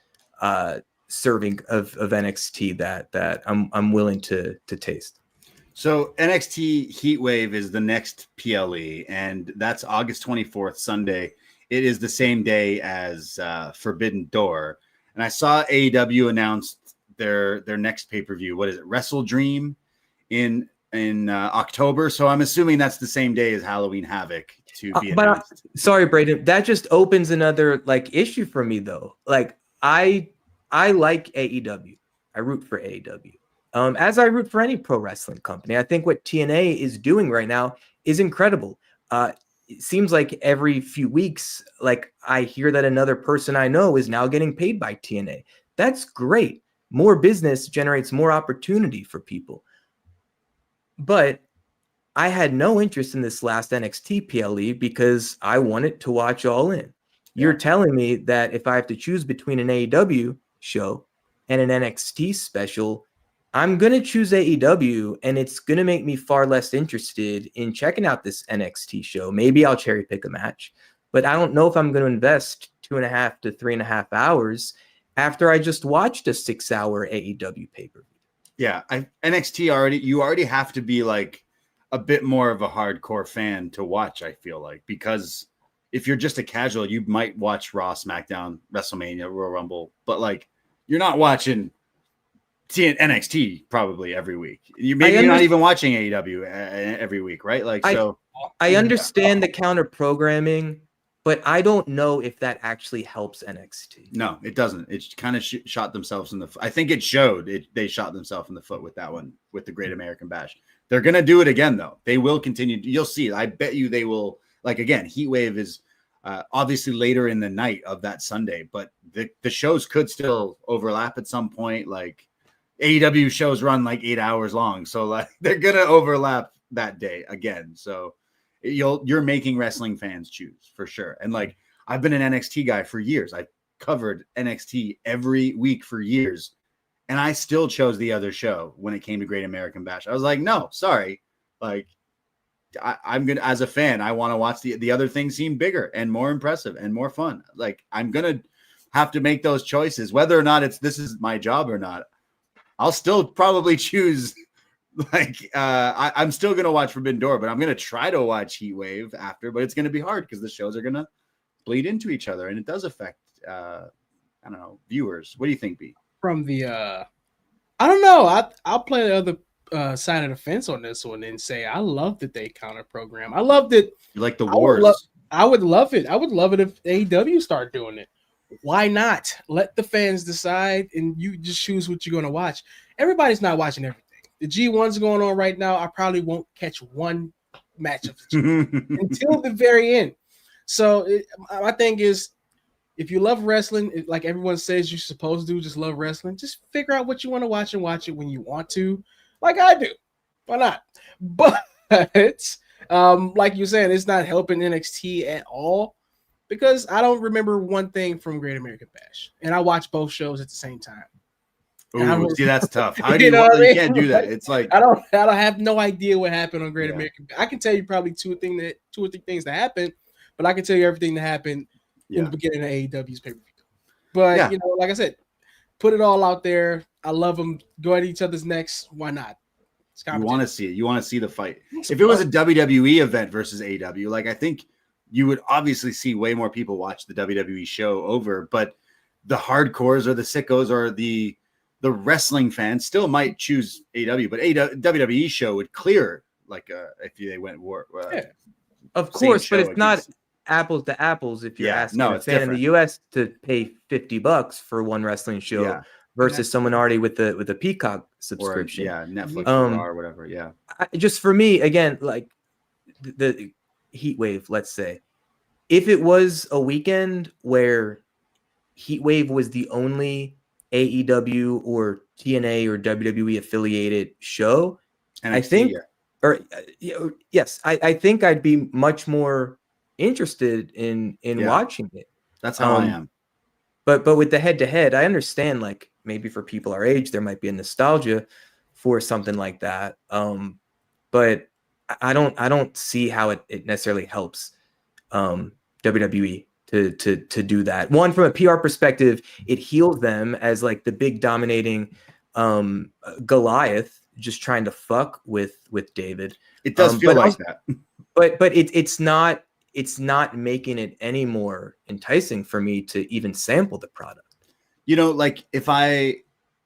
serving of NXT that I'm willing to taste. So NXT Heatwave is the next PLE, and that's August 24th, Sunday. It is the same day as Forbidden Door. And I saw AEW announced their next pay-per-view. What is it? Wrestle Dream in October. So I'm assuming that's the same day as Halloween Havoc to be announced. Sorry, Braden. That just opens another issue for me though. Like I like AEW. I root for AEW. As I root for any pro wrestling company. I think what TNA is doing right now is incredible. It seems like every few weeks, like I hear that another person I know is now getting paid by TNA. That's great. More business generates more opportunity for people. But I had no interest in this last NXT PLE because I wanted to watch All In. You're telling me that if I have to choose between an AEW show and an NXT special, I'm going to choose AEW, and it's going to make me far less interested in checking out this NXT show. Maybe I'll cherry pick a match, but I don't know if I'm going to invest 2.5 to 3.5 hours after I just watched a 6-hour AEW pay-per-view. Yeah, NXT you already have to be like a bit more of a hardcore fan to watch, I feel like, because if you're just a casual, you might watch Raw, SmackDown, WrestleMania, Royal Rumble, but like you're not watching NXT probably every week. You're not even watching AEW every week, right? Like, I understand the counter programming, but I don't know if that actually helps NXT. No, it doesn't. It kind of shot themselves in the foot. I think it showed they shot themselves in the foot with that one, with the Great American Bash. They're going to do it again, though. They will continue. You'll see. I bet you they will. Like, again, Heatwave is obviously later in the night of that Sunday, but the shows could still overlap at some point. Like, AEW shows run like 8 hours long, so like they're gonna overlap that day again. So you're making wrestling fans choose for sure. And like I've been an NXT guy for years. I covered NXT every week for years, and I still chose the other show when it came to Great American Bash. I was like, no, sorry, like I'm gonna, as a fan, I want to watch the other things seem bigger and more impressive and more fun. Like I'm gonna have to make those choices, whether or not this is my job or not. I'll still probably choose, like, I'm still going to watch Forbidden Door, but I'm going to try to watch Heatwave after, but it's going to be hard because the shows are going to bleed into each other, and it does affect, I don't know, viewers. What do you think, B? From the, I don't know. I'll play the other side of the fence on this one and say I love that they counter program. I loved it. You like the wars? I would love it. I would love it if AEW start doing it. Why not? Let the fans decide, and you just choose what you're going to watch. Everybody's not watching everything. The G1's going on right now. I probably won't catch one match of the G1 until the very end. So my thing is, if you love wrestling, like everyone says you're supposed to do, just love wrestling, just figure out what you want to watch and watch it when you want to, like I do. Why not? But like you're saying, it's not helping NXT at all. Because I don't remember one thing from Great American Bash, and I watched both shows at the same time. Ooh, see, that's tough. How do you can't do that? It's like I don't have no idea what happened on Great American Bash. I can tell you probably two or three things that happened, but I can tell you everything that happened in the beginning of AEW's pay-per-view. But you know, like I said, put it all out there. I love them. Go at each other's necks. Why not? You want to see it. You want to see the fight. If it was a WWE event versus AEW, like I think you would obviously see way more people watch the WWE show over, but the hardcores or the sickos or the wrestling fans still might choose AEW, but WWE show would clear like if they went of course, but it's not apples to apples if you're asking a fan in the US to pay $50 for one wrestling show versus someone already with a Peacock subscription. Or, Netflix or whatever. Just for me, again, like the Heatwave, let's say, if it was a weekend where Heatwave was the only AEW or TNA or WWE affiliated show, NXT, I think, I think I'd be much more interested in watching it. That's how I am. But with the head to head, I understand, like maybe for people our age, there might be a nostalgia for something like that. But I don't see how it necessarily helps WWE to do that. One, from a PR perspective, it heals them as like the big dominating Goliath just trying to fuck with David. It does feel like that. But it's not making it any more enticing for me to even sample the product. You know, like if I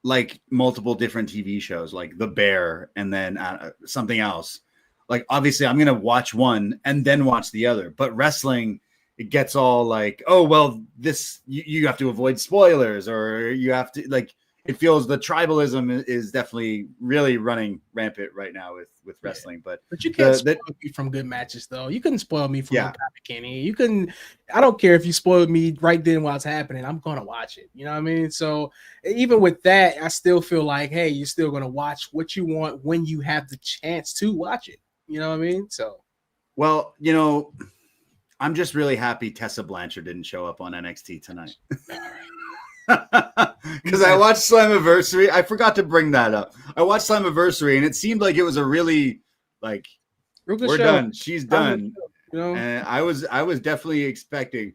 like multiple different TV shows, like The Bear and then something else, like obviously I'm going to watch one and then watch the other, but wrestling, it gets all like, oh, well, this, you have to avoid spoilers, or you have to, like, it feels the tribalism is definitely really running rampant right now with wrestling. But you can't spoil me from good matches, though. You couldn't spoil me from Kenny. You couldn't. I don't care if you spoiled me right then while it's happening. I'm gonna watch it. You know what I mean? So even with that, I still feel like, hey, you're still gonna watch what you want when you have the chance to watch it. You know what I mean? So, well, you know, I'm just really happy Tessa Blanchard didn't show up on NXT tonight. Because I watched Slammiversary. I forgot to bring that up. I watched Slammiversary, and it seemed like it was a really like we're show. done. She's done. You know? And I was definitely expecting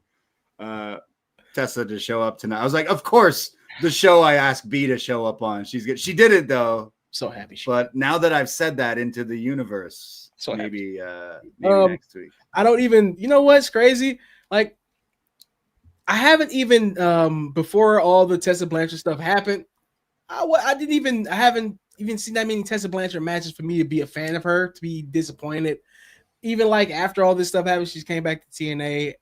Tessa to show up tonight. I was like, of course, the show I asked B to show up on. She's good. She didn't though. So happy. But now that I've said that into the universe, so maybe next week. I don't even. You know what's crazy? Like, I haven't even before all the Tessa Blanchard stuff happened. I haven't even seen that many Tessa Blanchard matches for me to be a fan of her, to be disappointed. Even like after all this stuff happened, she's came back to TNA.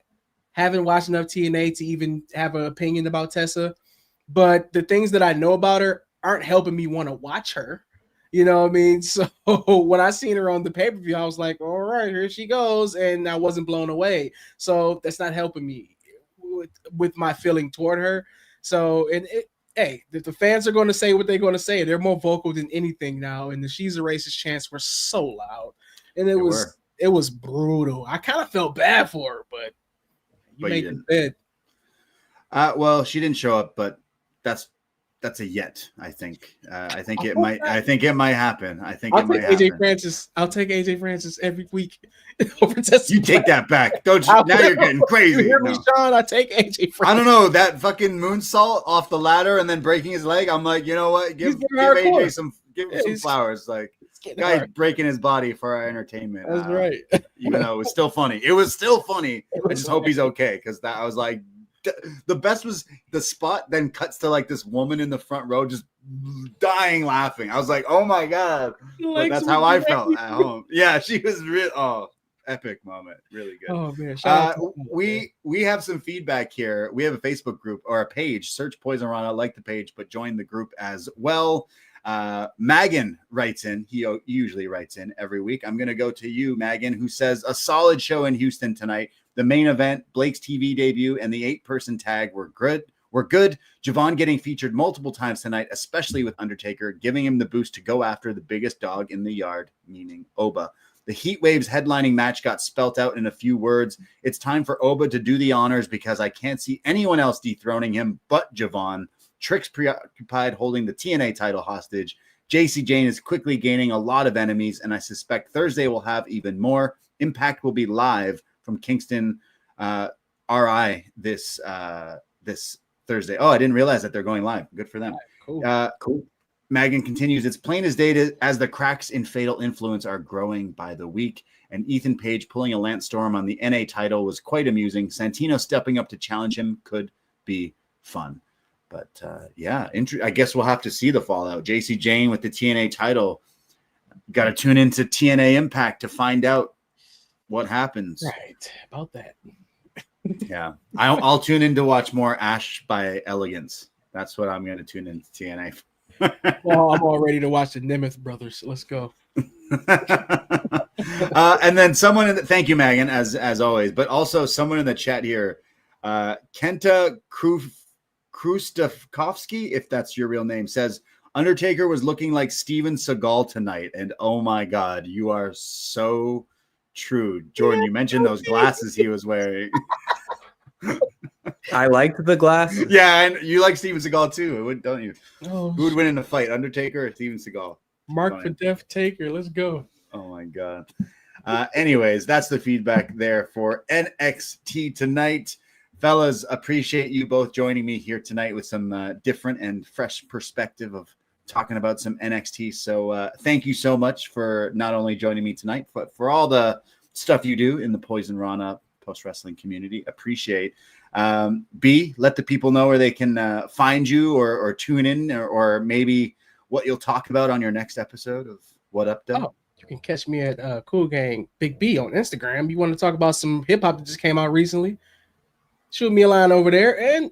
Haven't watched enough TNA to even have an opinion about Tessa. But the things that I know about her aren't helping me want to watch her. You know what I mean? So when I seen her on the pay-per-view, I was like, all right, here she goes. And I wasn't blown away. So that's not helping me with my feeling toward her. So, hey, the fans are going to say what they're going to say. They're more vocal than anything now. And the She's a Racist chants were so loud. And it was brutal. I kind of felt bad for her, but you made the bed. Well, she didn't show up, but that's a yet. I think it might happen. I'll take AJ Francis every week. Over Tessa you take that back, don't you? Now you're getting crazy. You hear me, Sean? I take AJ Francis. I don't know, that fucking moonsault off the ladder and then breaking his leg. I'm like, you know what? Give AJ some flowers. Like, guy's breaking his body for our entertainment. That's right. Even though it was still funny. I just hope he's okay, because I was like, the best was the spot then cuts to like this woman in the front row just dying laughing. I was like, oh my god. But that's how I felt at home. Yeah, she was real epic moment. Really good. Oh man. We have some feedback here. We have a Facebook group or a page. Search Poisonrana, like the page, but join the group as well. Magan writes in. He usually writes in every week. I'm going to go to you, Magan, who says a solid show in Houston tonight. The main event, Blake's TV debut, and the 8-person tag were good. Javon getting featured multiple times tonight, especially with Undertaker, giving him the boost to go after the biggest dog in the yard, meaning Oba. The Heat Waves headlining match got spelt out in a few words. It's time for Oba to do the honors because I can't see anyone else dethroning him but Javon. Trick's preoccupied holding the TNA title hostage. Jacy Jayne is quickly gaining a lot of enemies, and I suspect Thursday will have even more. Impact will be live from Kingston RI this Thursday. Oh, I didn't realize that they're going live. Good for them. Cool. Magan continues, it's plain as day as the cracks in Fatal Influence are growing by the week, and Ethan Page pulling a Lance Storm on the NA title was quite amusing. Santino stepping up to challenge him could be fun. But I guess we'll have to see the fallout. Jacy Jayne with the TNA title. Got to tune into TNA Impact to find out what happens. Right, about that. Yeah, I'll tune in to watch more Ash by Elegance. That's what I'm going to tune into TNA. Well, I'm all ready to watch the Nemeth brothers. Let's go. And then someone thank you, Megan, as always, but also someone in the chat here, Kenta Krustafkovsky, if that's your real name, says Undertaker was looking like Steven Seagal tonight, and oh my God, you are so true. Jordan, you mentioned those glasses he was wearing. I liked the glasses. Yeah, and you like Steven Seagal too, don't you? Oh, who would win in a fight, Undertaker or Steven Seagal? Mark for Death Taker. Let's go. Oh my God. Anyways, that's the feedback there for NXT tonight. Fellas, appreciate you both joining me here tonight with some different and fresh perspective of talking about some NXT. So thank you so much for not only joining me tonight, but for all the stuff you do in the Poisonrana post-wrestling community. Appreciate. B, let the people know where they can find you or tune in or maybe what you'll talk about on your next episode of What Up, Doe. Oh, you can catch me at Cool Gang Big B on Instagram. You want to talk about some hip-hop that just came out recently? Shoot me a line over there and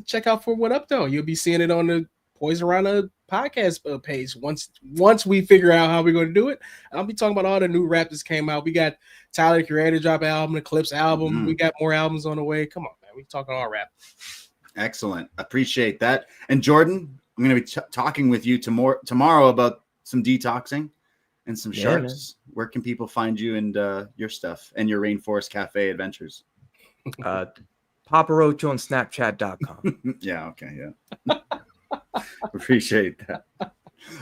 check out for What Up, Doe. You'll be seeing it on the Poisonrana podcast page. Once we figure out how we're going to do it, I'll be talking about all the new rap that came out. We got Tyler the Creator drop album, Eclipse album. Mm-hmm. We got more albums on the way. Come on, man. We talking all rap. Excellent. Appreciate that. And Jordan, I'm going to be talking with you tomorrow about some detoxing and some sharps. Man. Where can people find you and your stuff and your Rainforest Cafe adventures? Papa Roach on Snapchat.com. Yeah. Okay. Yeah. Appreciate that.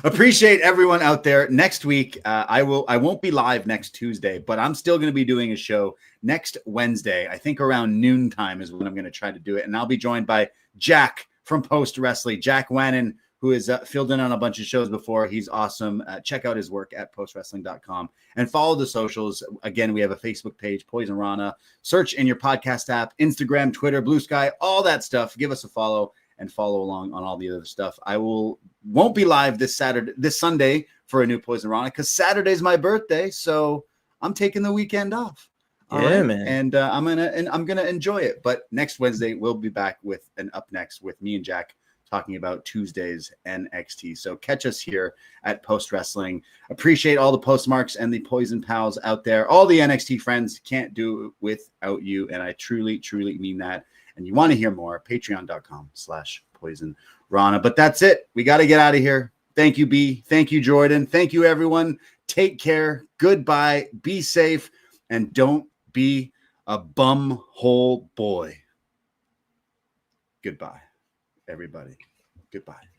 Appreciate everyone out there. Next week, I won't be live next Tuesday, but I'm still going to be doing a show next Wednesday. I think around noontime is when I'm going to try to do it. And I'll be joined by Jack from Post Wrestling, Jack Wannon, who has filled in on a bunch of shows before. He's awesome. Check out his work at postwrestling.com and follow the socials. Again, we have a Facebook page, Poison Rana. Search in your podcast app, Instagram, Twitter, Blue Sky, all that stuff. Give us a follow and follow along on all the other stuff. I won't be live this Sunday for a new Poison Rana because Saturday's my birthday, so I'm taking the weekend off. Yeah, man. And I'm gonna enjoy it. But next Wednesday we'll be back with an Up Next with me and Jack talking about Tuesday's NXT. So catch us here at Post Wrestling. Appreciate all the postmarks and the Poison pals out there. All the NXT friends, can't do it without you, and I truly, truly mean that. And you want to hear more, patreon.com/poisonrana. But that's it. We got to get out of here. Thank you, B. Thank you, Jordan. Thank you, everyone. Take care. Goodbye. Be safe. And don't be a bum hole boy. Goodbye, everybody. Goodbye.